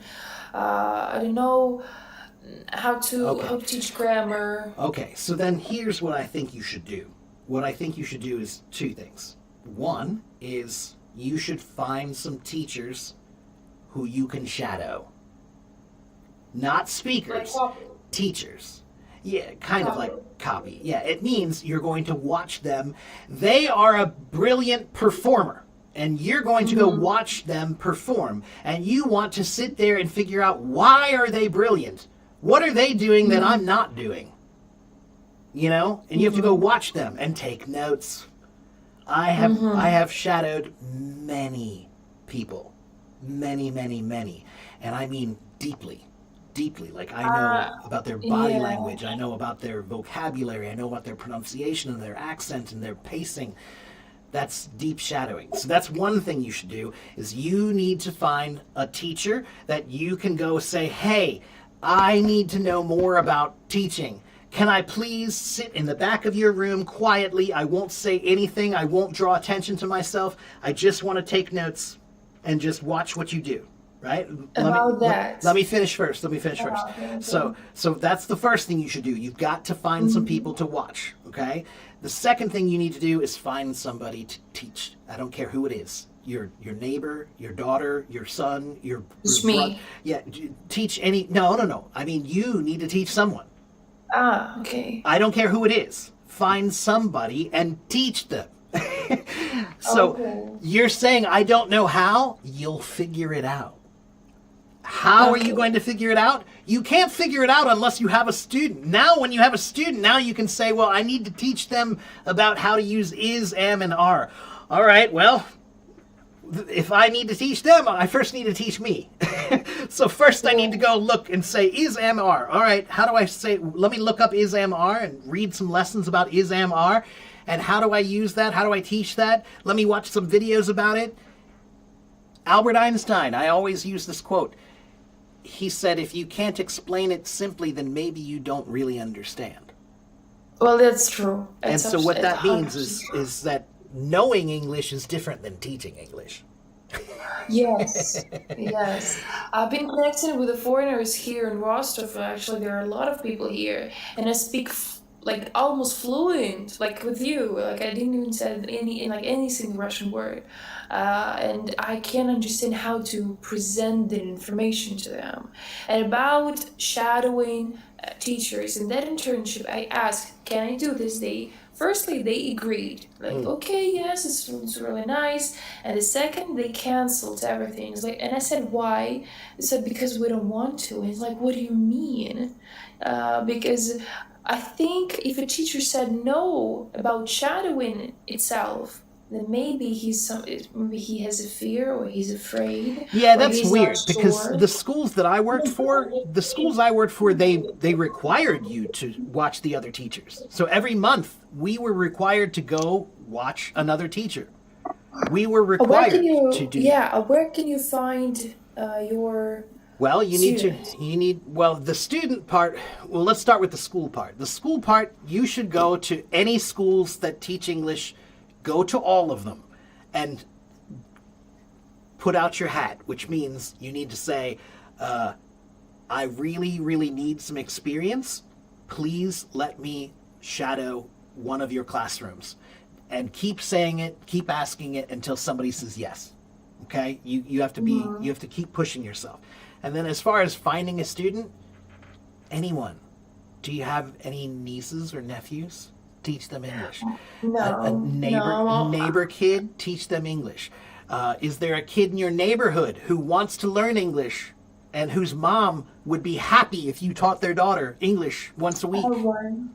I don't know Okay. how to teach grammar. Okay, so then here's what I think you should do. What I think you should do is two things. One is you should find some teachers who you can shadow. Not speakers, teachers. Yeah, kind of like copy. Yeah, it means you're going to watch them. They are a brilliant performer, and you're going to go watch them perform. And you want to sit there and figure out, why are they brilliant? What are they doing that I'm not doing? You know? And you have to go watch them and take notes. I have shadowed many people. Many, many. And I mean deeply. Like, I know about their body Yeah. language, I know about their vocabulary, I know about their pronunciation and their accent and their pacing. That's deep shadowing. So that's one thing you should do, is you need to find a teacher that you can go say, hey, I need to know more about teaching. Can I please sit in the back of your room quietly? I won't say anything. I won't draw attention to myself. I just want to take notes and just watch what you do. Right? About that. Let me finish first. Okay. So that's the first thing you should do. You've got to find some people to watch. Okay. The second thing you need to do is find somebody to teach. I don't care who it is. Your neighbor, your daughter, your son, your It's bro- me. Yeah, teach any. No. I mean, you need to teach someone. Okay. I don't care who it is. Find somebody and teach them. So Okay. you're saying, I don't know how? You'll figure it out. How are you going to figure it out? You can't figure it out unless you have a student. Now, when you have a student, now you can say, well, I need to teach them about how to use is, am, and are. All right, well, if I need to teach them, I first need to teach me. So first I need to go look and say is, am, are. All right, how do I say, let me look up is, am, are and read some lessons about is, am, are. And how do I use that? How do I teach that? Let me watch some videos about it. Albert Einstein, I always use this quote. He said, if you can't explain it simply, then maybe you don't really understand. Well, that's true. And It's so what abs- that means 100%. is that knowing English is different than teaching English. Yes, yes. I've been connecting with the foreigners here in Rostov. Actually, there are a lot of people here, and I speak like almost fluent, like with you. Like I didn't even say any single Russian word, and I can understand how to present the information to them. And about shadowing teachers in that internship, I asked, "Can I do this?" Firstly, they agreed, like, okay, yes, it's really nice. And the second, they canceled everything. It's like, and I said, why? They said, because we don't want to. And it's like, what do you mean? Because I think if a teacher said no about shadowing itself, then maybe maybe he has a fear or he's afraid. Yeah, or that's he's weird not because sure. the schools that I worked for, they required you to watch the other teachers. So every month we were required to go watch another teacher. We were Where required can you, to do. yeah, where can you find your Well, student? the student part, well, let's start with the school part. The school part, you should go to any schools that teach English, go to all of them and put out your hat, which means you need to say, I really, really need some experience. Please let me shadow one of your classrooms. And keep saying it, keep asking it until somebody says yes. Okay? You have to keep pushing yourself. And then as far as finding a student, anyone. Do you have any nieces or nephews? Teach them English. A neighbor kid, teach them English. Is there a kid in your neighborhood who wants to learn English and whose mom would be happy if you taught their daughter English once a week? I have one.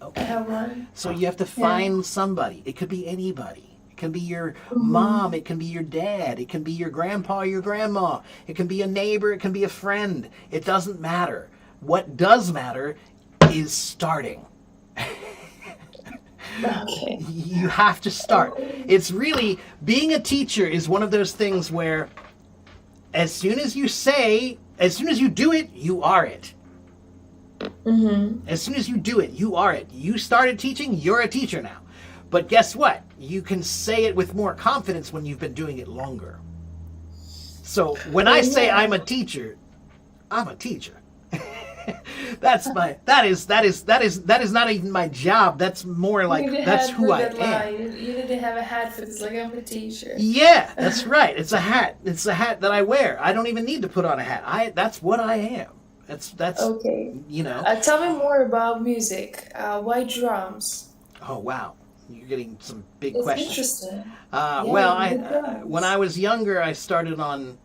I Okay. have one. So you have to find somebody. It could be anybody. It can be your mom. It can be your dad. It can be your grandpa, your grandma. It can be a neighbor. It can be a friend. It doesn't matter. What does matter is starting. Okay. You have to start. It's really, being a teacher is one of those things where as soon as you do it, you are it. As soon as you do it, you are it. You started teaching, you're a teacher now. But guess what? You can say it with more confidence when you've been doing it longer. So when I say yeah. I'm a teacher, I'm a teacher. That is not even my job. That's more like You need a that's hat who for I that am. line. You need to have a hat for this, like I'm a teacher. Yeah, that's right. It's a hat. It's a hat that I wear. I don't even need to put on a hat. That's what I am. That's Okay. you know. Tell me more about music. Why drums? Oh wow, you're getting some big It's questions. interesting. Well, Yeah, the drums. when I was younger, I started on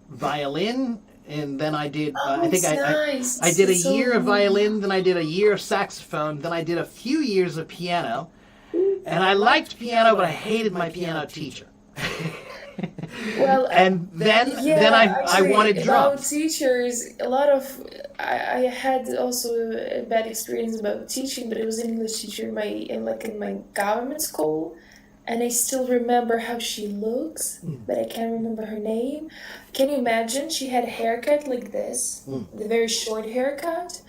violin, and then I did. Oh, I think it's nice. I did a It's so year of nice. violin, then I did a year of saxophone, then I did a few years of piano, and I liked piano, but I hated my piano teacher. Well, And then I actually, wanted about drums. teachers, a lot of I had also a bad experience about teaching, but it was an English teacher in my government school, and I still remember how she looks, but I can't remember her name. Can you imagine? She had a haircut like this, the very short haircut,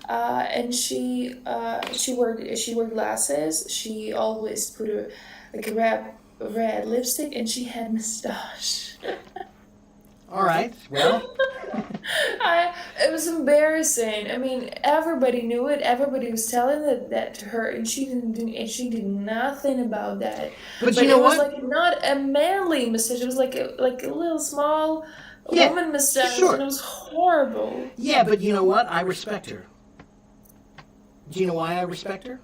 and she wore glasses. She always put a red lipstick, and she had mustache. All right. Well, It was embarrassing. I mean, everybody knew it. Everybody was telling that to her, and she did nothing about that. but you know it was what? like not a manly mustache. It was like a little small Yeah, woman mustache, sure. and it was horrible. Yeah, but you know what? I respect her. Do you know why I respect her?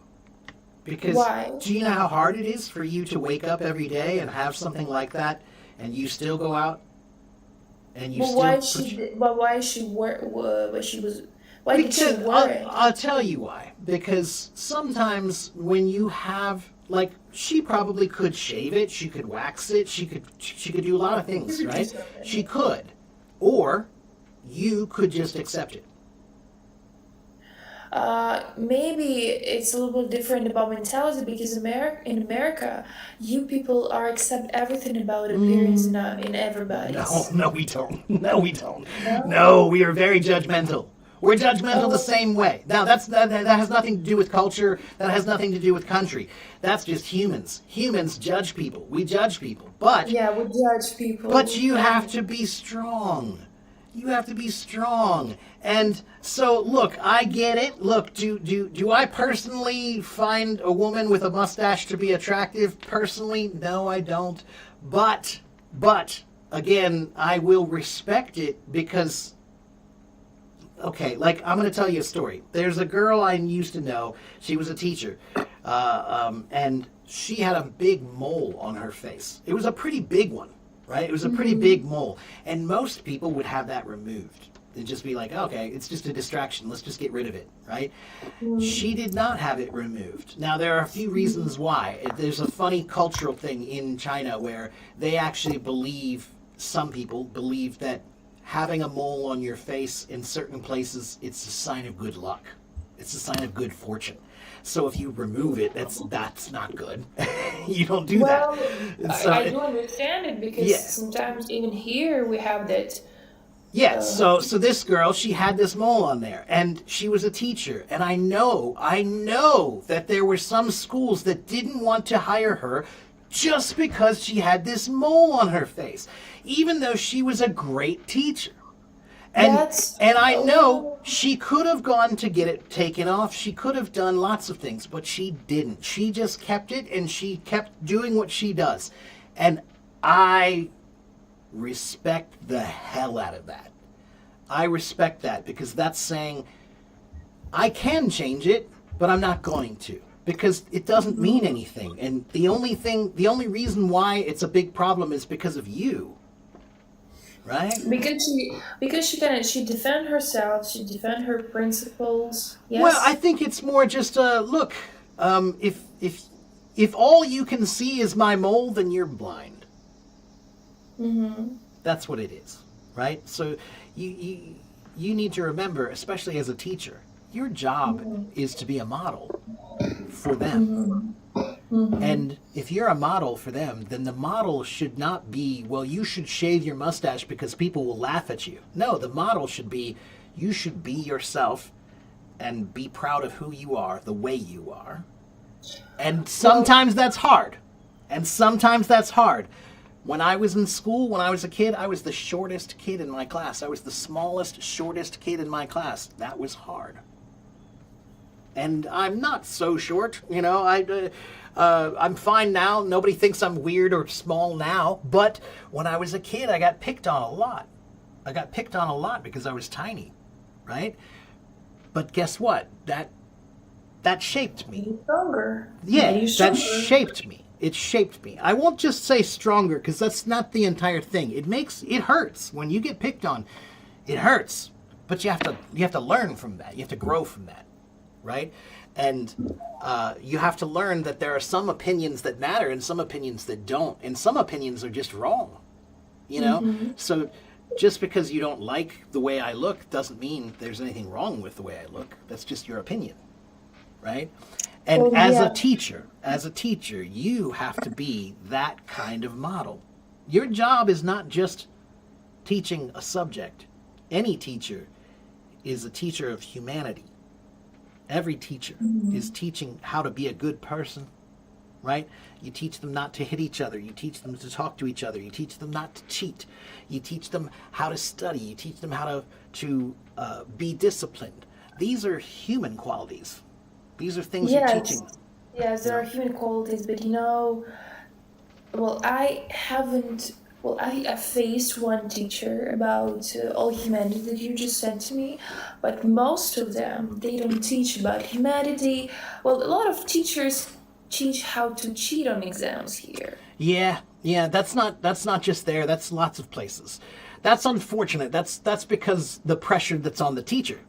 Because Why? do you know how hard it is for you to wake up every day and have something like that, and you still go out, and you But still. why put she? your- But why she wore? What she was? Why did she Because wear it? I'll tell you why. Because sometimes when you have like she probably could shave it, she could wax it, she could do a lot of things, right? She could, or you could just accept it. Maybe it's a little bit different about mentality because in America, you people are accept everything about appearance in everybody's. No, we don't. No, we don't. No? No, we are very judgmental. We're judgmental the same way. Now, that has nothing to do with culture. That has nothing to do with country. That's just humans. Humans judge people. We judge people. But Yeah, we judge people. But you have to be strong. You have to be strong. And so, look, I get it. Look, do I personally find a woman with a mustache to be attractive? Personally, no, I don't. But again, I will respect it because, okay, like I'm going to tell you a story. There's a girl I used to know. She was a teacher, and she had a big mole on her face. It was a pretty big one. Right? It was a pretty big mole. And most people would have that removed. They'd just be like, okay, it's just a distraction. Let's just get rid of it. Right? She did not have it removed. Now, there are a few reasons why. There's a funny cultural thing in China where they actually believe, some people believe that having a mole on your face in certain places, it's a sign of good luck. It's a sign of good fortune. So if you remove it, that's not good. You don't do Well, that. So I do understand it because Yeah. sometimes even here we have that. yes, so this girl, she had this mole on there, and she was a teacher, and I know that there were some schools that didn't want to hire her just because she had this mole on her face, even though she was a great teacher. That's- And I know she could have gone to get it taken off. She could have done lots of things, but she didn't. She just kept it, and she kept doing what she does. And I respect the hell out of that. I respect that because that's saying I can change it, but I'm not going to because it doesn't mean anything. And the only reason why it's a big problem is because of you. Right? Because she defend herself, she defend her principles. Yes. Well, I think it's more just look. If all you can see is my mole, then you're blind. Mm-hmm. That's what it is, right? So you need to remember, especially as a teacher, your job is to be a model for them. And if you're a model for them, then the model should not be, well, you should shave your mustache because people will laugh at you. No, the model should be, you should be yourself and be proud of who you are, the way you are. And sometimes that's hard. When I was in school, when I was a kid, I was the shortest kid in my class. I was the smallest, shortest kid in my class. That was hard. And I'm not so short, I'm fine now. Nobody thinks I'm weird or small now. But when I was a kid, I got picked on a lot. I got picked on a lot because I was tiny, right? But guess what? That shaped me. You're stronger. Yeah, You're that stronger. shaped me. It shaped me. I won't just say stronger because that's not the entire thing. It hurts when you get picked on. It hurts, but you have to learn from that. You have to grow from that, right? And you have to learn that there are some opinions that matter and some opinions that don't, and some opinions are just wrong. So just because you don't like the way I look doesn't mean there's anything wrong with the way I look. That's just your opinion, right? And Well, as yeah. a teacher, you have to be that kind of model. Your job is not just teaching a subject. Any teacher is a teacher of humanity. Every teacher is teaching how to be a good person, right? You teach them not to hit each other. You teach them to talk to each other. You teach them not to cheat. You teach them how to study. You teach them how to be disciplined. These are human qualities. These are things you're teaching them. Yes, there are human qualities, but well, I faced one teacher about all humanity that you just sent to me, but most of them, they don't teach about humanity. Well, a lot of teachers teach how to cheat on exams here. Yeah, that's not just there. That's lots of places. That's unfortunate. That's because the pressure that's on the teacher.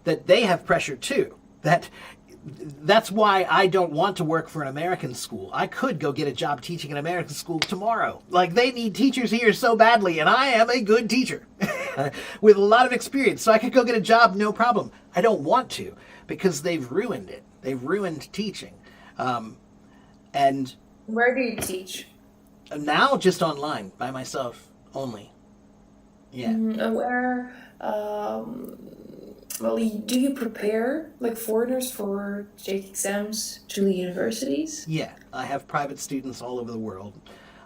That they have pressure too. That's why I don't want to work for an American school. I could go get a job teaching an American school tomorrow. Like, they need teachers here so badly, and I am a good teacher with a lot of experience, so I could go get a job, no problem. I don't want to because they've ruined it. They've ruined teaching. And Where do you teach? now just online, by myself only. Yeah. Where, well, do you prepare like foreigners for to take exams to the universities? Yeah, I have private students all over the world.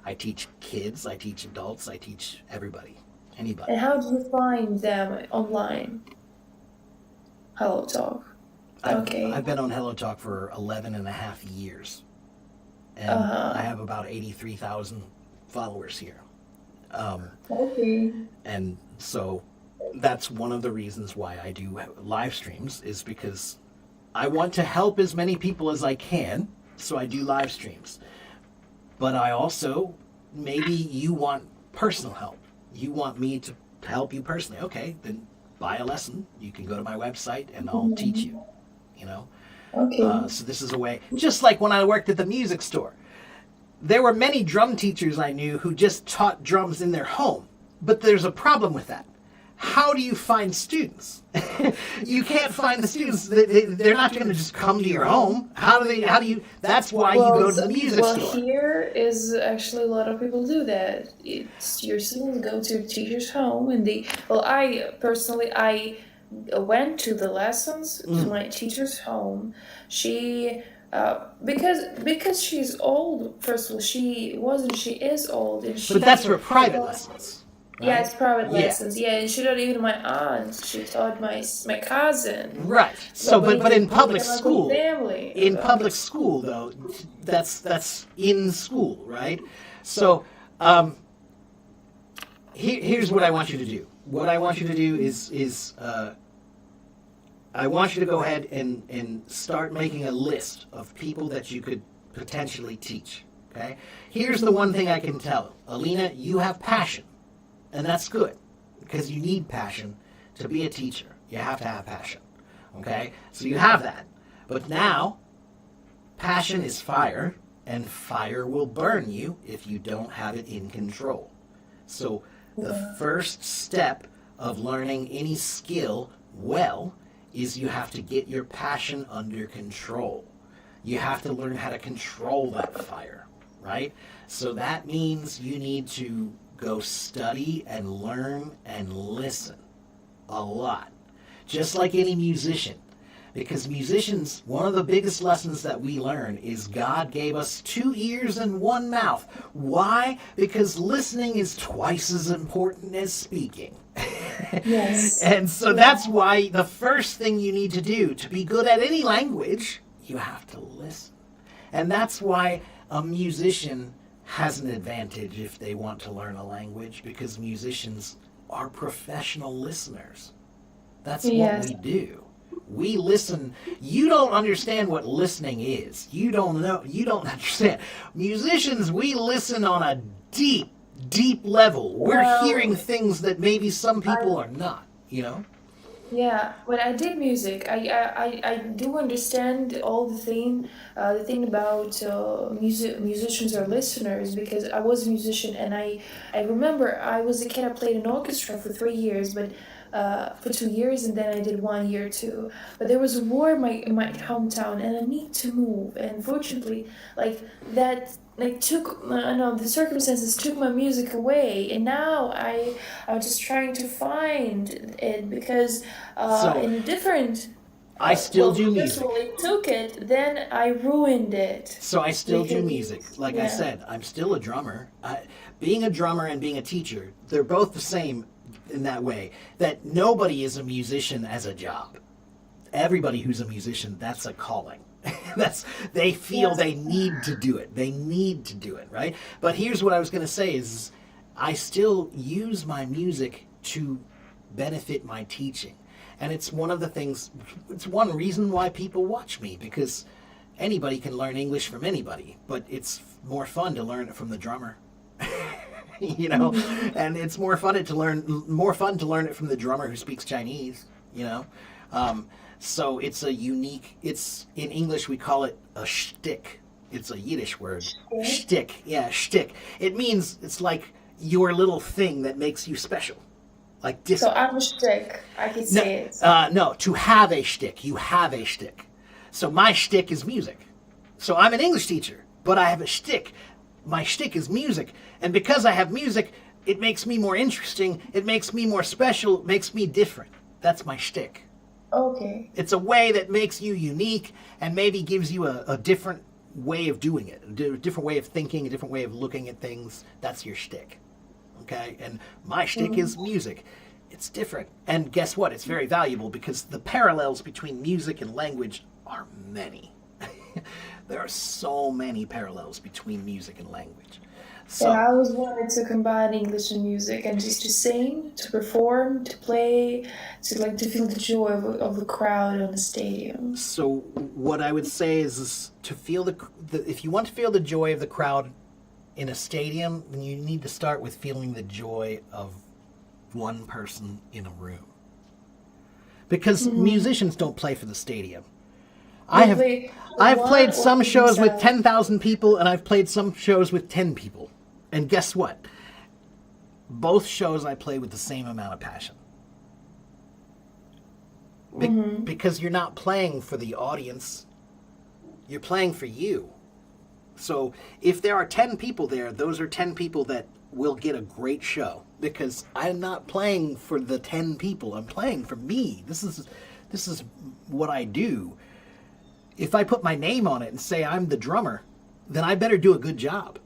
I teach kids, I teach adults, I teach everybody, anybody. And how do you find them online? Hello Talk. Okay. I've been on Hello Talk for 11 and a half years. And I have about 83,000 followers here. Okay. And so that's one of the reasons why I do live streams, is because I want to help as many people as I can, so I do live streams. But I also, maybe you want personal help. You want me to help you personally. Okay, then buy a lesson. You can go to my website and I'll teach you, Okay. So this is a way, just like when I worked at the music store. There were many drum teachers I knew who just taught drums in their home. But there's a problem with that. How do you find students? You can't find the students. They're not going to just come to your home. How do you, that's why you go to the music well, store. here is actually a lot of people do that. It's your students go to the teacher's home and I personally, I went to the lessons to my teacher's home. She, because she's old, first of all, she is old. And she But that's for private lessons. Yeah, it's private Yeah. lessons. Yeah, and she taught even my aunt. She taught my cousin. Right. So, but in public my school, family. in public school though, that's in school, right? So, here's what I want you to do. What I want you to do is I want you to go ahead and start making a list of people that you could potentially teach. Okay. Here's the one thing I can tell, Alina, you have passion. And that's good, because you need passion to be a teacher. You have to have passion, okay? So you have that. But now, passion is fire, and fire will burn you if you don't have it in control. So the first step of learning any skill well is you have to get your passion under control. You have to learn how to control that fire, right? So that means you need to go study and learn and listen a lot. Just like any musician. Because musicians, one of the biggest lessons that we learn is God gave us 2 ears and 1 mouth. Why? Because listening is twice as important as speaking. Yes. And so that's why the first thing you need to do to be good at any language, you have to listen. And that's why a musician has an advantage if they want to learn a language, because musicians are professional listeners. That's Yes. what we do. We listen. You don't understand what listening is. You don't know. You don't understand. Musicians, we listen on a deep, deep level. We're Well, hearing things that maybe some people are not, you know? Yeah, when I did music, I do understand all the thing about musicians or listeners, because I was a musician, and I remember I was a kid. I played in orchestra for 3 years, but for 2 years, and then I did 1 year too. But there was a war in my hometown, and I need to move. And fortunately, like that, like took I know the circumstances took my music away, and now I'm just trying to find it, because So in a different I still well, do first of music. all, it took it, then I ruined it. So I still do Because- music. Like I yeah. said, I'm still a drummer. Being a drummer and being a teacher, they're both the same in that way, that nobody is a musician as a job. Everybody who's a musician, that's a calling. They feel they need to do it. They need to do it, right? But here's what I was going to say is I still use my music to benefit my teaching. And it's one of the things, it's one reason why people watch me, because anybody can learn English from anybody, but it's more fun to learn it from the drummer. You know, and it's more fun to learn it from the drummer who speaks Chinese, you know. So it's it's in English we call it a shtick. It's a Yiddish word. Shtick. Yeah, shtick. It means it's like your little thing that makes you special. Like So I'm a shtick. I can say it. no, to have a shtick. You have a shtick. So my shtick is music. So I'm an English teacher, but I have a shtick. My shtick is music. And because I have music, it makes me more interesting. It makes me more special. It makes me different. That's my shtick. Okay. It's a way that makes you unique and maybe gives you a different way of doing it, a different way of thinking, a different way of looking at things. That's your shtick. Okay? And my shtick is music. It's different. And guess what? It's very valuable because the parallels between music and language are many. There are so many parallels between music and language. So, Yeah, I always wanted to combine English and music, and just to sing, to perform, to play, to feel the joy of the crowd on the stadium. so what I would say is to feel if you want to feel the joy of the crowd in a stadium, then you need to start with feeling the joy of one person in a room. Because musicians don't play for the stadium. I've played some shows with 10,000 people, and I've played some shows with 10 people. And guess what? Both shows I play with the same amount of passion. Because you're not playing for the audience. You're playing for you. So if there are 10 people there, those are 10 people that will get a great show. Because I'm not playing for the 10 people. I'm playing for me. This is what I do. If I put my name on it and say I'm the drummer, then I better do a good job.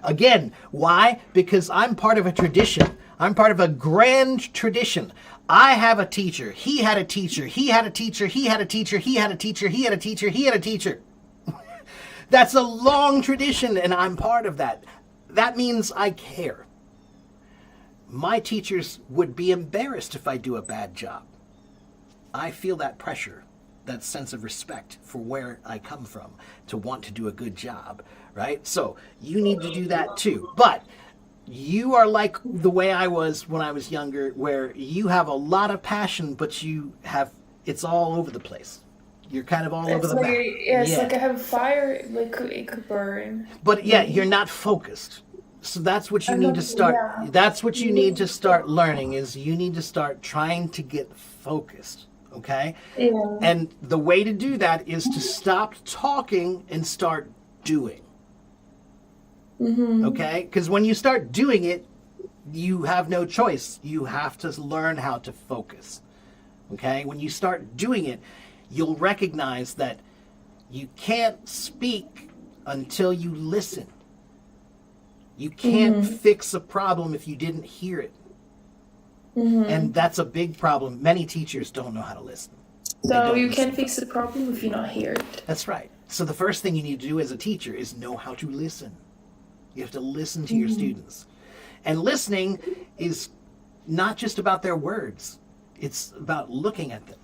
Again, why? Because I'm part of a tradition. I'm part of a grand tradition. I have a teacher. He had a teacher. He had a teacher. He had a teacher. He had a teacher. He had a teacher. He had a teacher. That's a long tradition, and I'm part of that. That means I care. My teachers would be embarrassed if I do a bad job. I feel that pressure, that sense of respect for where I come from, to want to do a good job, right? So you need to do that too. But you are like the way I was when I was younger, where you have a lot of passion, but it's all over the place. You're kind of all over the map. It's like I have a fire, like it could burn. But yeah, you're not focused. So that's what you need to start. Yeah. That's what you need to start learning, is you need to start trying to get focused. Okay? Yeah. And the way to do that is to stop talking and start doing. Okay? Because when you start doing it, you have no choice. You have to learn how to focus. Okay? When you start doing it, you'll recognize that you can't speak until you listen. You can't fix a problem if you didn't hear it. And that's a big problem. Many teachers don't know how to listen. They So don't you listen. can't fix the problem if you're not here. That's right. So the first thing you need to do as a teacher is know how to listen. You have to listen to your students. And listening is not just about their words. It's about looking at them.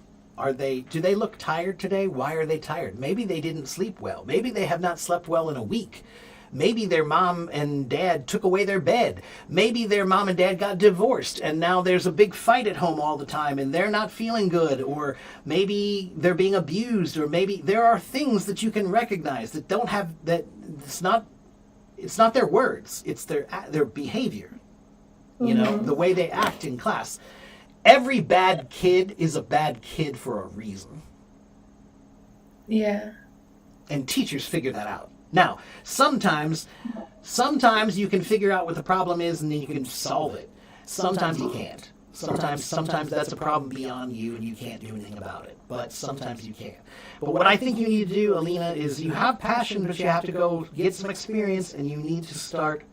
Do they look tired today? Why are they tired? Maybe they didn't sleep well. Maybe they have not slept well in a week. Maybe their mom and dad took away their bed. Maybe their mom and dad got divorced and now there's a big fight at home all the time and they're not feeling good. Or maybe they're being abused. Or maybe there are things that you can recognize that don't have, that it's not their words. It's their behavior. You know, the way they act in class. Every bad kid is a bad kid for a reason. Yeah. And teachers figure that out. Now, sometimes you can figure out what the problem is and then you can solve it. Sometimes you can't. Sometimes that's a problem beyond you and you can't do anything about it. But sometimes you can. But what I think you need to do, Alina, is you have passion, but you have to go get some experience and you need to start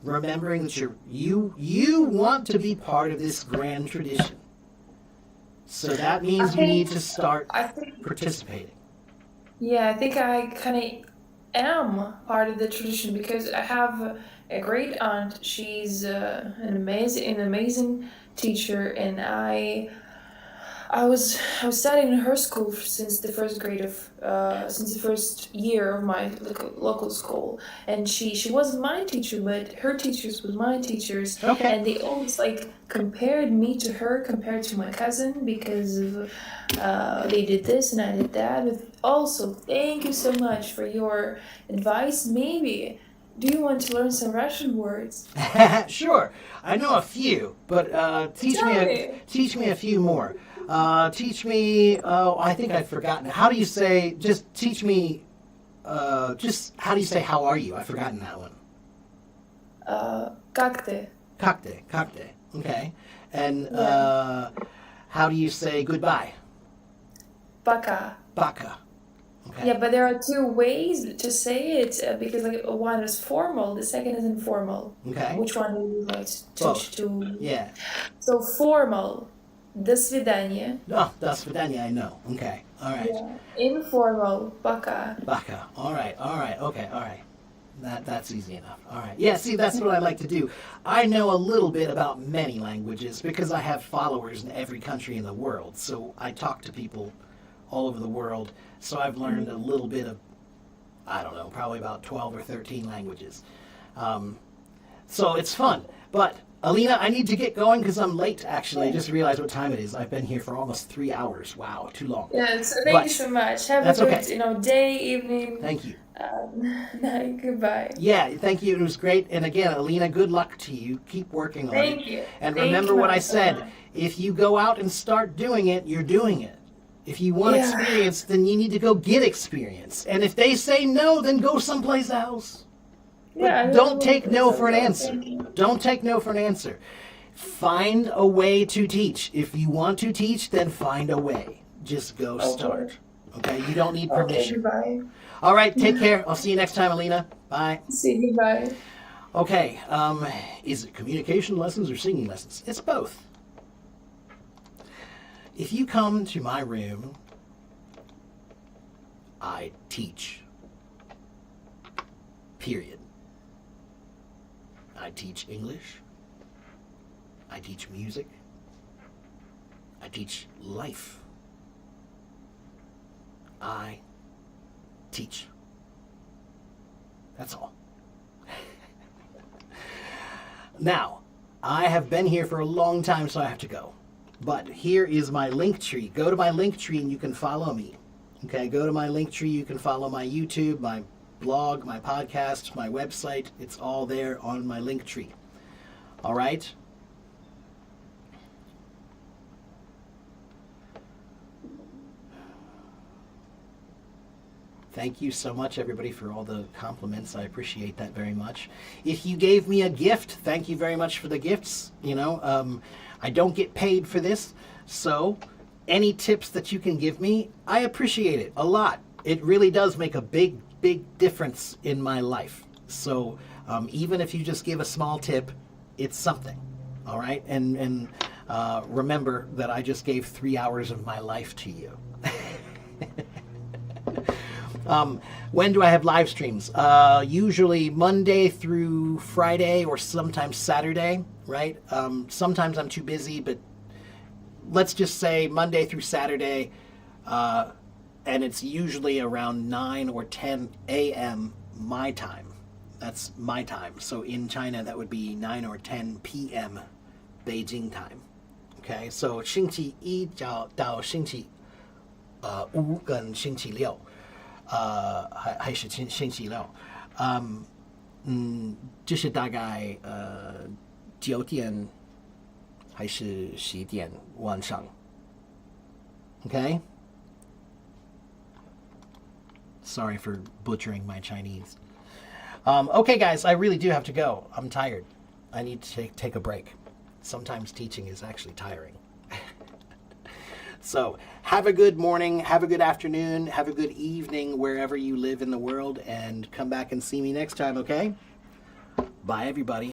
remembering that you want to be part of this grand tradition. So that means you need to start I think, participating. yeah, I think I kind of am part of the tradition because I have a great aunt. She's an amazing teacher, and I was studying in her school since the first grade of since the first year of my local school, and she wasn't my teacher, but her teachers was my teachers, Okay. and they always like compared me to her compared to my cousin because of, they did this and I did that. But also, thank you so much for your advice. Maybe. Do you want to learn some Russian words? Sure, I know a few, but teach Tell me a few more. Teach me. Oh, I think I've forgotten. How do you say? Just teach me. Just how do you say how are you? I've forgotten that one. Как ты? Kakte. Okay. And Yeah. how do you say goodbye? Пока. Baka. Okay. Yeah, but there are two ways to say it because like one is formal, the second is informal. Okay. Which one do you like to? Both. to Yeah. So formal, до свидания. Oh, das vidanya, I know. Okay. All right. Yeah. Informal, пока. Baka. All right. Okay. All right. That's easy enough. All right. Yeah, see, that's what I like to do. I know a little bit about many languages because I have followers in every country in the world. So I talk to people all over the world. So I've learned a little bit of, I don't know, probably about 12 or 13 languages. So it's fun. But Alina, I need to get going because I'm late, actually. I just realized what time it is. I've been here for almost 3 hours. Wow, too long. Yeah, so thank But you so much. Have that's a good, okay. day, evening. Thank you. Night. Goodbye. Yeah, thank you. It was great. And again, Alina, good luck to you. Keep working on it. Thank you. And Thank remember you what I so said. much. If you go out and start doing it, you're doing it. If you want Yeah. experience, then you need to go get experience. And if they say no, then go someplace else. But Yeah, I don't will. take no for an answer. Thank you. Don't take no for an answer. Find a way to teach. If you want to teach, then find a way. Just go start. Okay? You don't need Okay, permission. goodbye. All right, take care. I'll see you next time, Alina. Bye. See you. Bye. Okay, is it communication lessons or singing lessons? It's both. If you come to my room, I teach. Period. I teach English. I teach music. I teach life. I teach. That's all. Now, I have been here for a long time, so I have to go. But here is my link tree. Go to my link tree and you can follow me. Okay, go to my link tree. You can follow my YouTube, my blog, my podcast, my website. It's all there on my link tree. All right? Thank you so much, everybody, for all the compliments. I appreciate that very much. If you gave me a gift, thank you very much for the gifts. I don't get paid for this, so any tips that you can give me, I appreciate it a lot. It really does make a big, big difference in my life. So even if you just give a small tip, it's something. All right, and remember that I just gave 3 hours of my life to you. When do I have live streams? Usually Monday through Friday or sometimes Saturday, right? Sometimes I'm too busy, but let's just say Monday through Saturday, and it's usually around 9 or 10 a.m. my time. That's my time. So in China, that would be 9 or 10 p.m. Beijing time. Okay, so 星期一到星期五跟星期六，还是星期六，就是大概9点还是10点晚上。Okay? Sorry for butchering my Chinese. Okay, guys, I really do have to go. I'm tired. I need to take a break. Sometimes teaching is actually tiring. So, have a good morning, have a good afternoon, have a good evening wherever you live in the world, and come back and see me next time, okay? Bye, everybody.